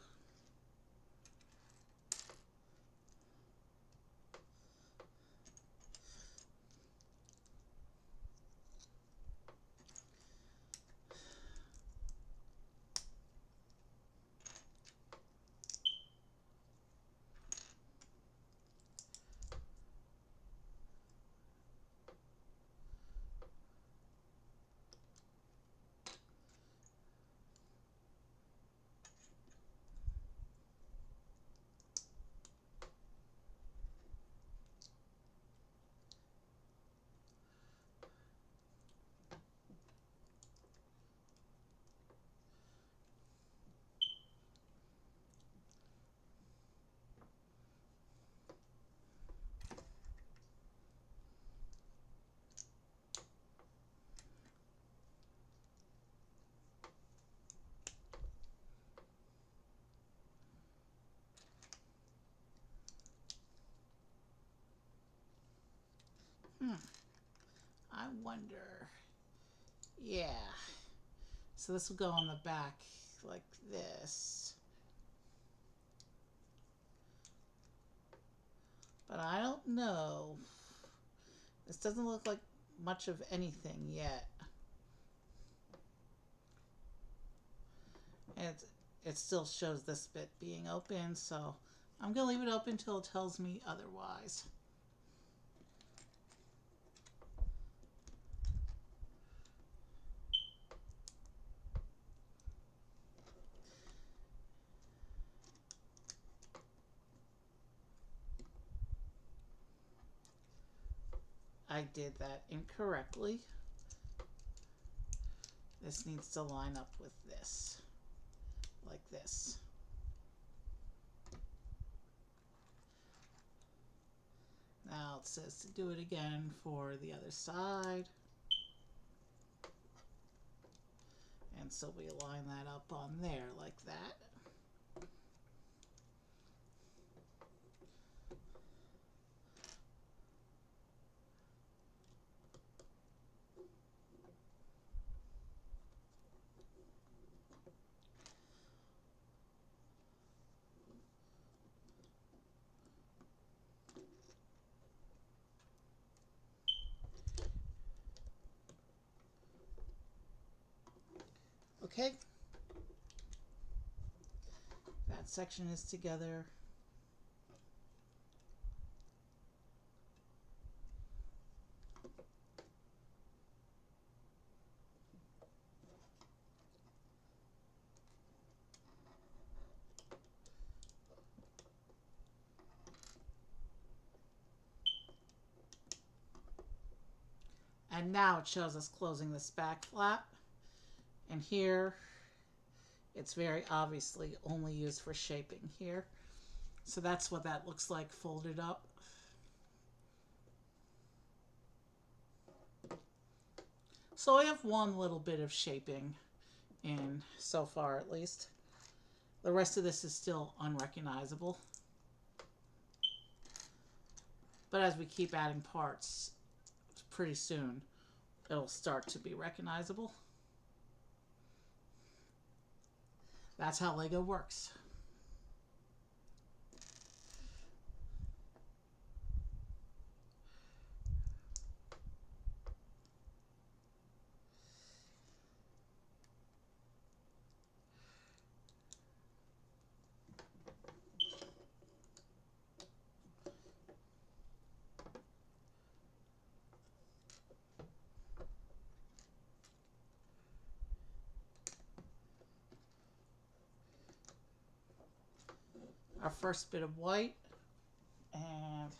I wonder. Yeah. So this will go on the back like this. But I don't know. This doesn't look like much of anything yet. And it still shows this bit being open, so I'm going to leave it open until it tells me otherwise. I did that incorrectly. This needs to line up with this, like this. Now it says to do it again for the other side. And so we line that up on there like that. Okay. That section is together. And now it shows us closing this back flap. And here, it's very obviously only used for shaping here. So that's what that looks like folded up. So I have one little bit of shaping in, so far at least. The rest of this is still unrecognizable. But as we keep adding parts, pretty soon it'll start to be recognizable. That's how Lego works. our first bit of white. And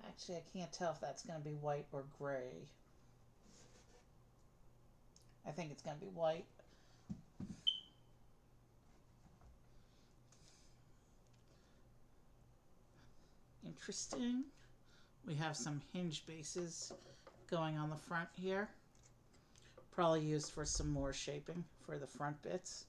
actually, I can't tell if that's going to be white or gray. I think it's going to be white. Interesting. We have some hinge bases going on the front here. Probably used for some more shaping for the front bits.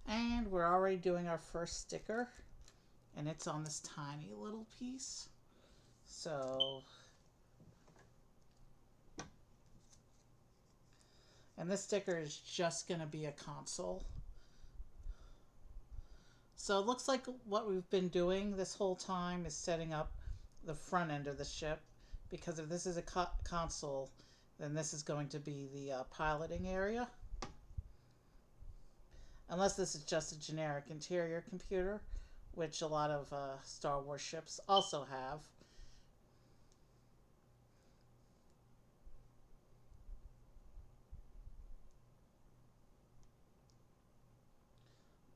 And we're already doing our first sticker, and it's on this tiny little piece. So, and this sticker is just going to be a console. So it looks like what we've been doing this whole time is setting up the front end of the ship, because if this is a console, then this is going to be the piloting area. Unless this is just a generic interior computer, which a lot of Star Wars ships also have.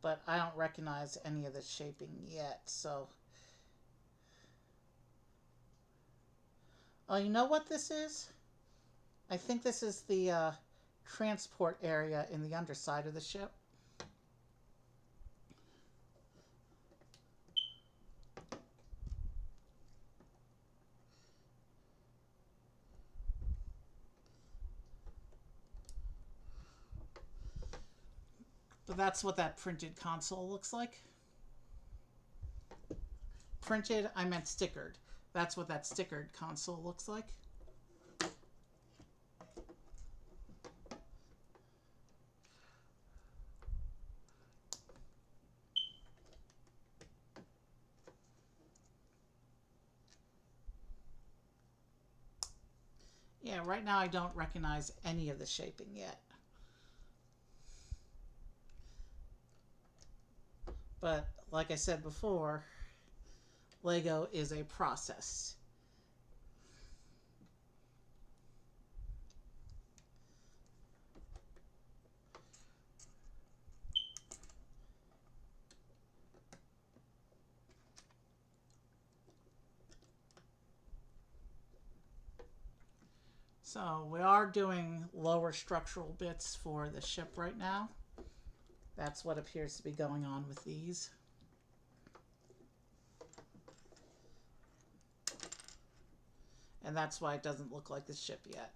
But I don't recognize any of the shaping yet, so... Oh, you know what this is? I think this is the transport area in the underside of the ship. But that's what that printed console looks like. Printed, I meant stickered. That's what that stickered console looks like. Yeah, right now I don't recognize any of the shaping yet. But like I said before, Lego is a process. So we are doing lower structural bits for the ship right now. That's what appears to be going on with these. And that's why it doesn't look like the ship yet.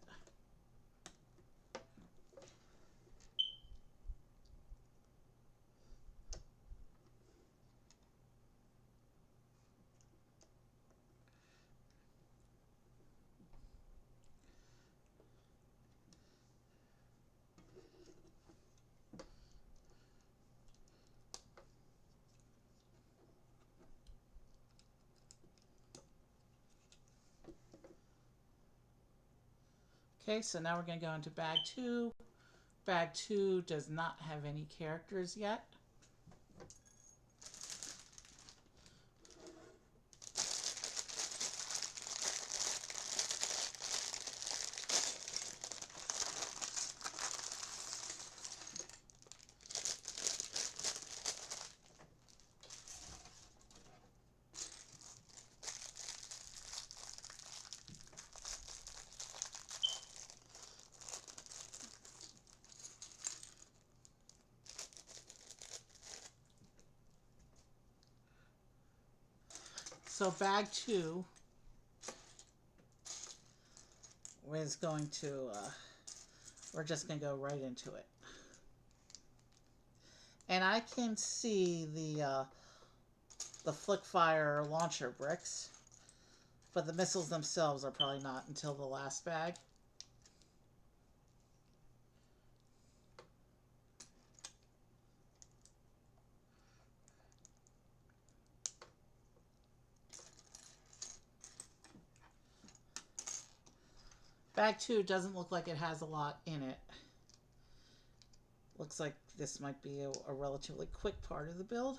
Okay, so now we're going to go into bag 2. Bag 2 does not have any characters yet. So bag 2 is going to, we're just going to go right into it. And I can see the flick fire launcher bricks, but the missiles themselves are probably not until the last bag. Bag 2 doesn't look like it has a lot in it. Looks like this might be a relatively quick part of the build.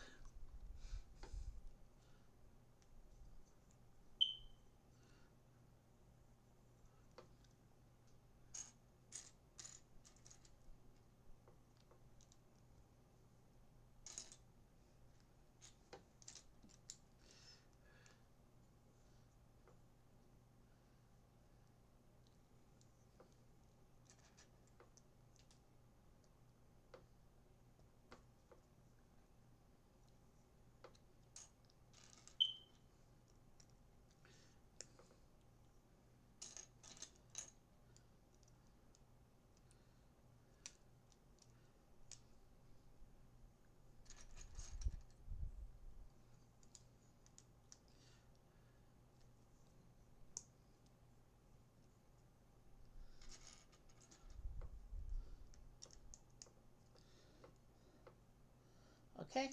Okay.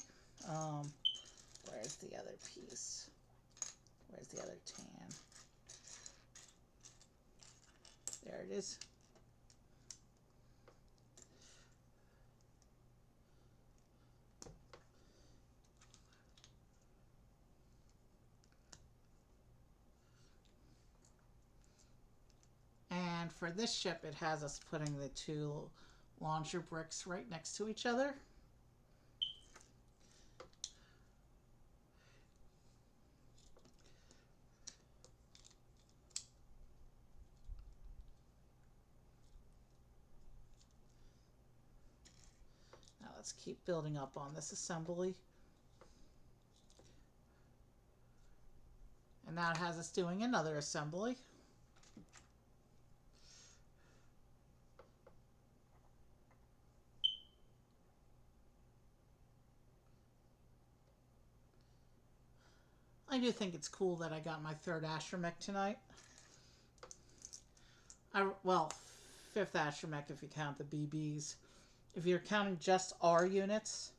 Where's the other piece? Where's the other tan? There it is. And for this ship, it has us putting the two launcher bricks right next to each other. Now let's keep building up on this assembly. And now it has us doing another assembly. I do think it's cool that I got my third astromech tonight. Well, fifth astromech if you count the BBs. If you're counting just our units,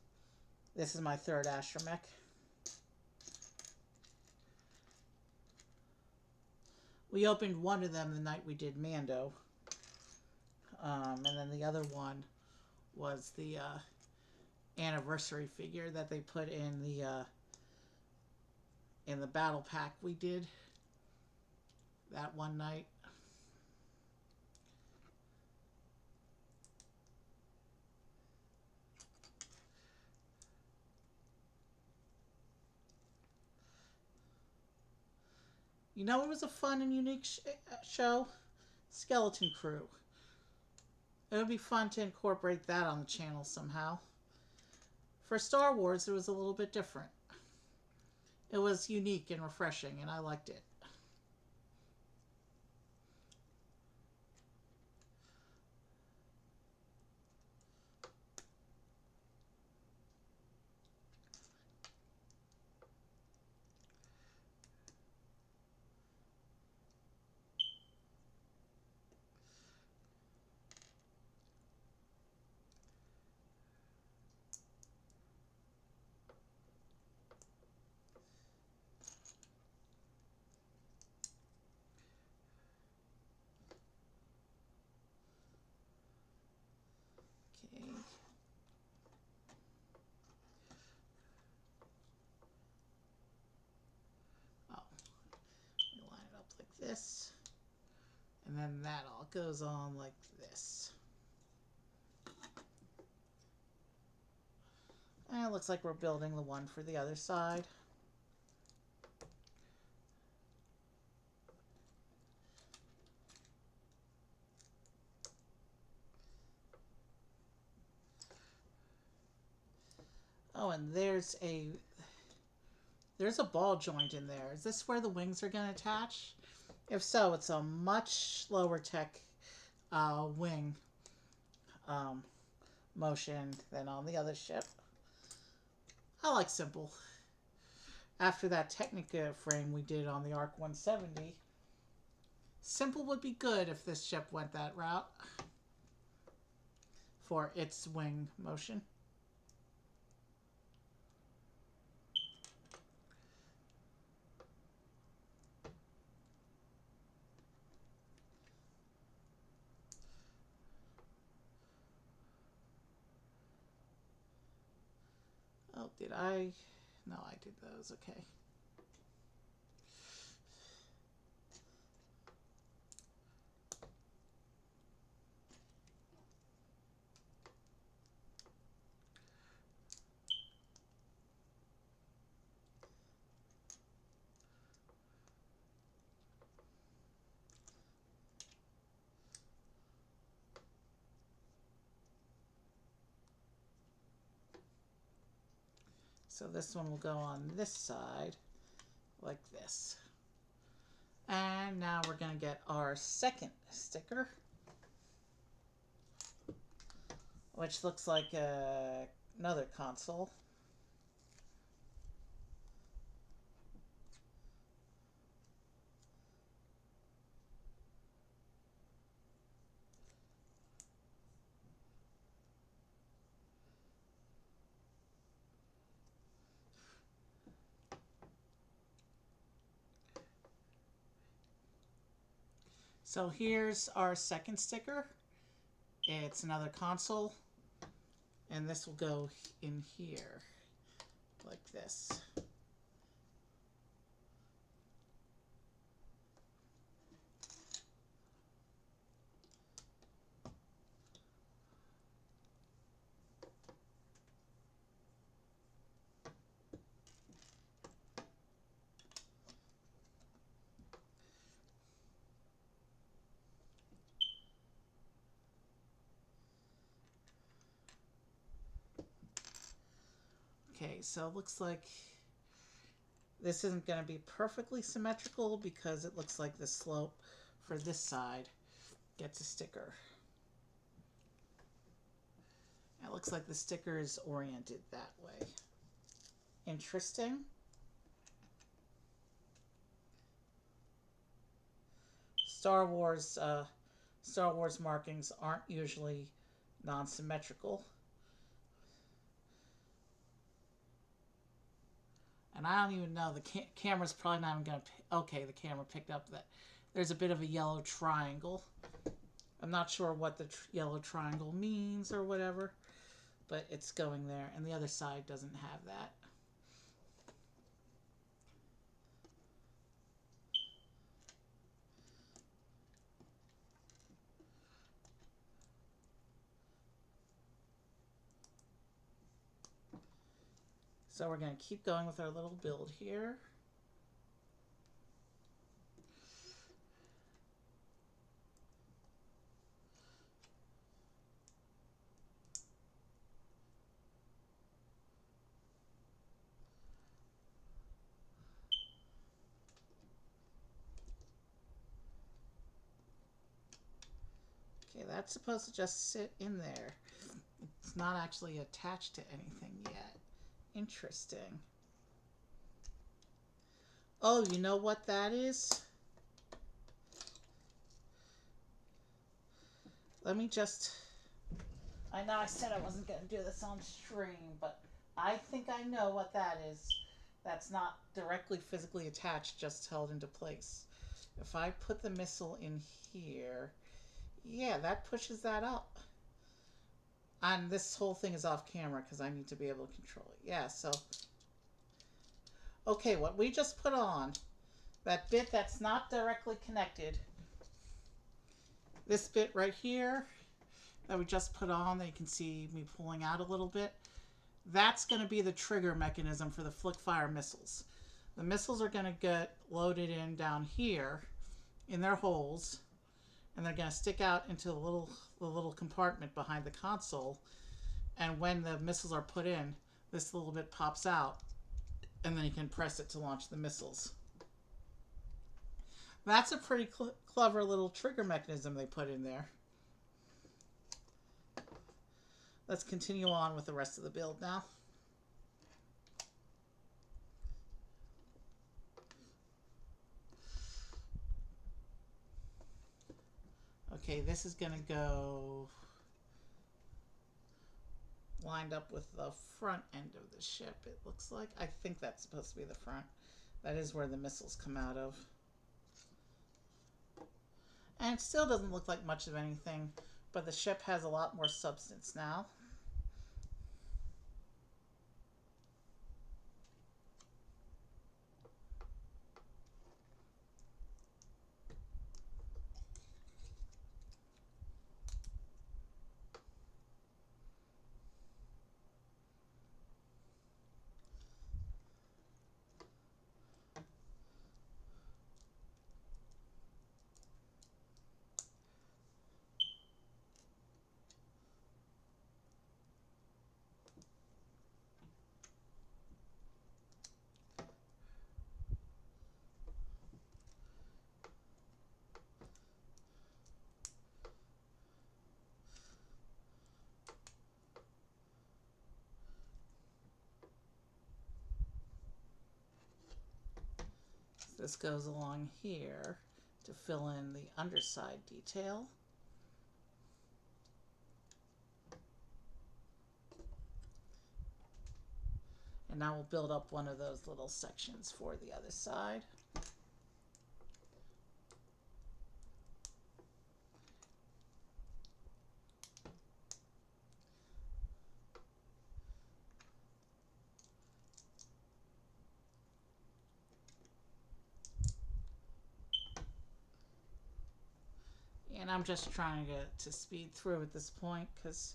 this is my third astromech. We opened one of them the night we did Mando. And then the other one was the anniversary figure that they put in the battle pack we did that one night. You know, it was a fun and unique show? Skeleton Crew. It would be fun to incorporate that on the channel somehow. For Star Wars, it was a little bit different. It was unique and refreshing, and I liked it. Okay. Oh, we line it up like this. And then that all goes on like this. And it looks like we're building the one for the other side. Oh, and there's a ball joint in there. Is this where the wings are going to attach? If so, it's a much lower tech wing motion than on the other ship. I like simple. After that Technica frame we did on the Arc 170, simple would be good if this ship went that route for its wing motion. did I? No, I did those. Okay. So this one will go on this side, like this. And now we're going to get our second sticker, which looks like another console. So here's our second sticker. It's another console, and this will go in here, like this. Okay, so it looks like this isn't going to be perfectly symmetrical because it looks like the slope for this side gets a sticker. It looks like the sticker is oriented that way. Interesting. Star Wars markings aren't usually non-symmetrical. And I don't even know, the camera's probably not even going to... Okay, the camera picked up that there's a bit of a yellow triangle. I'm not sure what the yellow triangle means or whatever, but it's going there. And the other side doesn't have that. So we're going to keep going with our little build here. Okay, that's supposed to just sit in there. It's not actually attached to anything yet. Interesting. Oh, you know what that is? Let me just... I know I said I wasn't going to do this on stream, but I think I know what that is. That's not directly physically attached, just held into place. If I put the missile in here, yeah, that pushes that up. And this whole thing is off camera because I need to be able to control it. Yeah, so... Okay, what we just put on, that bit that's not directly connected, this bit right here that we just put on, that you can see me pulling out a little bit, that's going to be the trigger mechanism for the flick fire missiles. The missiles are going to get loaded in down here in their holes, and they're going to stick out into the little compartment behind the console, and when the missiles are put in, this little bit pops out, and then you can press it to launch the missiles. That's a pretty clever little trigger mechanism they put in there. Let's continue on with the rest of the build now. Okay, this is going to go lined up with the front end of the ship, it looks like. I think that's supposed to be the front. That is where the missiles come out of. And it still doesn't look like much of anything, but the ship has a lot more substance now. This goes along here to fill in the underside detail. And now we'll build up one of those little sections for the other side. And I'm just trying to speed through at this point because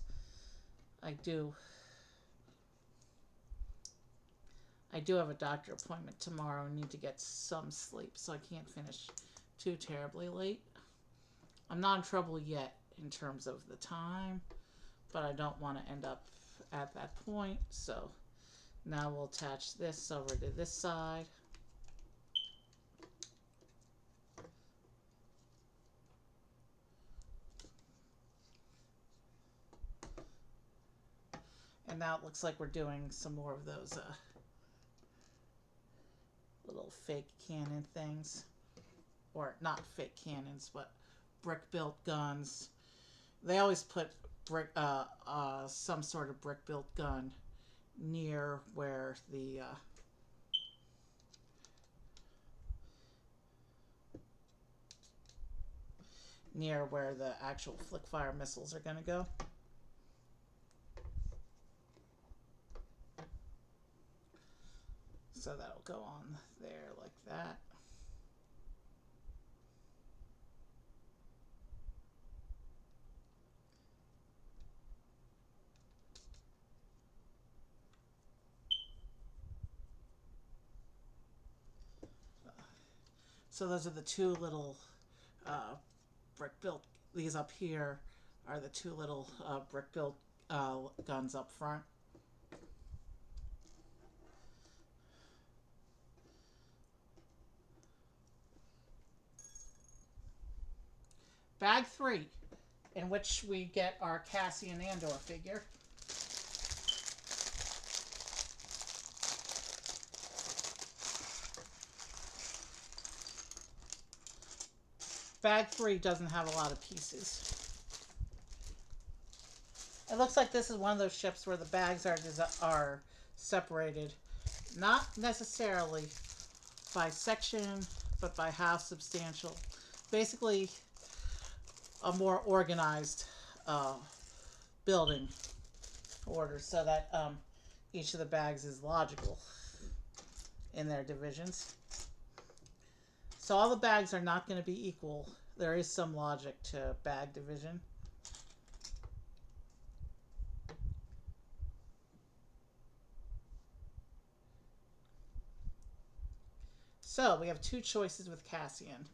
I do have a doctor appointment tomorrow and need to get some sleep, so I can't finish too terribly late. I'm not in trouble yet in terms of the time, but I don't want to end up at that point. So now we'll attach this over to this side. And now it looks like we're doing some more of those little fake cannon things. Or not fake cannons, but brick-built guns. They always put some sort of brick-built gun near where the actual flick-fire missiles are going to go. So that'll go on there like that. So those are the two little brick-built. These up here are the two little brick-built guns up front. Bag 3, in which we get our Cassian Andor figure. Bag 3 doesn't have a lot of pieces. It looks like this is one of those ships where the bags are separated, not necessarily by section, but by how substantial. Basically, a more organized building order so that each of the bags is logical in their divisions. So all the bags are not going to be equal. There is some logic to bag division. So we have two choices with Cassian.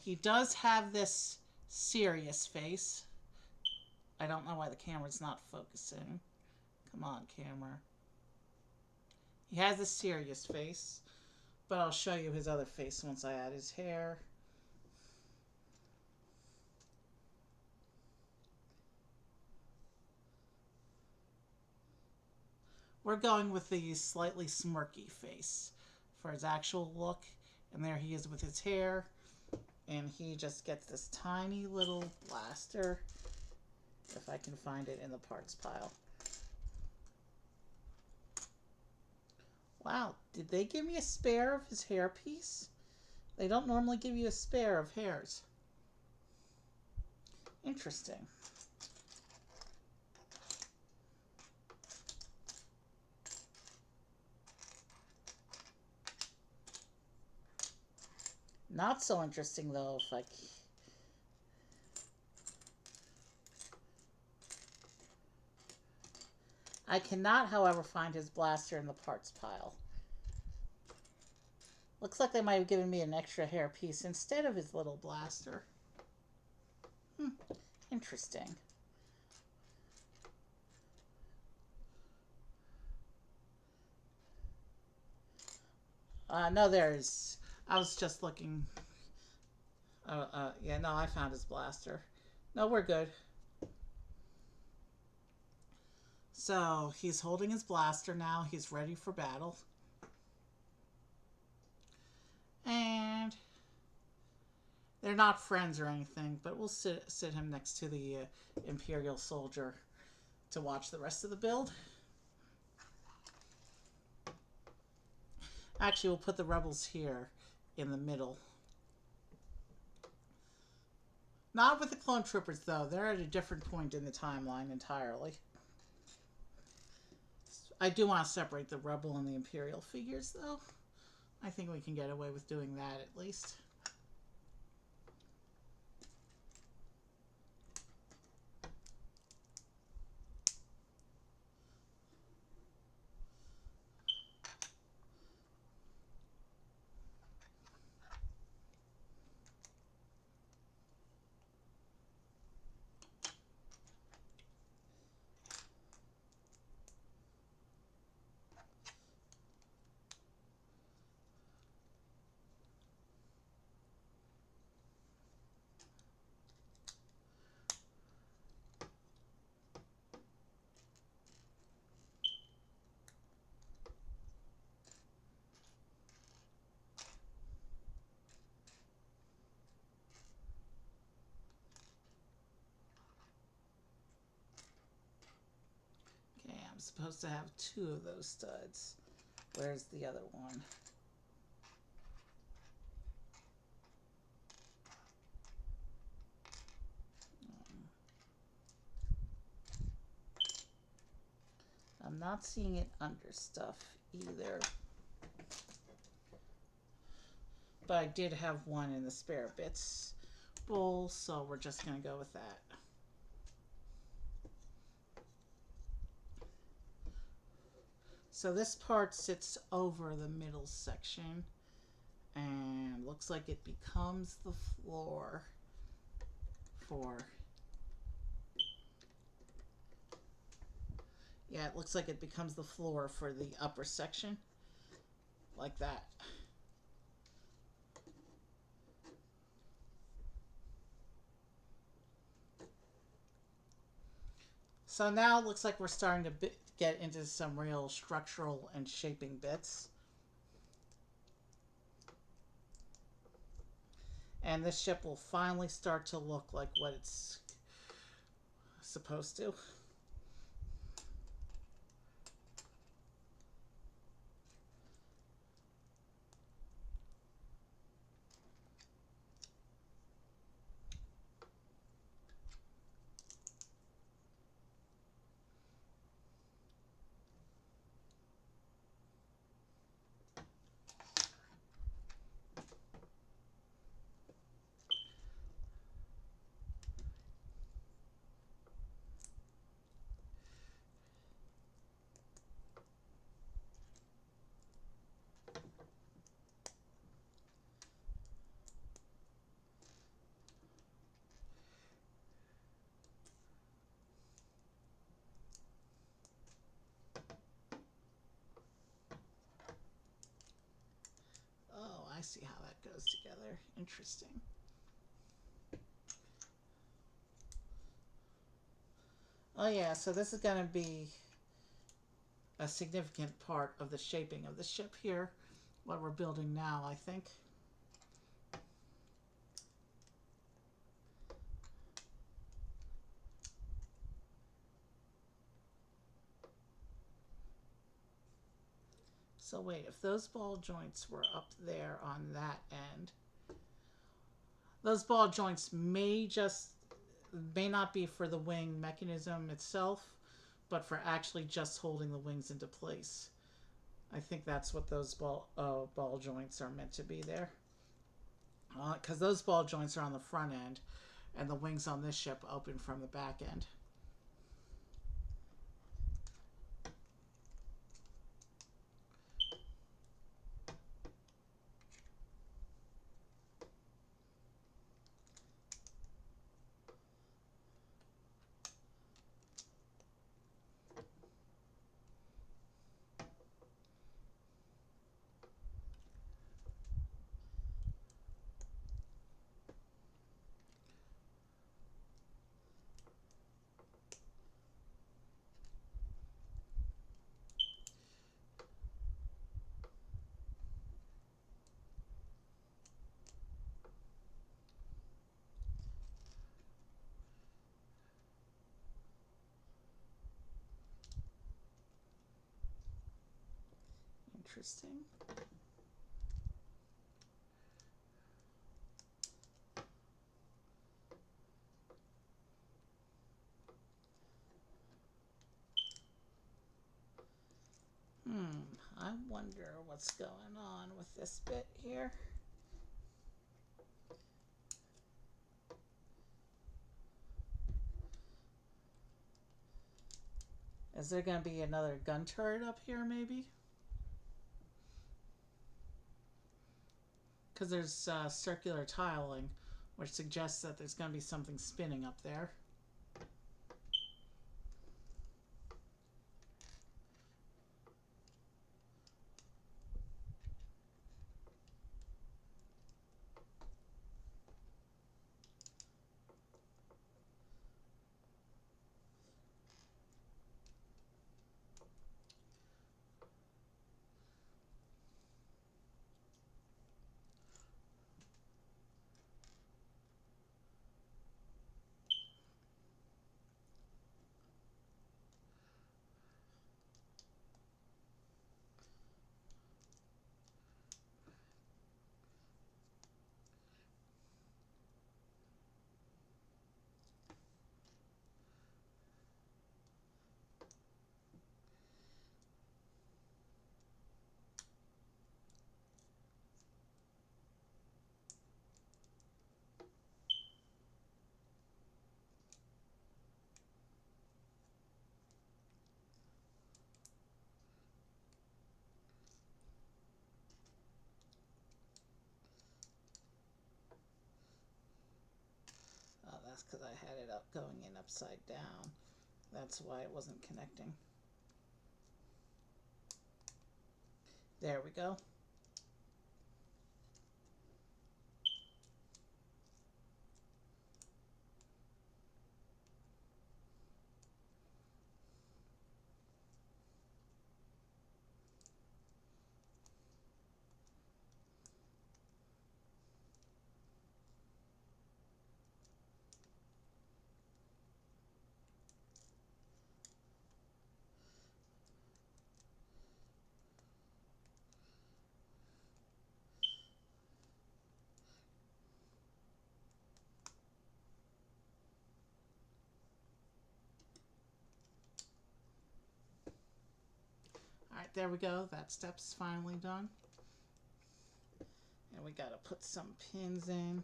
He does have this serious face. I don't know why the camera's not focusing. Come on, camera. He has a serious face, but I'll show you his other face once I add his hair. We're going with the slightly smirky face for his actual look. And there he is with his hair. And he just gets this tiny little blaster, if I can find it in the parts pile. Wow, did they give me a spare of his hairpiece? They don't normally give you a spare of hairs. Interesting. Not so interesting though if I cannot, however, find his blaster in the parts pile. Looks like they might have given me an extra hair piece instead of his little blaster. Interesting. No, there's... I was just looking... yeah, no, I found his blaster. No, we're good. So, he's holding his blaster now. He's ready for battle. And they're not friends or anything, but we'll sit him next to the Imperial soldier to watch the rest of the build. Actually, we'll put the rebels here in the middle. Not with the clone troopers, though. They're at a different point in the timeline entirely. I do want to separate the rebel and the Imperial figures, though. I think we can get away with doing that at least. Okay, I'm supposed to have 2 of those studs. Where's the other one? I'm not seeing it under stuff either. But I did have one in the spare bits bowl, so we're just going to go with that. So this part sits over the middle section and looks like it becomes the floor for... Yeah, it looks like it becomes the floor for the upper section. Like that. So now it looks like we're starting to get into some real structural and shaping bits. And this ship will finally start to look like what it's supposed to. Oh, I see how that goes together. Interesting. Oh yeah, so this is going to be a significant part of the shaping of the ship here. What we're building now, I think. So wait, if those ball joints were up there on that end, those ball joints may not be for the wing mechanism itself, but for actually just holding the wings into place. I think that's what those ball joints are meant to be there. Because those ball joints are on the front end, and the wings on this ship open from the back end. interesting. I wonder what's going on with this bit here. Is there going to be another gun turret up here, maybe? Because there's circular tiling, which suggests that there's going to be something spinning up there. Oh, that's because I had it up going in upside down. That's why it wasn't connecting. There we go. Alright, there we go. That step's finally done. And we gotta put some pins in.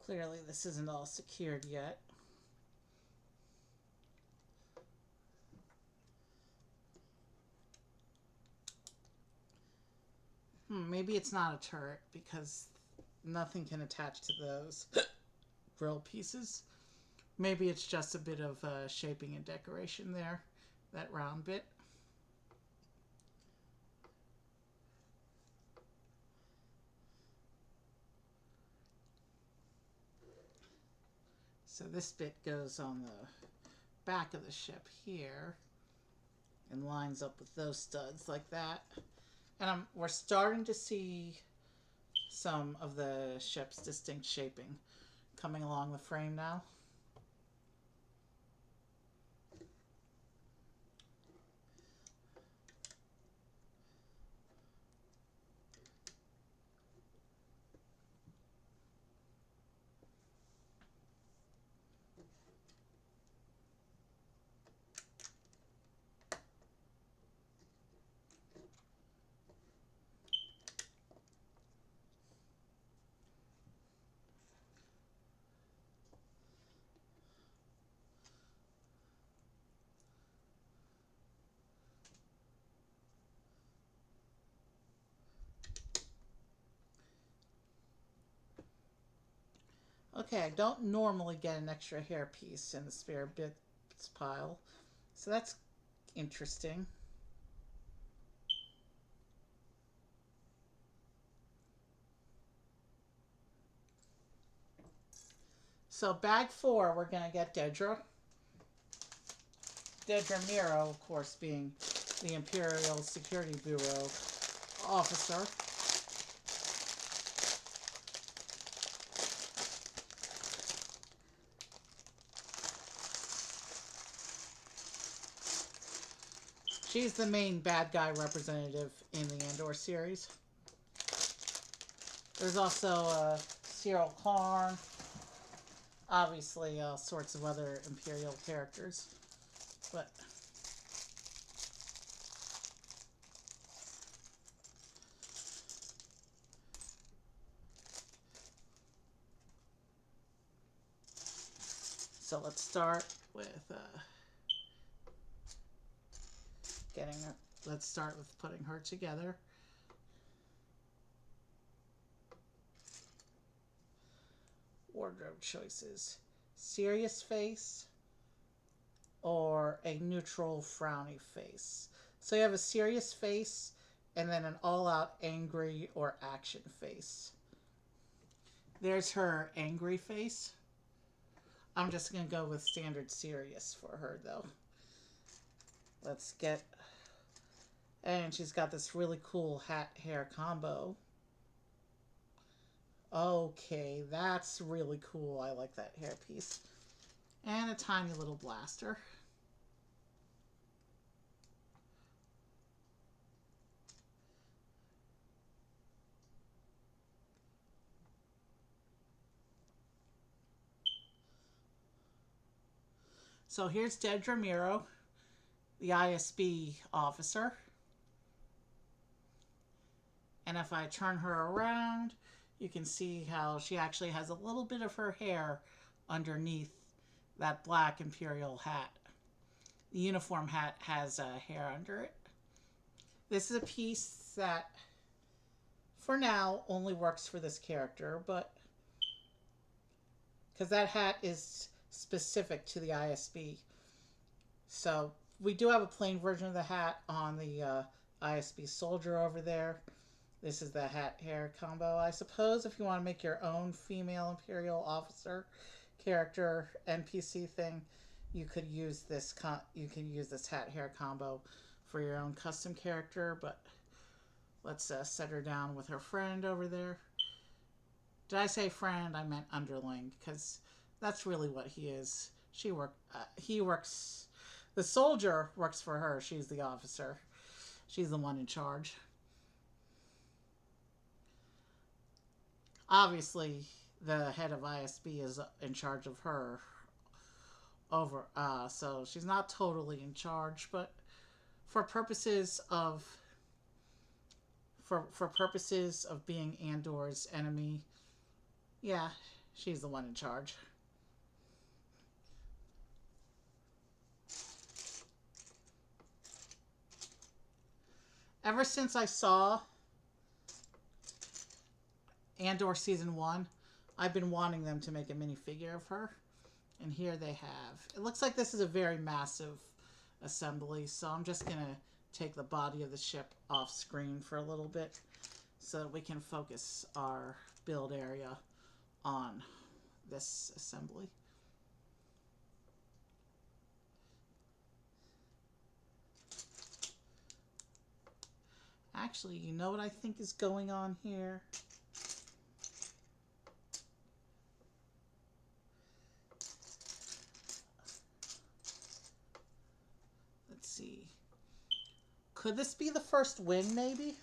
Clearly this isn't all secured yet. Maybe it's not a turret because nothing can attach to those grill pieces. Maybe it's just a bit of shaping and decoration there, that round bit. So this bit goes on the back of the ship here and lines up with those studs like that. And we're starting to see some of the ship's distinct shaping coming along the frame now. Okay, I don't normally get an extra hair piece in the spare bits pile, so that's interesting. So bag 4, we're gonna get Dedra. Dedra Miro, of course, being the Imperial Security Bureau officer. She's the main bad guy representative in the Andor series. There's also Cyril Karn, obviously all sorts of other Imperial characters, but so let's start with getting her. Let's start with putting her together. Wardrobe choices: serious face or a neutral frowny face. So you have a serious face and then an all-out angry or action face. There's her angry face. I'm just gonna go with standard serious for her though. Let's get, and she's got this really cool hat hair combo. Okay, that's really cool. I like that hairpiece. And a tiny little blaster. So here's Dedra Miro, the ISB officer. And if I turn her around, you can see how she actually has a little bit of her hair underneath that black Imperial hat. The uniform hat has hair under it. This is a piece that, for now, only works for this character, but because that hat is specific to the ISB. So we do have a plain version of the hat on the ISB soldier over there. This is the hat hair combo. I suppose if you want to make your own female Imperial officer character NPC thing, you could use this hat hair combo for your own custom character. But let's set her down with her friend over there. Did I say friend? I meant underling, because that's really what he is. He works. The soldier works for her. She's the officer. She's the one in charge. Obviously, the head of ISB is in charge of her. So she's not totally in charge, but for purposes of being Andor's enemy, yeah, she's the one in charge. Ever since I saw Andor Season 1, I've been wanting them to make a minifigure of her. And here they have. It looks like this is a very massive assembly, so I'm just going to take the body of the ship off screen for a little bit so that we can focus our build area on this assembly. Actually, you know what I think is going on here? Let's see. Could this be the first win, maybe?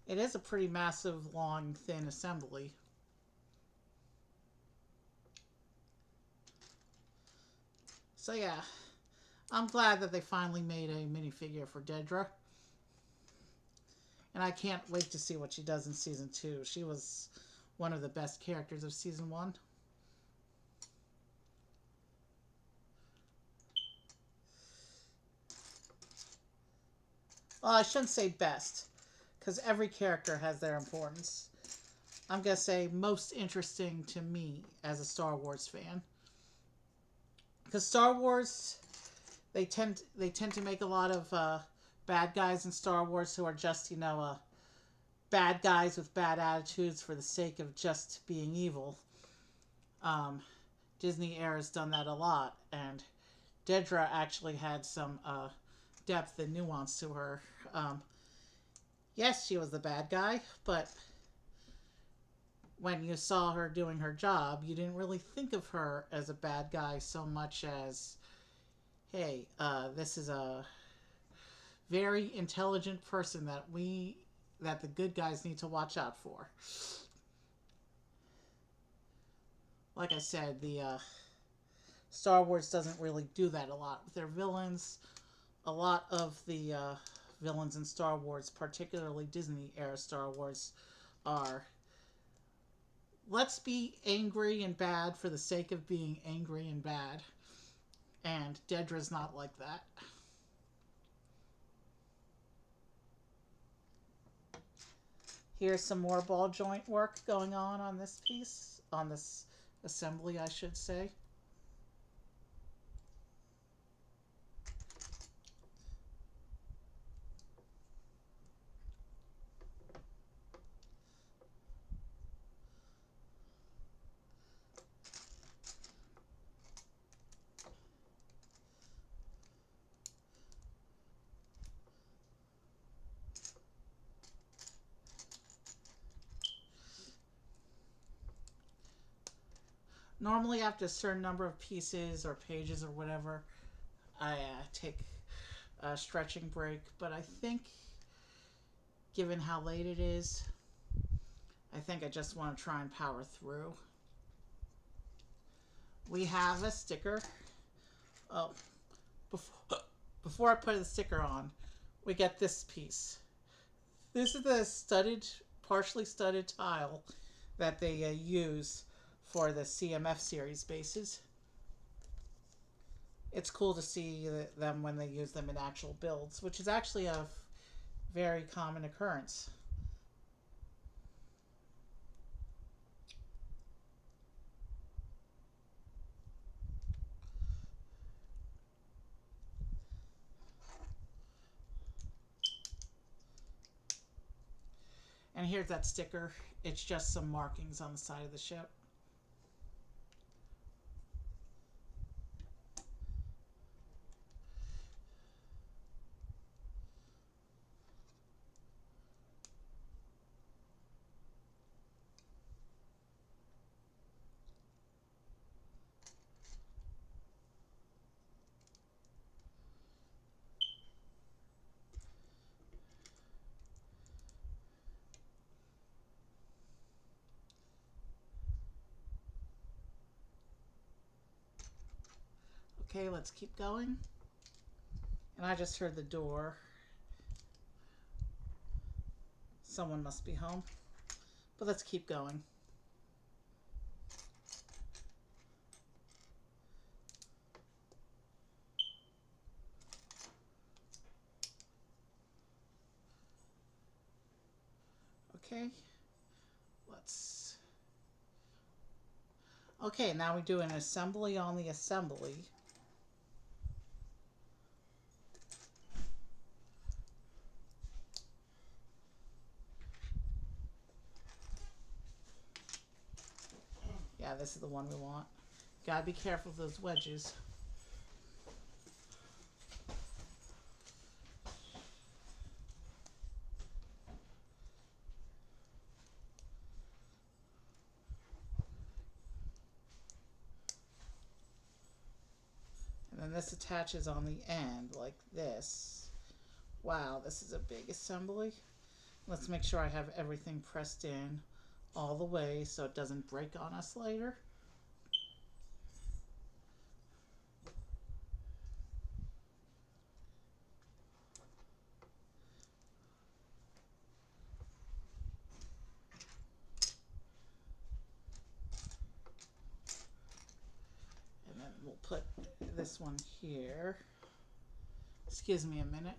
It is a pretty massive, long, thin assembly. So yeah, I'm glad that they finally made a minifigure for Dedra. And I can't wait to see what she does in Season 2. She was one of the best characters of Season 1. Well, I shouldn't say best, because every character has their importance. I'm going to say most interesting to me as a Star Wars fan. Because Star Wars, they tend to make a lot of bad guys in Star Wars who are just, bad guys with bad attitudes for the sake of just being evil. Um, Disney Air has done that a lot, and Dedra actually had some depth and nuance to her. Um, yes, she was the bad guy, but when you saw her doing her job, you didn't really think of her as a bad guy so much as, hey, this is a very intelligent person that the good guys need to watch out for. Like I said, the Star Wars doesn't really do that a lot with their villains. A lot of the villains in Star Wars, particularly Disney era Star Wars, are let's be angry and bad for the sake of being angry and bad. And Dedra's not like that. Here's some more ball joint work going on this piece, on this assembly, I should say. Normally, after a certain number of pieces or pages or whatever, I take a stretching break. But I think, given how late it is, I think I just want to try and power through. We have a sticker. Oh, before I put the sticker on, we get this piece. This is the studded, partially studded tile that they use for the CMF series bases. It's cool to see them when they use them in actual builds, which is actually a very common occurrence. And here's that sticker. It's just some markings on the side of the ship. Okay, let's keep going. And I just heard the door. Someone must be home. But let's keep going. Okay. Let's... Okay, now we do an assembly on the assembly. Yeah, this is the one we want. Gotta be careful of those wedges. And then this attaches on the end like this. Wow, this is a big assembly. Let's make sure I have everything pressed in all the way so it doesn't break on us later. And then we'll put this one here. Excuse me a minute.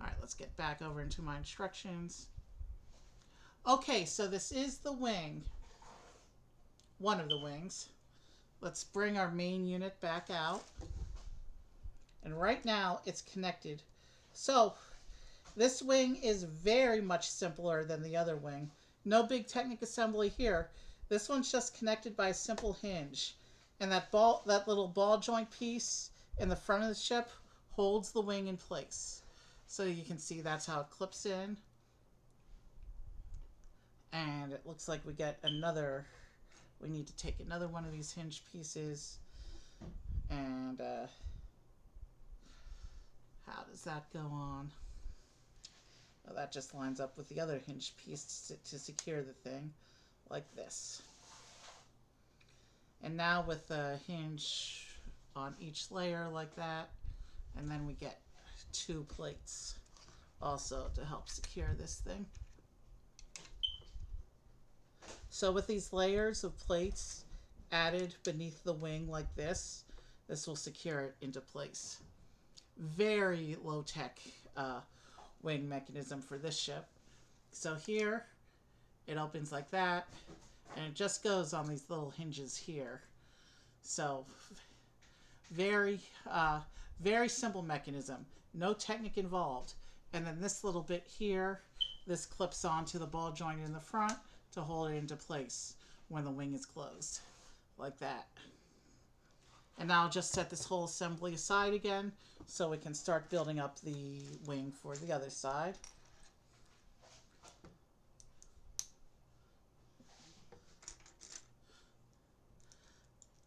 Alright, let's get back over into my instructions. Okay, so this is the wing. One of the wings. Let's bring our main unit back out. And right now it's connected. So this wing is very much simpler than the other wing. No big technic assembly here. This one's just connected by a simple hinge. And that little ball joint piece in the front of the ship holds the wing in place. So you can see that's how it clips in. And it looks like we get another, we need to take another one of these hinge pieces. And how does that go on? Well, that just lines up with the other hinge piece to secure the thing, like this. And now with the hinge on each layer like that, and then we get 2 plates also to help secure this thing. So with these layers of plates added beneath the wing like this will secure it into place. Very low-tech wing mechanism for this ship. So here, it opens like that, and it just goes on these little hinges here. So very simple mechanism. No technic involved. And then this little bit here, this clips onto the ball joint in the front to hold it into place when the wing is closed, like that. And now I'll just set this whole assembly aside again so we can start building up the wing for the other side.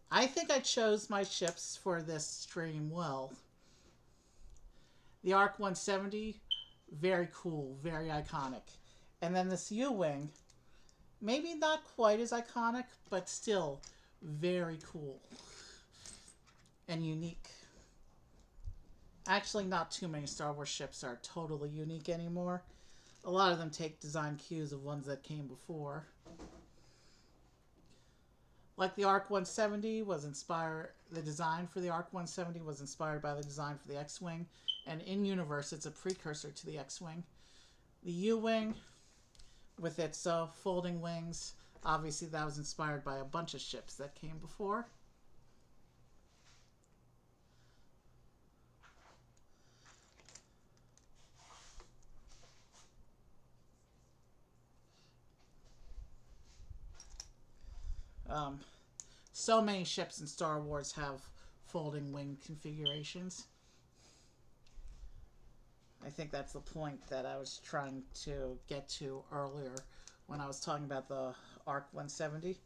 I think I chose my ships for this stream well. The ARC 170, very cool, very iconic. And then this U-Wing, maybe not quite as iconic, but still very cool and unique. Actually, not too many Star Wars ships are totally unique anymore. A lot of them take design cues of ones that came before. Like the ARC 170 was inspired, the design for the ARC 170 was inspired by the design for the X-Wing, and in universe it's a precursor to the X-Wing. The U-Wing, with its folding wings, obviously that was inspired by a bunch of ships that came before. So many ships in Star Wars have folding wing configurations. I think that's the point that I was trying to get to earlier when I was talking about the ARC 170.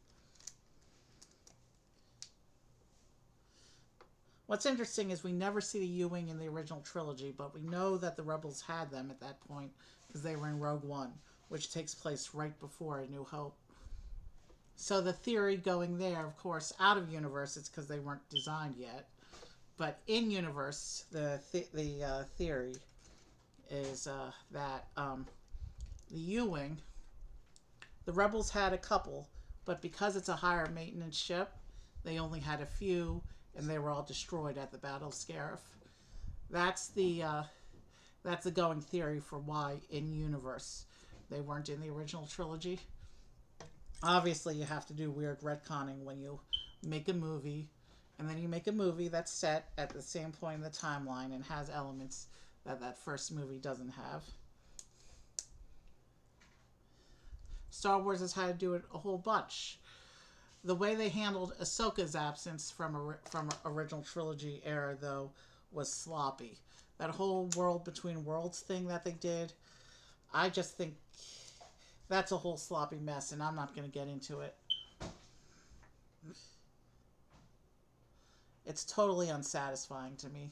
What's interesting is we never see the U-Wing in the original trilogy, but we know that the Rebels had them at that point because they were in Rogue One, which takes place right before A New Hope. So the theory going there, of course, out of universe, it's because they weren't designed yet. But in universe, the theory is that the U-Wing, the Rebels had a couple, but because it's a higher maintenance ship, they only had a few, and they were all destroyed at the Battle of Scarif. That's the going theory for why in universe they weren't in the original trilogy. Obviously, you have to do weird retconning when you make a movie, and then you make a movie that's set at the same point in the timeline and has elements that that first movie doesn't have. Star Wars has had to do it a whole bunch. The way they handled Ahsoka's absence from original trilogy era, though, was sloppy. That whole world between worlds thing that they did, I just think that's a whole sloppy mess, and I'm not going to get into it. It's totally unsatisfying to me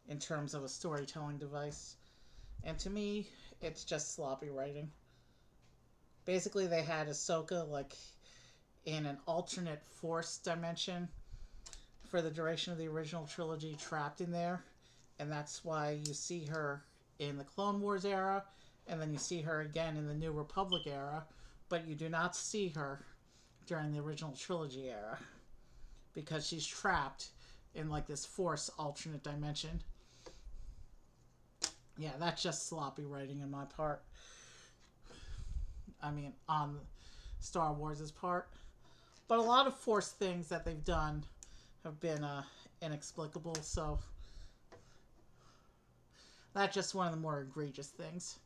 in terms of a storytelling device. And to me, it's just sloppy writing. Basically, they had Ahsoka, like, in an alternate Force dimension for the duration of the original trilogy, trapped in there. And that's why you see her in the Clone Wars era, and then you see her again in the New Republic era, but you do not see her during the original trilogy era because she's trapped in like this Force alternate dimension. Yeah, that's just sloppy writing in my part. I mean, on Star Wars' part. But a lot of Force things that they've done have been inexplicable, so that's just one of the more egregious things.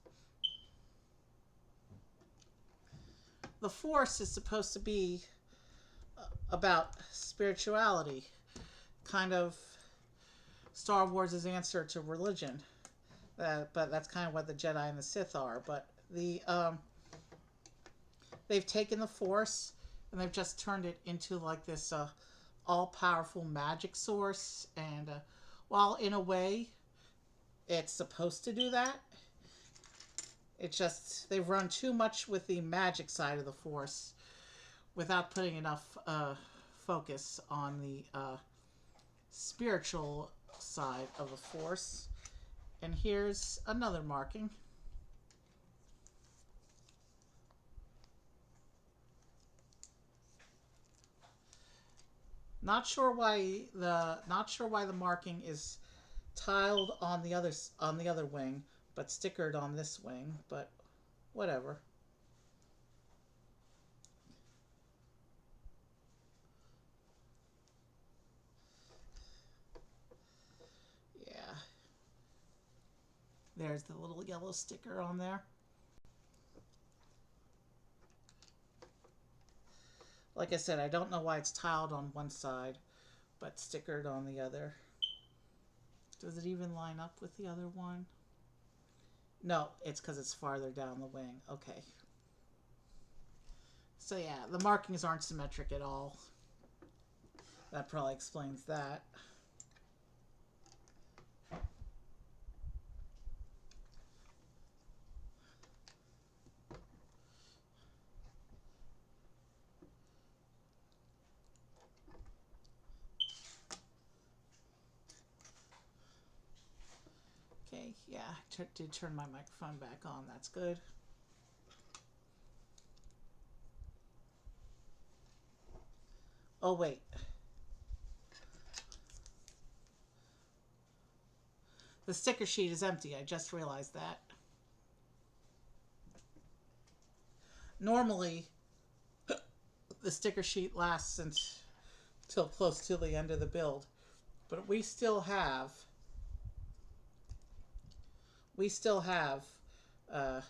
The Force is supposed to be about spirituality, kind of Star Wars' answer to religion. But that's kind of what the Jedi and the Sith are. But they've taken the Force and they've just turned it into like this all-powerful magic source. And while in a way it's supposed to do that, it's just they've run too much with the magic side of the Force without putting enough focus on the spiritual side of the Force. And here's another marking. Not sure why the marking is tiled on the other wing, but stickered on this wing. But whatever. Yeah. There's the little yellow sticker on there. Like I said, I don't know why it's tiled on one side, but stickered on the other. Does it even line up with the other one? No, it's because it's farther down the wing. Okay. So yeah, the markings aren't symmetric at all. That probably explains that. Okay, yeah, did turn my microphone back on. That's good. Oh, wait. The sticker sheet is empty. I just realized that. Normally, the sticker sheet lasts until close to the end of the build. But we still have uh,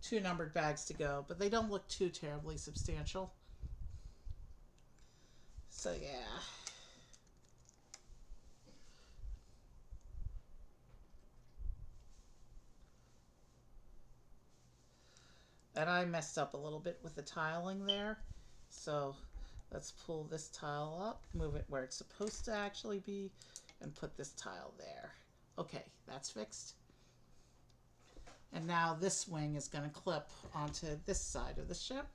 two numbered bags to go, but they don't look too terribly substantial. So yeah. And I messed up a little bit with the tiling there. So let's pull this tile up, move it where it's supposed to actually be, and put this tile there. Okay, that's fixed. And now this wing is going to clip onto this side of the ship.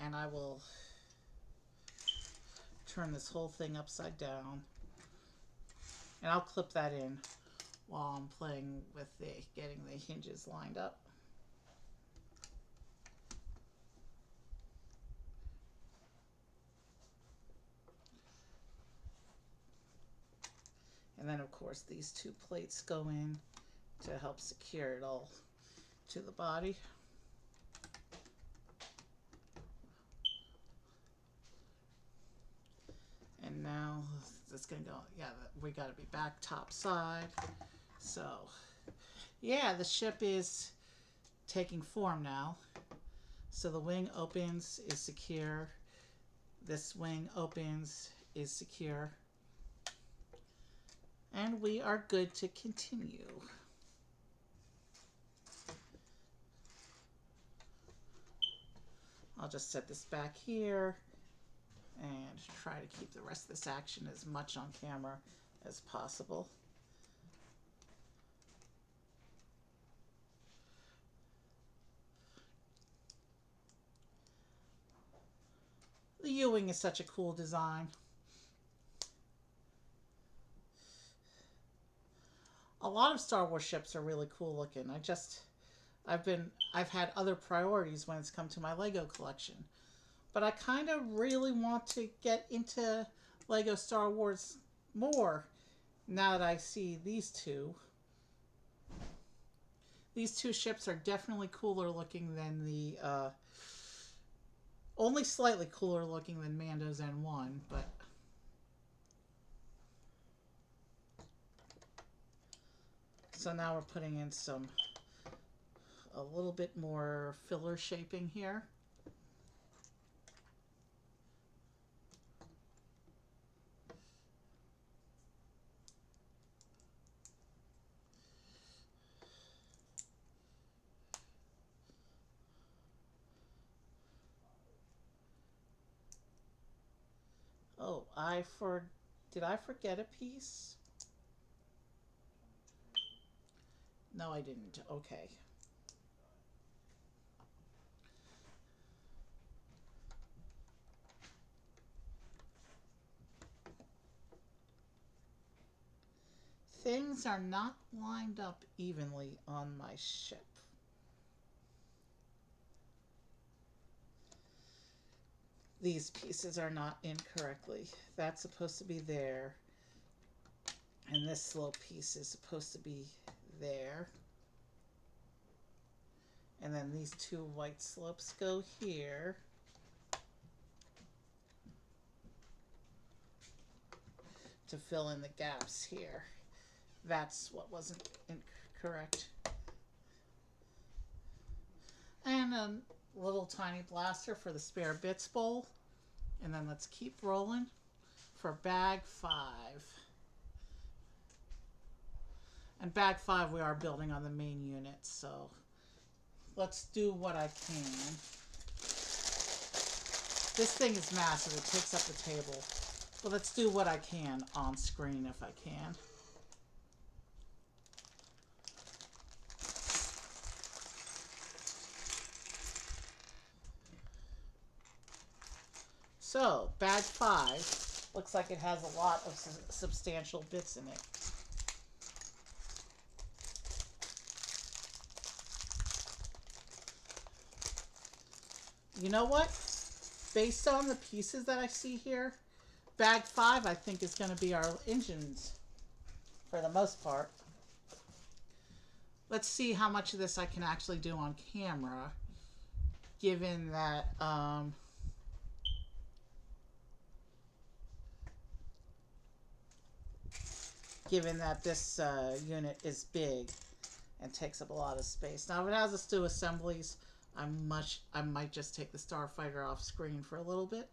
And I will turn this whole thing upside down. And I'll clip that in while I'm playing with getting the hinges lined up. And then, of course, these two plates go in to help secure it all to the body. And now it's going to go, yeah, we got to be back top side. So, yeah, the ship is taking form now. So the wing opens, is secure. This wing opens, is secure. And we are good to continue. I'll just set this back here and try to keep the rest of this action as much on camera as possible. The U-wing is such a cool design. A lot of Star Wars ships are really cool looking. I've had other priorities when it's come to my Lego collection. But I kind of really want to get into Lego Star Wars more now that I see these two. These two ships are definitely cooler looking than the only slightly cooler looking than Mando's N1, but so now we're putting in a little bit more filler shaping here. Oh, did I forget a piece? No, I didn't. Okay. Things are not lined up evenly on my ship. These pieces are not in correctly. That's supposed to be there. And this little piece is supposed to be there. And then these two white slopes go here. To fill in the gaps here. That's what wasn't incorrect. And a little tiny blaster for the spare bits bowl. And then let's keep rolling for bag 5. And bag 5 we are building on the main unit, so let's do what I can. This thing is massive, it takes up the table. But let's do what I can on screen if I can. So, bag 5 looks like it has a lot of substantial bits in it. You know what? Based on the pieces that I see here, bag 5 I think is going to be our engines for the most part. Let's see how much of this I can actually do on camera, given that this unit is big and takes up a lot of space. Now, if it has us do assemblies, I might just take the starfighter off screen for a little bit.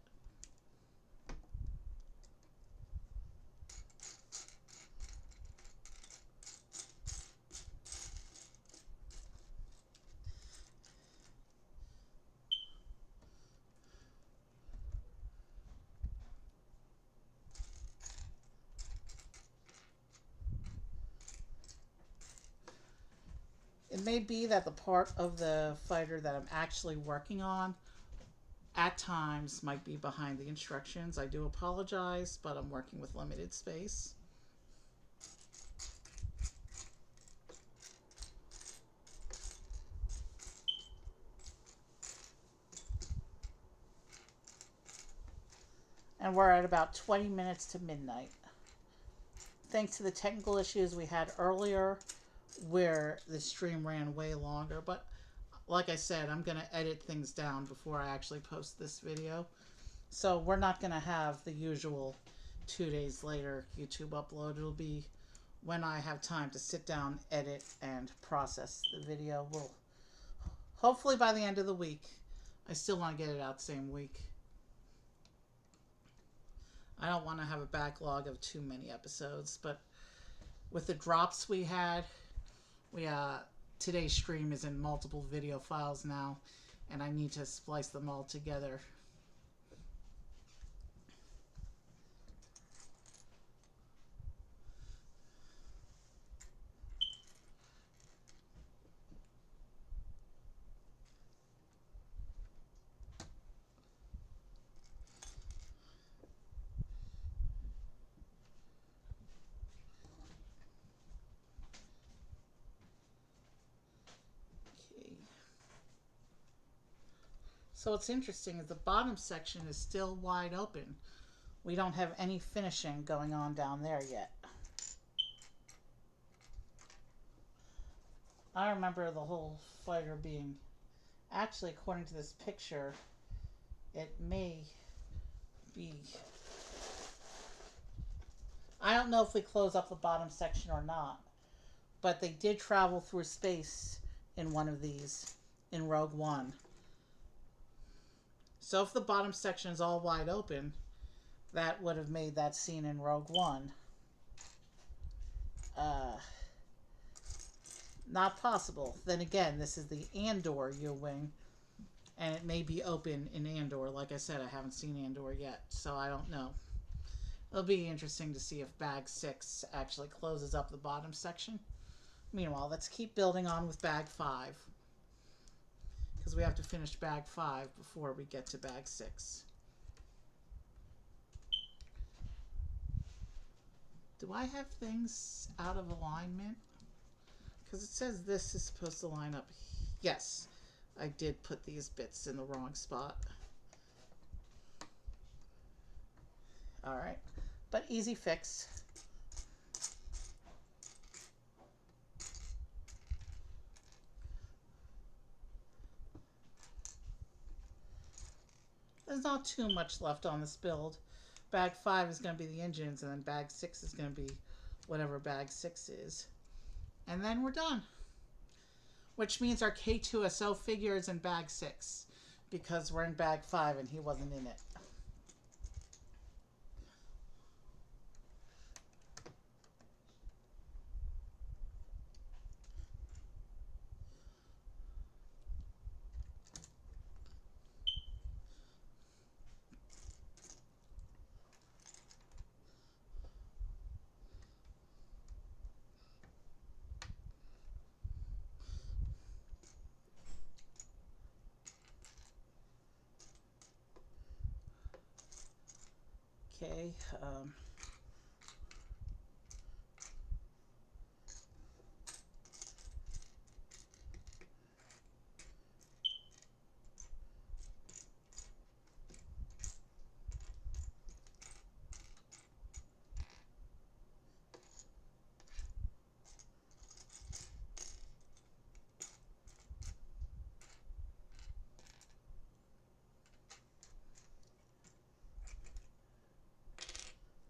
It may be that the part of the fighter that I'm actually working on at times might be behind the instructions. I do apologize, but I'm working with limited space. And we're at about 20 minutes to midnight. Thanks to the technical issues we had earlier, where the stream ran way longer, but like I said, I'm going to edit things down before I actually post this video. So we're not going to have the usual 2 days later YouTube upload. It'll be when I have time to sit down, edit, and process the video. We'll hopefully by the end of the week. I still want to get it out same week. I don't want to have a backlog of too many episodes, but with the drops we had, today's stream is in multiple video files now, and I need to splice them all together. Okay. So what's interesting is the bottom section is still wide open. We don't have any finishing going on down there yet. I remember the whole fighter being, actually according to this picture, it may be, I don't know if we close up the bottom section or not, but they did travel through space in one of these in Rogue One. So if the bottom section is all wide open, that would have made that scene in Rogue One not possible. Then again, this is the Andor U-Wing, and it may be open in Andor. Like I said, I haven't seen Andor yet, so I don't know. It'll be interesting to see if Bag 6 actually closes up the bottom section. Meanwhile, let's keep building on with Bag 5, because we have to finish Bag 5 before we get to Bag 6. Do I have things out of alignment? Because it says this is supposed to line up. Yes, I did put these bits in the wrong spot. Alright, but easy fix. There's not too much left on this build. Bag 5 is going to be the engines, and then Bag 6 is going to be whatever Bag 6 is. And then we're done. Which means our K2SO figure is in Bag 6, because we're in Bag 5 and he wasn't in it. Okay,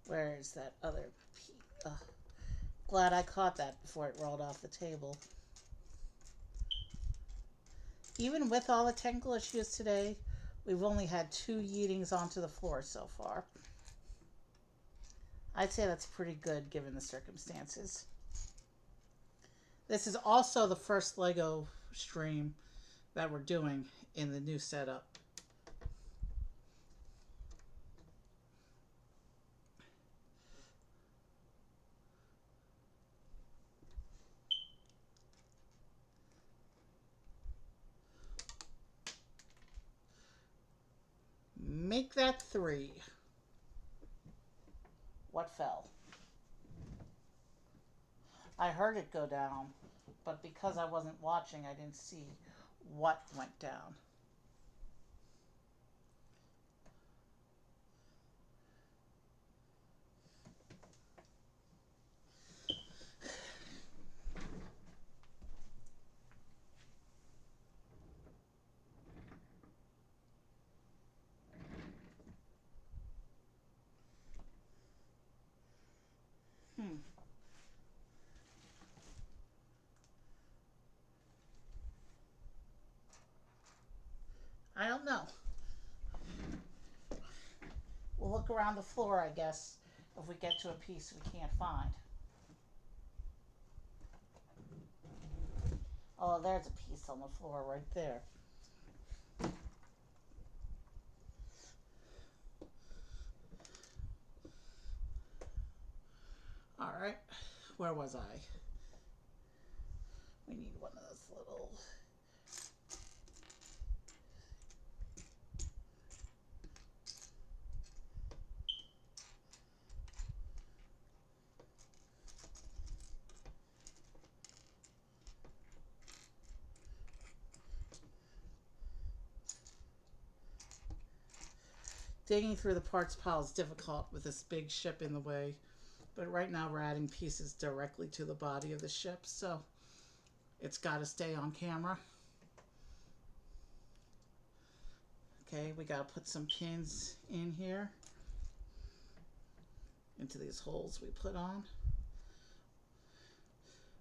where is that other piece? Glad I caught that before it rolled off the table. Even with all the technical issues today, we've only had 2 yeetings onto the floor so far. I'd say that's pretty good given the circumstances. This is also the first Lego stream that we're doing in the new setup. Make that 3. What fell? I heard it go down, but because I wasn't watching, I didn't see what went down. I don't know. We'll look around the floor, I guess, if we get to a piece we can't find. Oh, there's a piece on the floor right there. Alright, where was I? We need one of those little... Digging through the parts pile is difficult with this big ship in the way, but right now we're adding pieces directly to the body of the ship, so it's got to stay on camera. Okay, we got to put some pins in here into these holes we put on.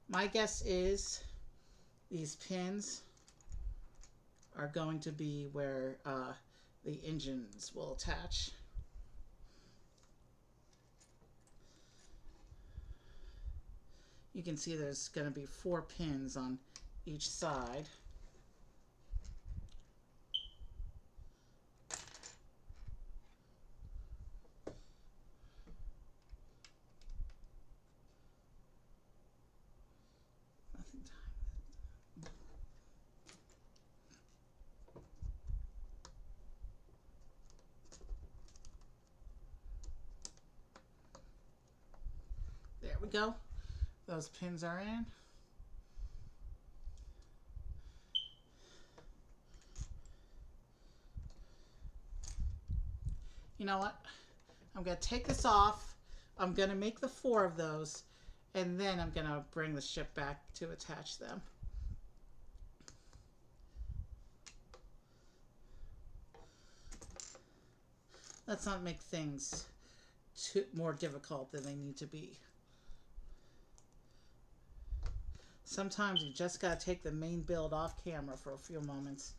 My guess is these pins are going to be where the engines will attach. You can see there's going to be 4 pins on each side. There we go. Those pins are in. You know what? I'm going to take this off. I'm going to make the 4 of those, and then I'm going to bring the ship back to attach them. Let's not make things more difficult than they need to be. Sometimes you just got to take the main build off camera for a few moments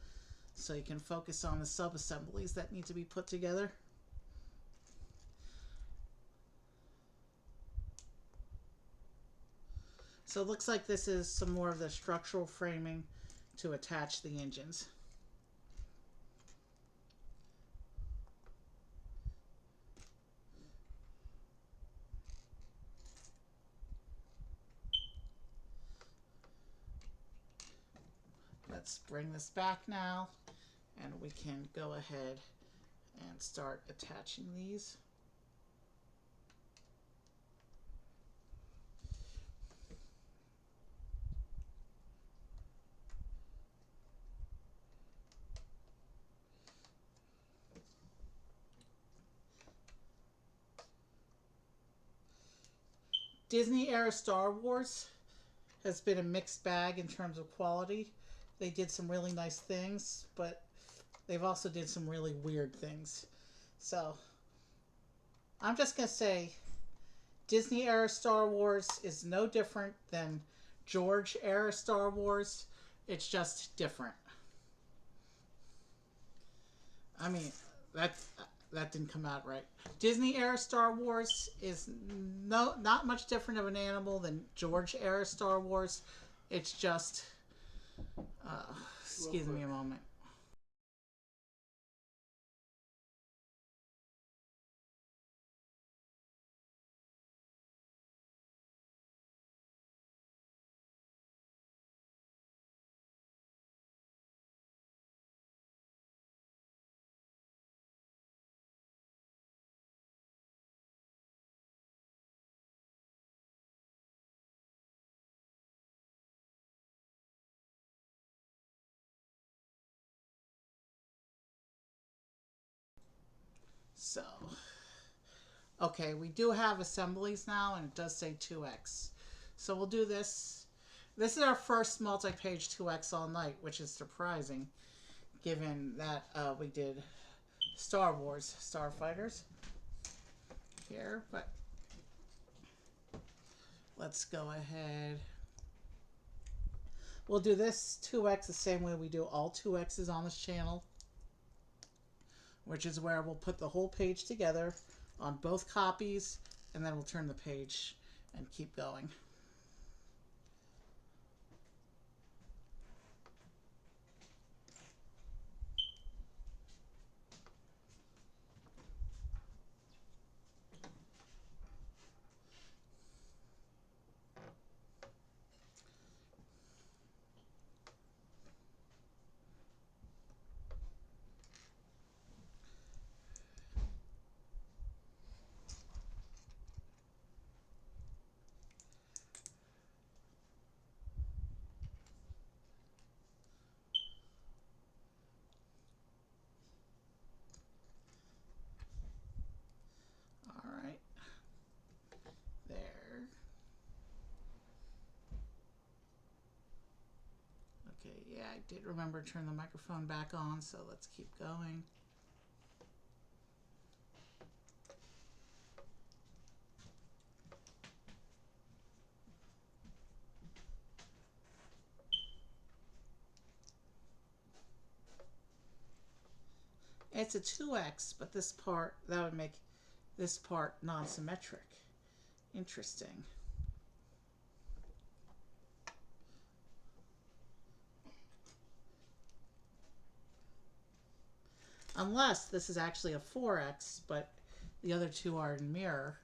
so you can focus on the sub-assemblies that need to be put together. So it looks like this is some more of the structural framing to attach the engines. Let's bring this back now, and we can go ahead and start attaching these. Disney era Star Wars has been a mixed bag in terms of quality. They did some really nice things, but they've also did some really weird things. So I'm just going to say Disney era Star Wars is no different than George era Star Wars. It's just different. I mean, that didn't come out right. Disney era Star Wars is not much different of an animal than George era Star Wars. It's just excuse me a moment. So, okay, we do have assemblies now, and it does say 2x. So we'll do this. This is our first multi-page 2x all night, which is surprising, given that we did Star Wars Starfighters here. But let's go ahead. We'll do this 2x the same way we do all 2x's on this channel, which is where we'll put the whole page together on both copies, and then we'll turn the page and keep going. did remember to turn the microphone back on, so let's keep going. It's a 2x, but this part, that would make this part non-symmetric. Interesting. Unless this is actually a 4x, but the other two are in mirror.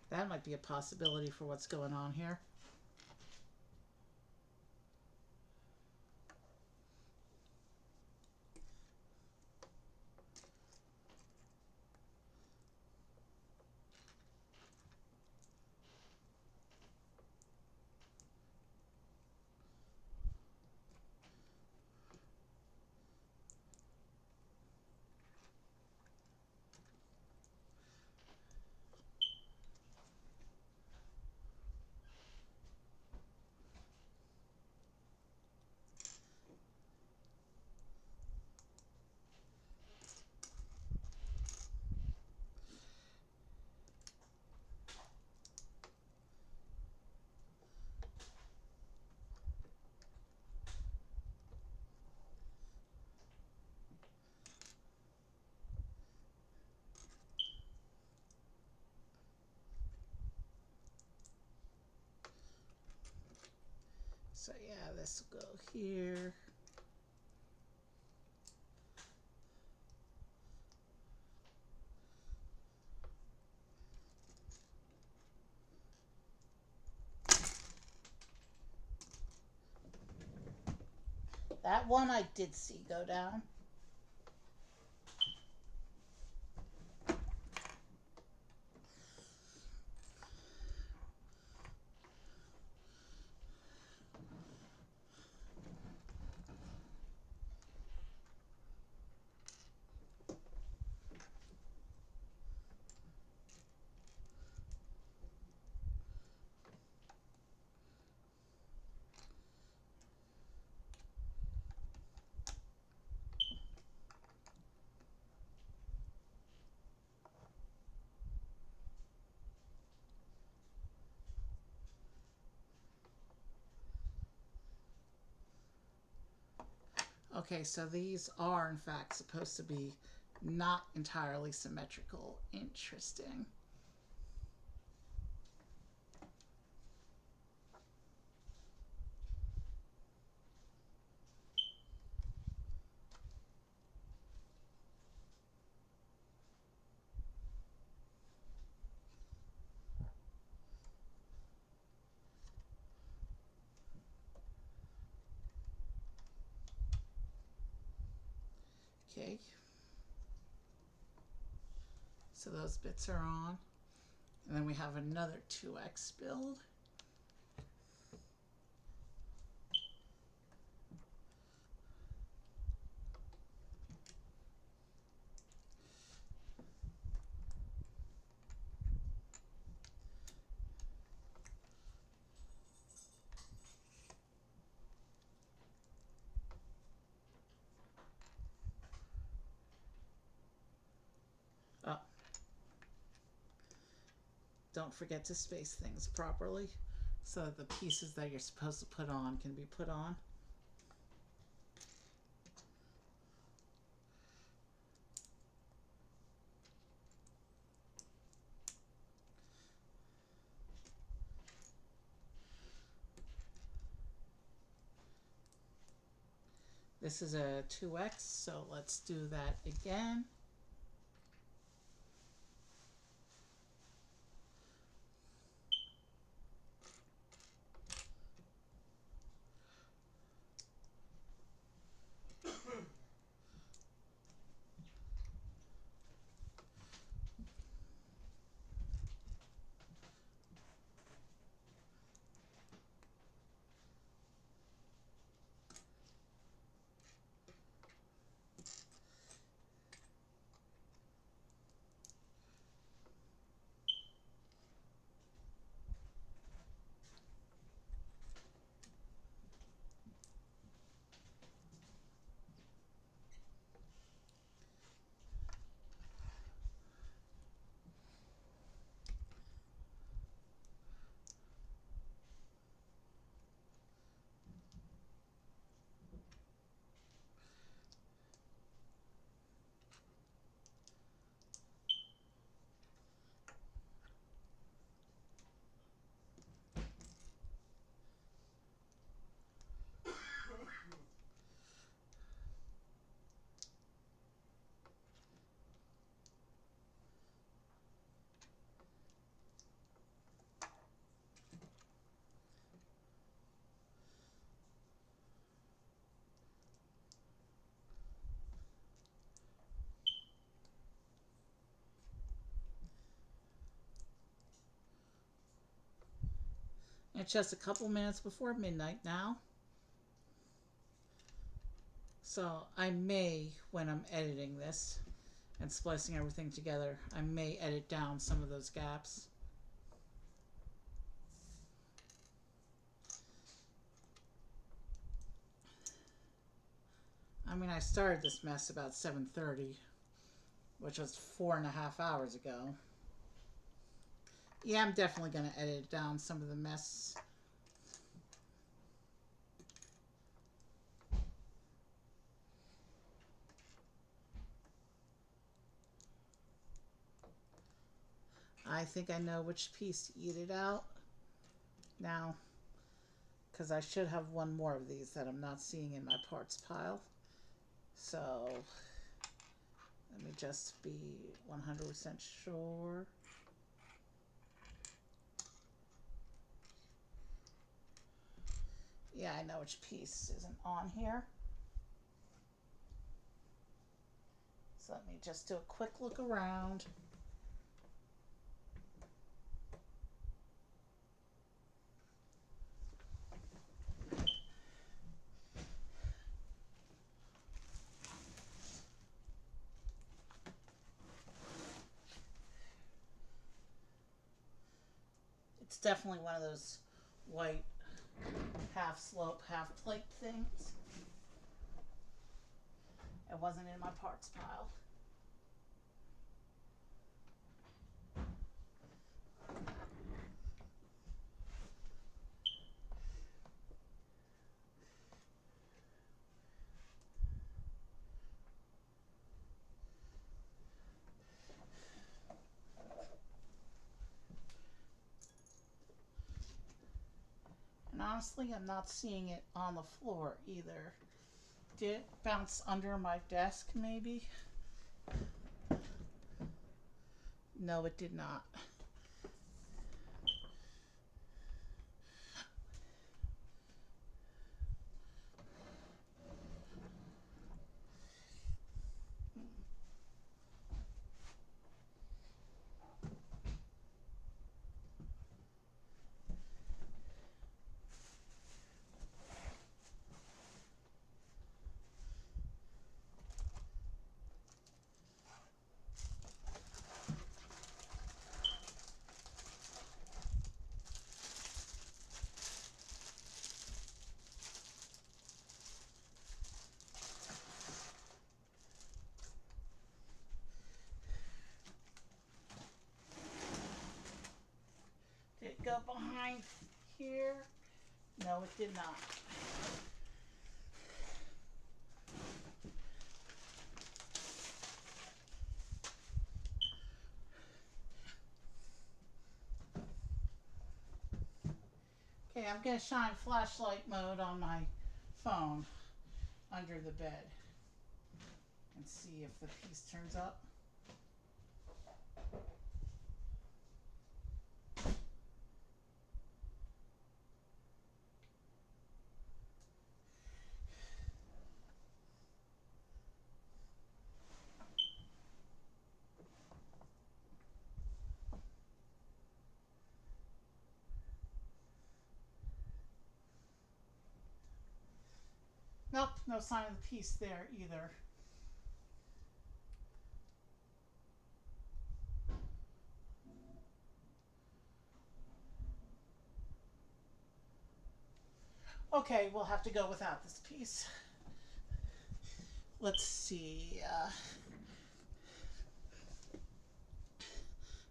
That might be a possibility for what's going on here. So yeah, this will go here. That one I did see go down. Okay, so these are in fact supposed to be not entirely symmetrical. Interesting. Okay. So those bits are on. And then we have another 2x build. Oh. Don't forget to space things properly so that the pieces that you're supposed to put on can be put on. This is a 2x, so let's do that again. It's just a couple minutes before midnight now. So I may, when I'm editing this and splicing everything together, I may edit down some of those gaps. I mean, I started this mess about 7:30, which was 4.5 hours ago. Yeah, I'm definitely going to edit down some of the mess. I think I know which piece to eat it out now, because I should have one more of these that I'm not seeing in my parts pile. So let me just be 100% sure. Yeah, I know which piece isn't on here. So let me just do a quick look around. It's definitely one of those white half slope, half plate things. It wasn't in my parts pile. And honestly, I'm not seeing it on the floor either. Did it bounce under my desk, maybe? No, it did not. Did it go behind here? No, it did not. Okay, I'm going to shine flashlight mode on my phone under the bed and see if the piece turns up. Nope, no sign of the piece there either. Okay, we'll have to go without this piece. Let's see.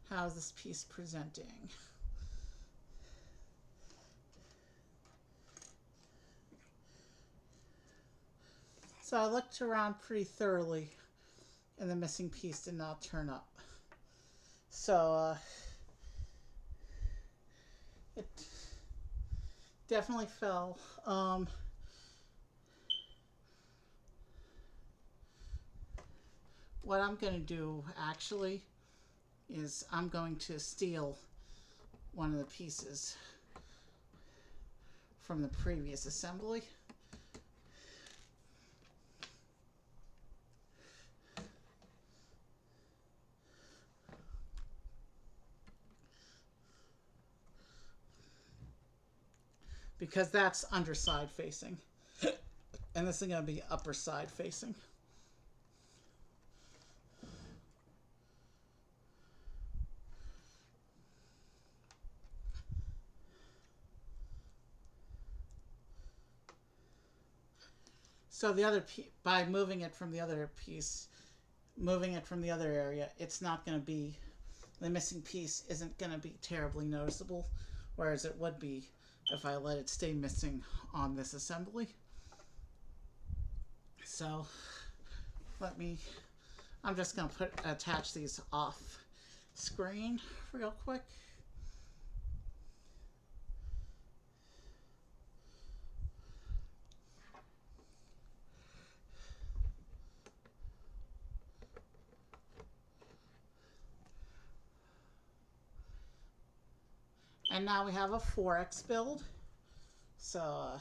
How's this piece presenting? So I looked around pretty thoroughly and the missing piece did not turn up. So it definitely fell. What I'm going to do actually is I'm going to steal one of the pieces from the previous assembly. because that's underside facing. And this is going to be upper side facing. So the other by moving it from the other piece, moving it from the other area, it's not going to be, the missing piece isn't going to be terribly noticeable, whereas it would be if I let it stay missing on this assembly. So I'm just going to attach these off screen real quick. And now we have a 4X build. So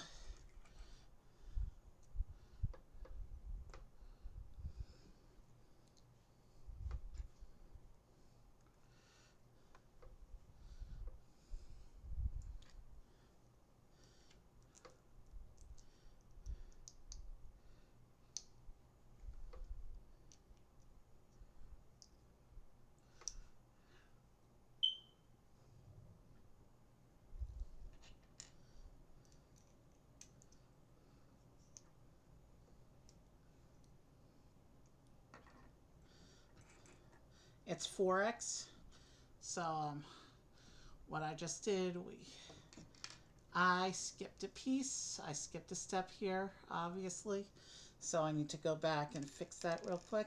it's 4X. So what I just did, I skipped a piece. I skipped a step here, obviously. So I need to go back and fix that real quick.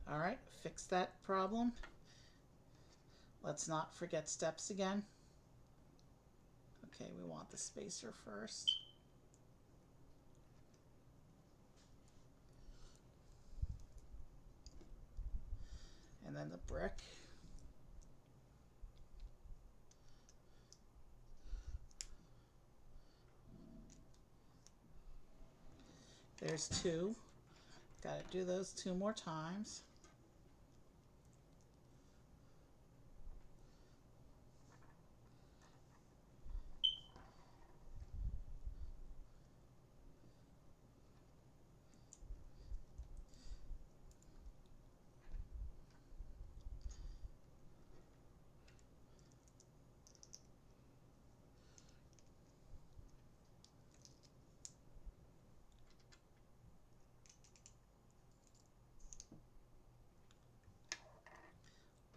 All right, fix that problem. Let's not forget steps again. Okay, we want the spacer first. And then the brick. There's 2. Got to do those 2 more times.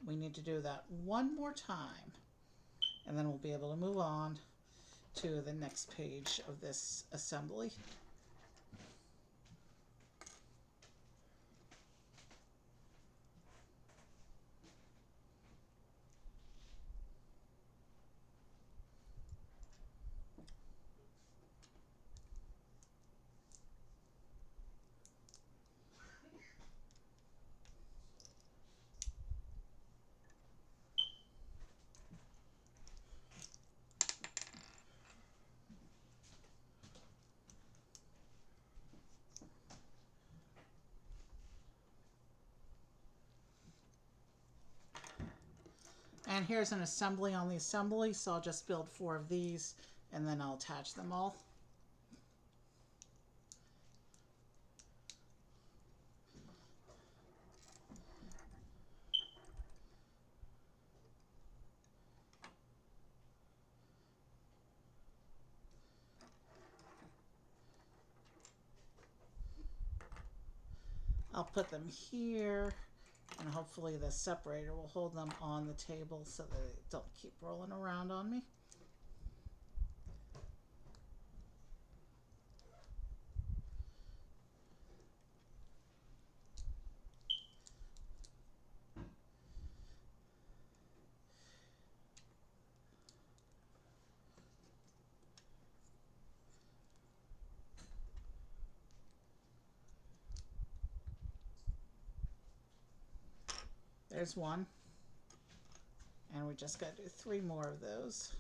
We need to do that 1 more time, and then we'll be able to move on to the next page of this assembly. And here's an assembly on the assembly, so I'll just build 4 of these and then I'll attach them all. I'll put them here, and hopefully the separator will hold them on the table so that they don't keep rolling around on me. There's one. And we just got to do 3 more of those.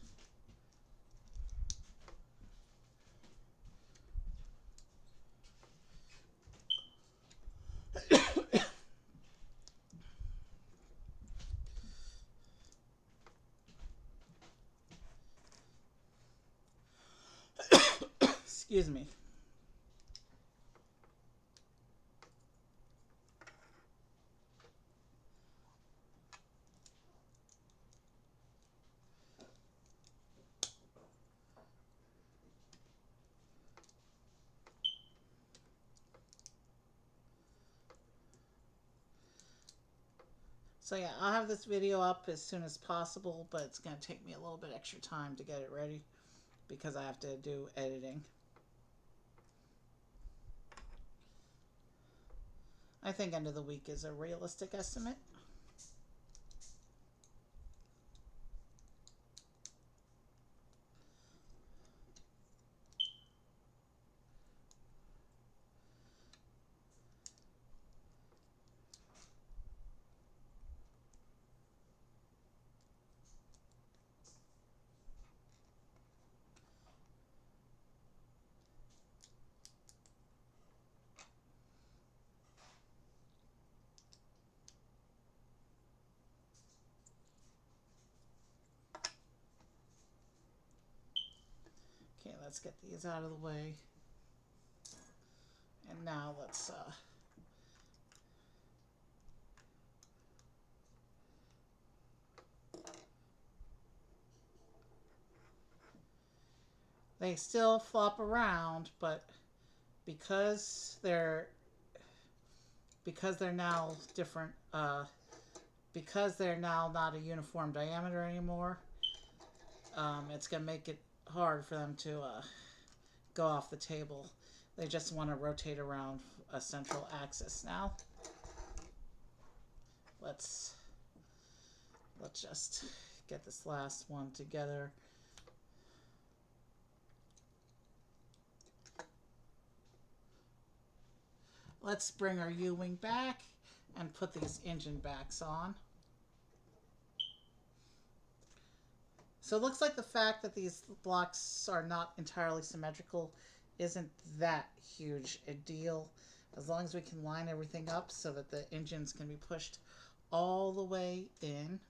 Excuse me. So yeah, I'll have this video up as soon as possible, but it's going to take me a little bit extra time to get it ready because I have to do editing. I think end of the week is a realistic estimate. Okay, let's get these out of the way. And now let's they still flop around, but because they're now different, because they're now not a uniform diameter anymore, it's gonna make it hard for them to go off the table. They just want to rotate around a central axis now. Let's just get this last one together. Let's bring our U-wing back and put these engine backs on. So it looks like the fact that these blocks are not entirely symmetrical isn't that huge a deal, as long as we can line everything up so that the engines can be pushed all the way in.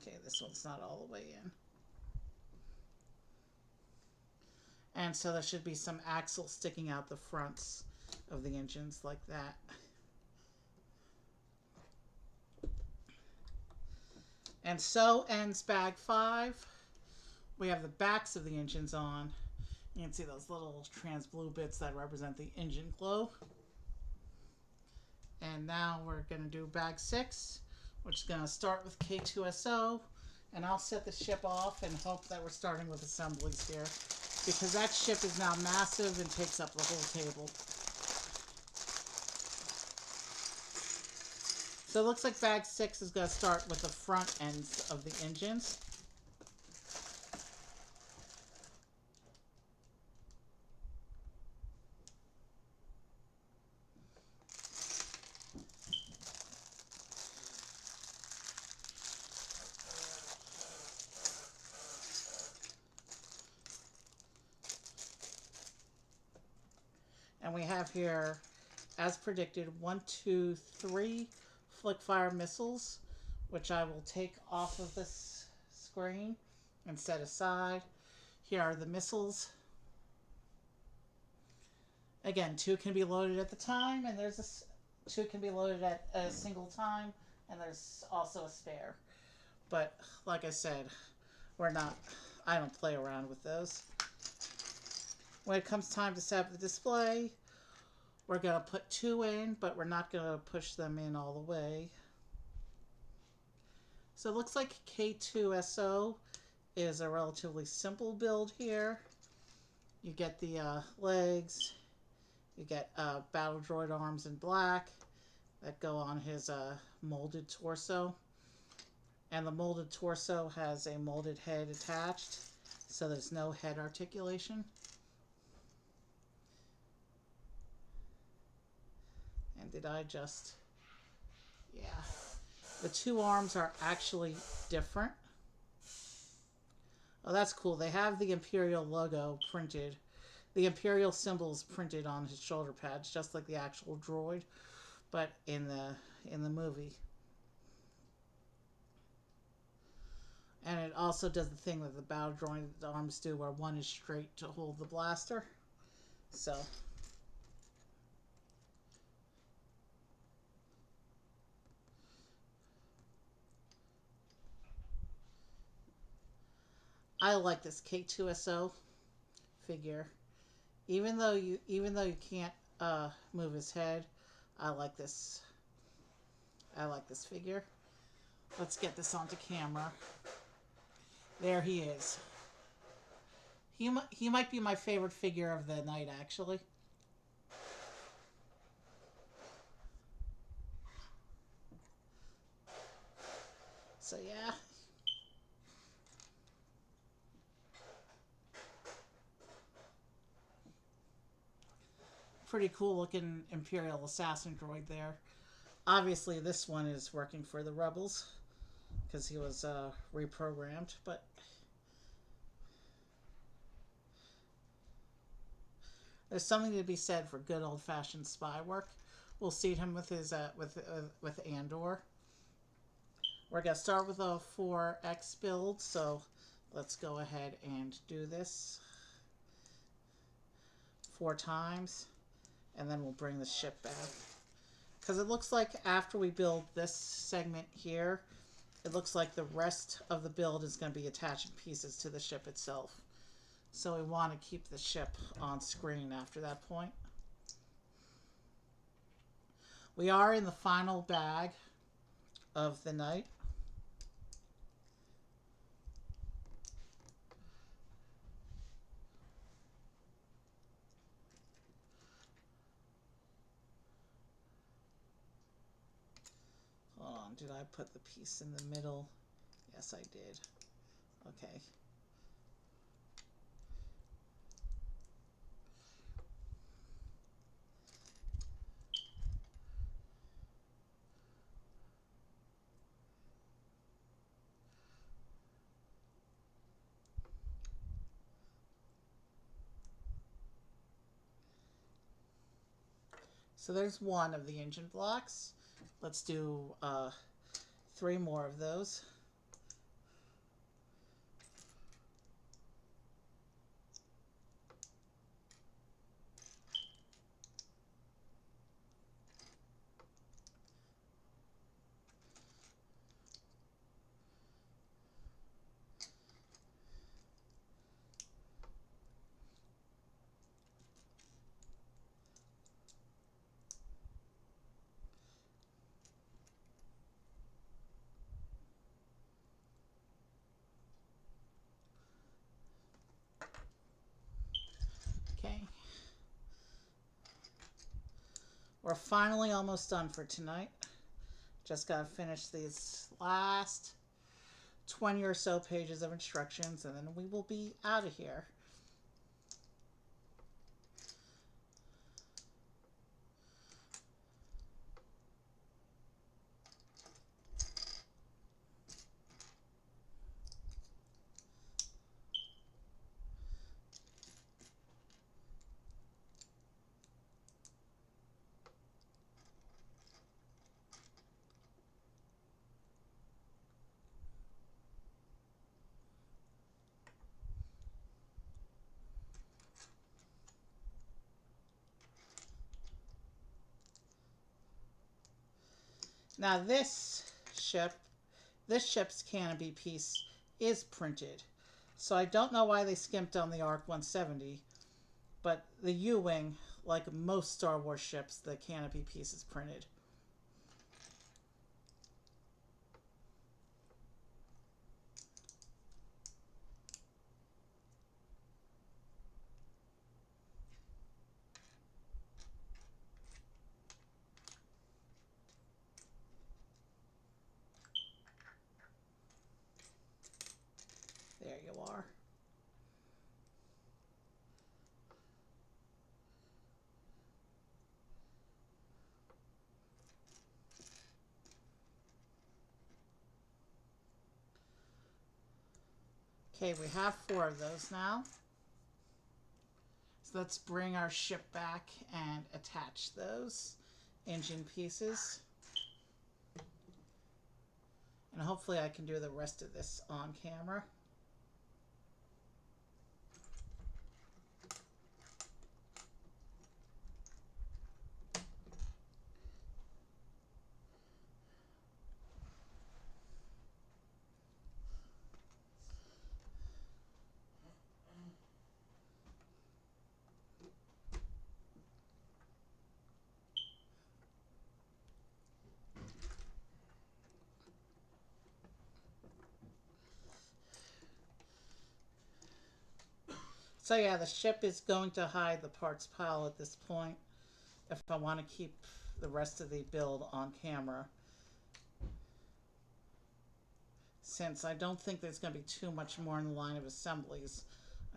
Okay, this one's not all the way in. And so there should be some axles sticking out the fronts of the engines like that. And so ends bag 5. We have the backs of the engines on. You can see those little trans blue bits that represent the engine glow. And now we're going to do bag 6, which is going to start with K2SO. And I'll set the ship off and hope that we're starting with assemblies here, because that ship is now massive and takes up the whole table. So it looks like bag 6 is going to start with the front ends of the engines. And we have here, as predicted, 1, 2, 3 flick fire missiles, which I will take off of this screen and set aside. Here are the missiles. Again, 2 can be loaded at the time, and there's 2 can be loaded at a single time, and there's also a spare. But like I said, I don't play around with those. When it comes time to set up the display, we're going to put 2 in, but we're not going to push them in all the way. So it looks like K2SO is a relatively simple build here. You get the legs, you get battle droid arms in black that go on his molded torso. And the molded torso has a molded head attached, so there's no head articulation. And did I just... Yeah. The two arms are actually different. Oh, that's cool. They have the Imperial logo printed. The Imperial symbols printed on his shoulder pads, just like the actual droid, but in the movie. And it also does the thing that the battle droid arms do, where one is straight to hold the blaster. So... I like this K2SO figure. Even though you can't move his head, I like this. I like this figure. Let's get this onto camera. There he is. He might be my favorite figure of the night, actually. So yeah. Pretty cool looking Imperial assassin droid there. Obviously, this one is working for the Rebels because he was reprogrammed, but there's something to be said for good old-fashioned spy work. We'll see him with his with Andor. We're gonna start with a 4X build, so let's go ahead and do this 4 times, and then we'll bring the ship back. Because it looks like after we build this segment here, it looks like the rest of the build is going to be attaching pieces to the ship itself. So we want to keep the ship on screen after that point. We are in the final bag of the night. Hold on, did I put the piece in the middle? Yes, I did. Okay. So there's one of the engine blocks. Let's do 3 more of those. Okay. We're finally almost done for tonight. Just gotta finish these last 20 or so pages of instructions, and then we will be out of here. Now this ship's canopy piece is printed. So I don't know why they skimped on the ARC 170, but the U-Wing, like most Star Wars ships, the canopy piece is printed. there you are. Okay, we have 4 of those now. So let's bring our ship back and attach those engine pieces. And hopefully I can do the rest of this on camera. So yeah, the ship is going to hide the parts pile at this point if I want to keep the rest of the build on camera. Since I don't think there's going to be too much more in the line of assemblies,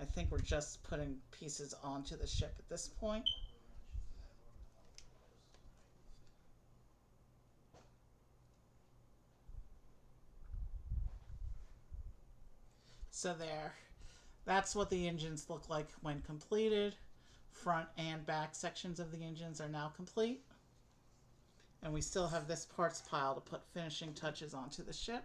I think we're just putting pieces onto the ship at this point. So there. That's what the engines look like when completed. Front and back sections of the engines are now complete. And we still have this parts pile to put finishing touches onto the ship.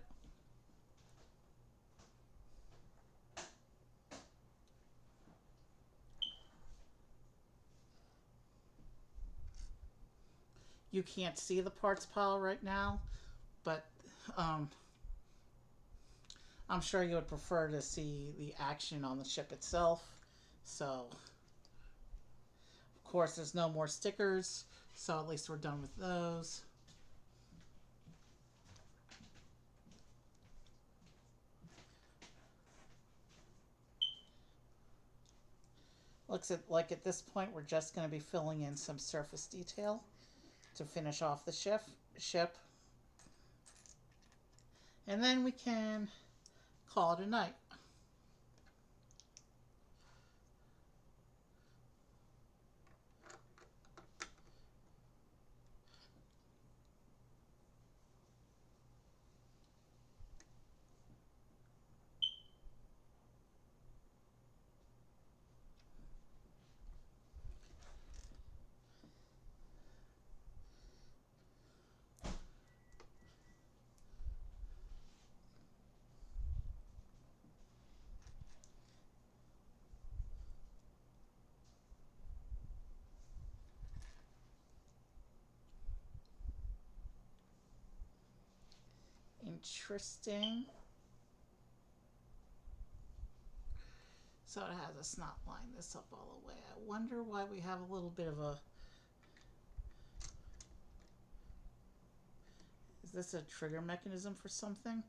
You can't see the parts pile right now, but I'm sure you would prefer to see the action on the ship itself. So, of course, there's no more stickers, so at least we're done with those. Looks like at this point we're just going to be filling in some surface detail to finish off the ship. And then we can call it a night. Interesting. So it has us not line this up all the way. I wonder why we have a little bit of a... Is this a trigger mechanism for something?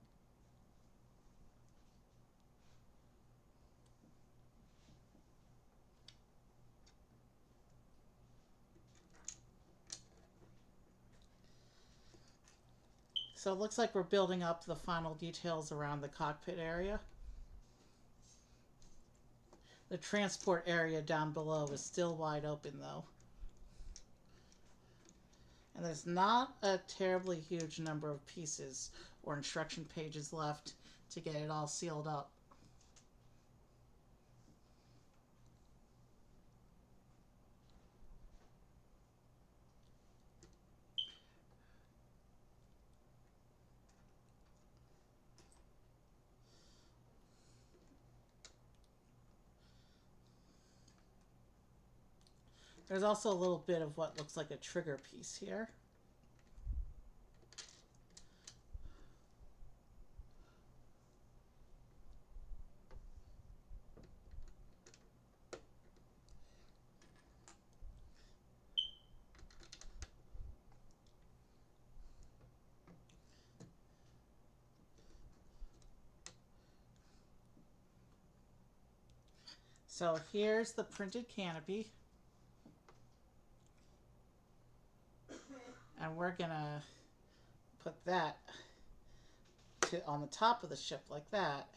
So it looks like we're building up the final details around the cockpit area. The transport area down below is still wide open though. And there's not a terribly huge number of pieces or instruction pages left to get it all sealed up. There's also a little bit of what looks like a trigger piece here. So here's the printed canopy. And we're gonna put that on the top of the ship like that.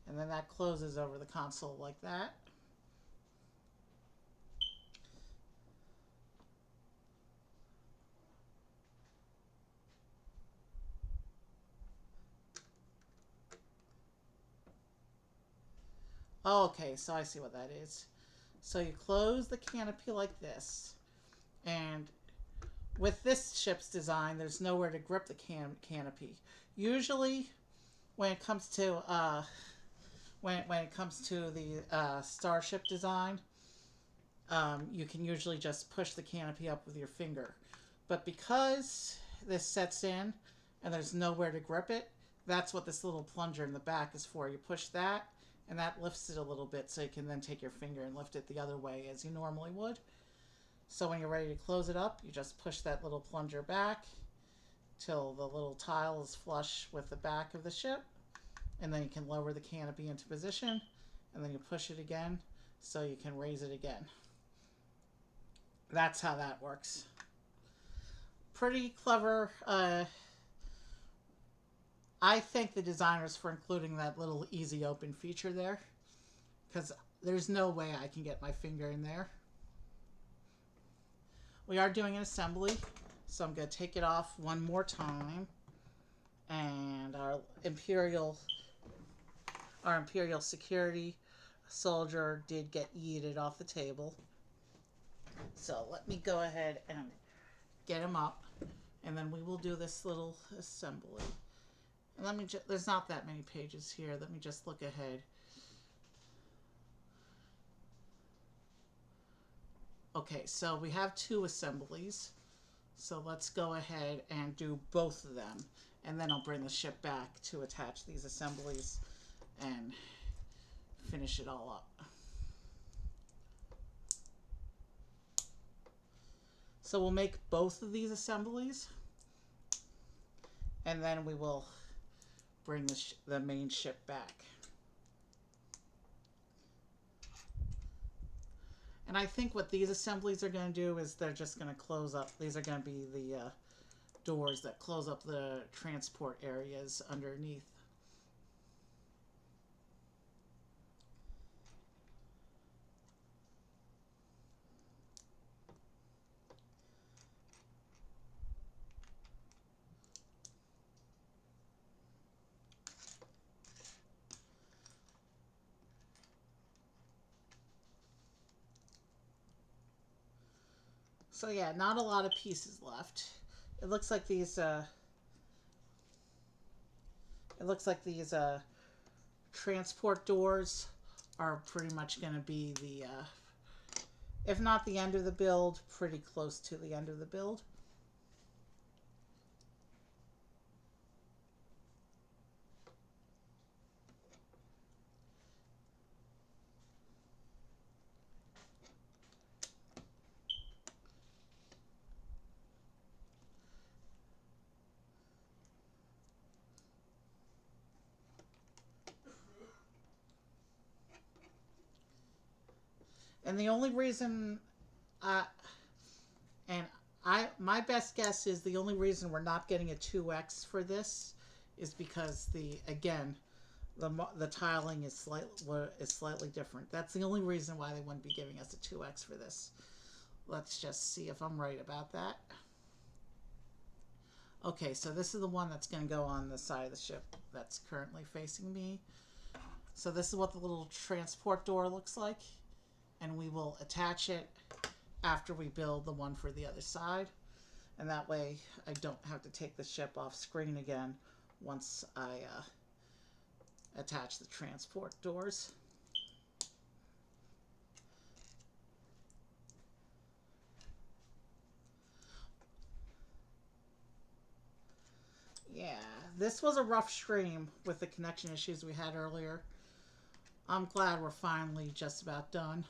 And then that closes over the console like that. Okay, so I see what that is. So you close the canopy like this, and with this ship's design, there's nowhere to grip the canopy. Usually, when it comes to when it comes to the starship design, you can usually just push the canopy up with your finger. But because this sets in and there's nowhere to grip it, that's what this little plunger in the back is for. You push that, and that lifts it a little bit, so you can then take your finger and lift it the other way as you normally would. So when you're ready to close it up, you just push that little plunger back till the little tile is flush with the back of the ship, and then you can lower the canopy into position, and then you push it again so you can raise it again. That's how that works. Pretty clever. I thank the designers for including that little easy open feature there, because there's no way I can get my finger in there. We are doing an assembly, so I'm going to take it off one more time. And our Imperial security soldier did get yeeted off the table. So let me go ahead and get him up, and then we will do this little assembly. And let me there's not that many pages here. Let me just look ahead. Okay, so we have 2 assemblies. So let's go ahead and do both of them. And then I'll bring the ship back to attach these assemblies and finish it all up. So we'll make both of these assemblies, and then we will bring the main ship back. And I think what these assemblies are going to do is they're just going to close up. These are going to be the doors that close up the transport areas underneath. So yeah, not a lot of pieces left. It looks like these transport doors are pretty much going to be the if not the end of the build, pretty close to the end of the build. And the only reason, my best guess is the only reason we're not getting a 2x for this is because the tiling is slightly different. That's the only reason why they wouldn't be giving us a 2x for this. Let's just see if I'm right about that. Okay, so this is the one that's going to go on the side of the ship that's currently facing me. So this is what the little transport door looks like. And we will attach it after we build the one for the other side. And that way I don't have to take the ship off screen again once I attach the transport doors. Yeah, this was a rough stream with the connection issues we had earlier. I'm glad we're finally just about done.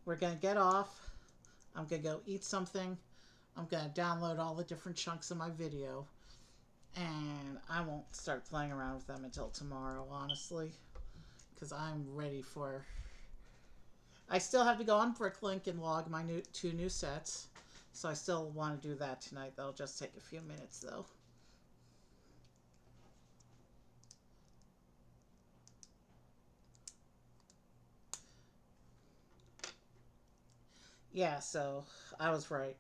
We're going to get off. I'm going to go eat something. I'm going to download all the different chunks of my video. And I won't start playing around with them until tomorrow, honestly. Because I'm ready for... I still have to go on Bricklink and log my 2 new sets. So I still want to do that tonight. That'll just take a few minutes, though. Yeah, so I was right.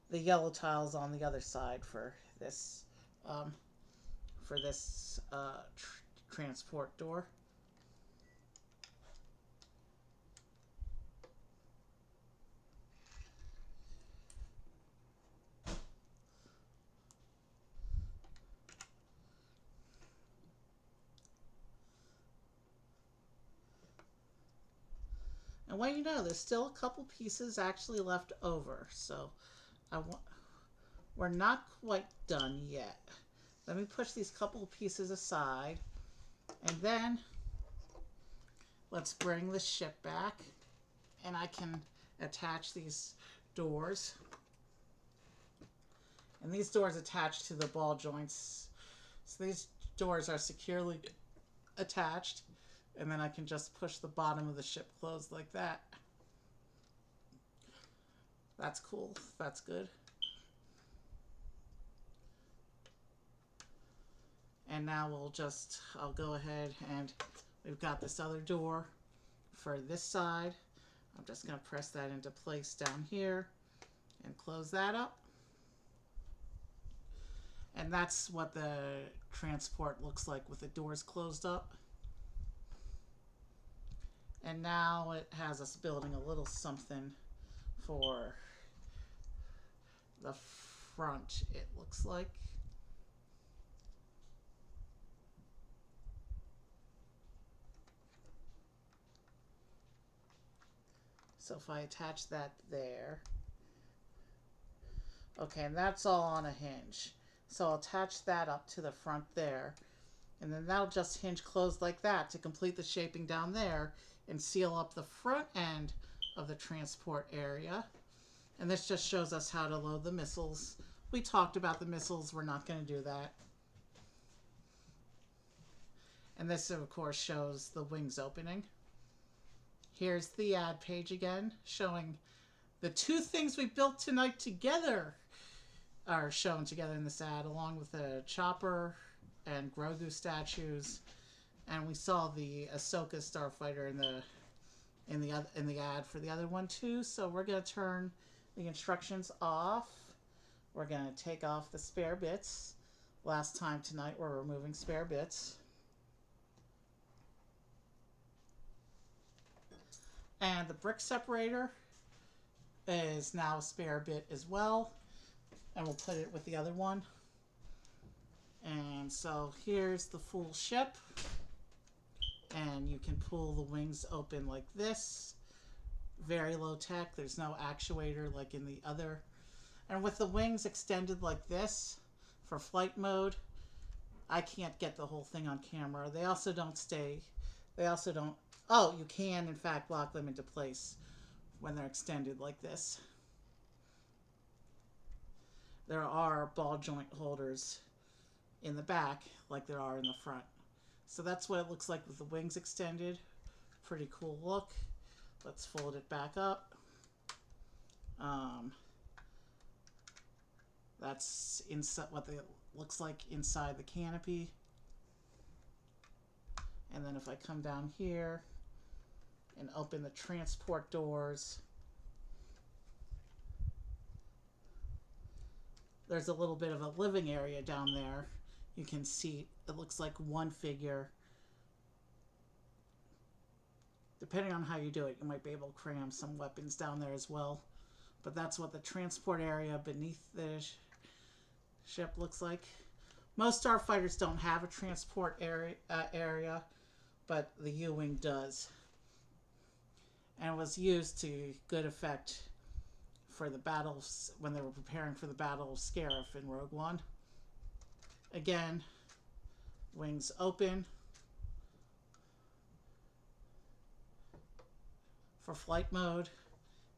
The yellow tile's on the other side um, for this transport door. And well, you know, there's still a couple pieces actually left over, so I want. We're not quite done yet. Let me push these couple pieces aside, and then let's bring the ship back, and I can attach these doors. And these doors attach to the ball joints. So these doors are securely attached, and then I can just push the bottom of the ship closed like that. That's cool. That's good. And now I'll go ahead and we've got this other door for this side. I'm just going to press that into place down here and close that up. And that's what the transport looks like with the doors closed up. And now it has us building a little something for the front, it looks like. So if I attach that there, okay, and that's all on a hinge. So I'll attach that up to the front there, and then that'll just hinge closed like that to complete the shaping down there and seal up the front end of the transport area. And this just shows us how to load the missiles. We talked about the missiles, we're not going to do that. And this, of course, shows the wings opening. Here's the ad page again, showing the two things we built tonight together are shown together in this ad, along with the chopper and Grogu statues. And we saw the Ahsoka starfighter in the ad for the other one too. So we're going to turn the instructions off. We're going to take off the spare bits. Last time tonight we're removing spare bits. And the brick separator is now a spare bit as well. And we'll put it with the other one. And so here's the full ship. And you can pull the wings open like this. Very low tech. There's no actuator like in the other. And with the wings extended like this for flight mode, I can't get the whole thing on camera. They also don't stay. They also don't. Oh, you can in fact lock them into place when they're extended like this. There are ball joint holders in the back like there are in the front. So that's what it looks like with the wings extended. Pretty cool look. Let's fold it back up. That's inside what it looks like inside the canopy. And then if I come down here and open the transport doors, there's a little bit of a living area down there. You can see it looks like one figure. Depending on how you do it, you might be able to cram some weapons down there as well. But that's what the transport area beneath the ship looks like. Most starfighters don't have a transport area, but the U-Wing does. And it was used to good effect for the battles when they were preparing for the Battle of Scarif in Rogue One. Again, wings open for flight mode,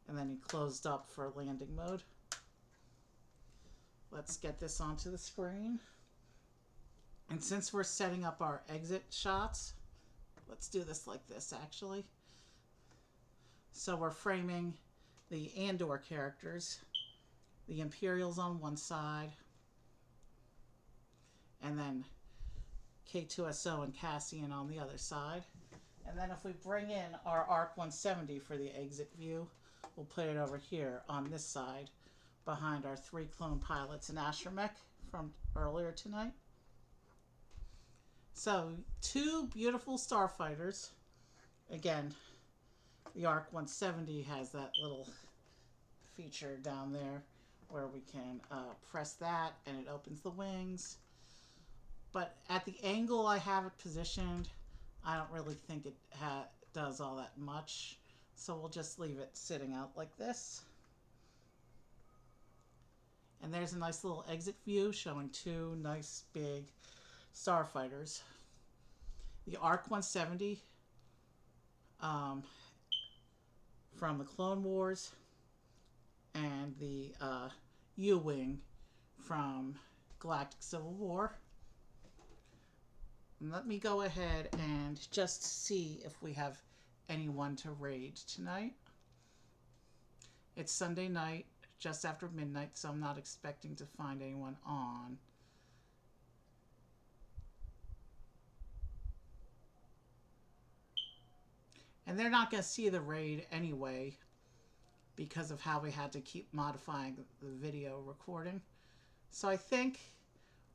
and then he closed up for landing mode. Let's get this onto the screen. And since we're setting up our exit shots, let's do this like this actually. So we're framing the Andor characters, the Imperials on one side, and then K2SO and Cassian on the other side. And then if we bring in our ARC 170 for the exit view, we'll put it over here on this side behind our 3 clone pilots and astromech from earlier tonight. So 2 beautiful starfighters. Again, the ARC 170 has that little feature down there where we can press that and it opens the wings. But at the angle I have it positioned, I don't really think it does all that much. So we'll just leave it sitting out like this. And there's a nice little exit view showing 2 nice big starfighters. The ARC 170 from the Clone Wars, and the U-Wing from Galactic Civil War. And let me go ahead and just see if we have anyone to raid tonight. It's Sunday night, just after midnight, so I'm not expecting to find anyone on. And they're not going to see the raid anyway because of how we had to keep modifying the video recording. So I think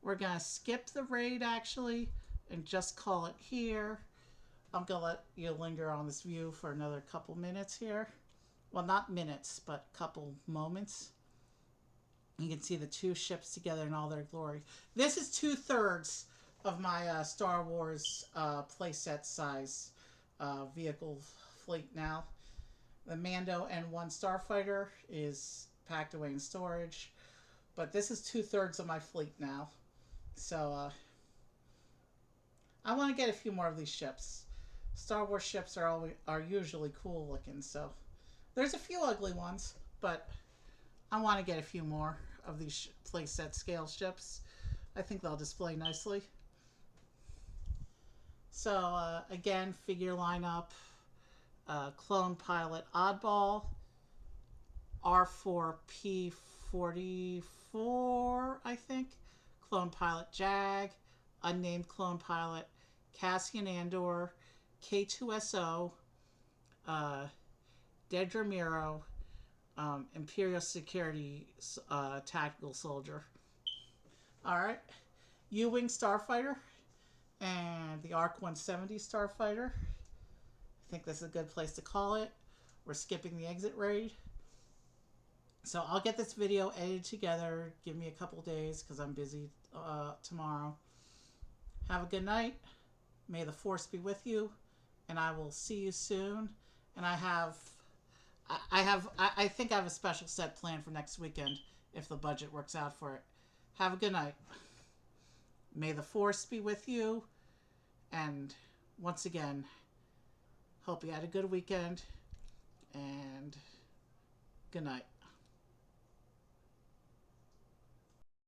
we're going to skip the raid actually and just call it here. I'm going to let you linger on this view for another couple minutes here. Well, not minutes, but couple moments. You can see the 2 ships together in all their glory. This is 2/3 of my Star Wars playset size vehicle fleet now. The Mando N1 Starfighter is packed away in storage, but this is 2/3 of my fleet now. So I want to get a few more of these ships. Star Wars ships are usually cool looking, so there's a few ugly ones, but I want to get a few more of these playset scale ships. I think they'll display nicely. So again, figure lineup, clone pilot oddball, R4P44, I think, clone pilot Jag, unnamed clone pilot Cassian Andor, K2SO, Dedra Miro, Imperial Security Tactical Soldier. Alright, U-Wing Starfighter and the ARC 170 Starfighter. I think this is a good place to call it. We're skipping the exit raid. So I'll get this video edited together. Give me a couple days because I'm busy tomorrow. Have a good night. May the Force be with you. And I will see you soon. And I think I have a special set planned for next weekend if the budget works out for it. Have a good night. May the Force be with you. And once again, hope you had a good weekend. And good night.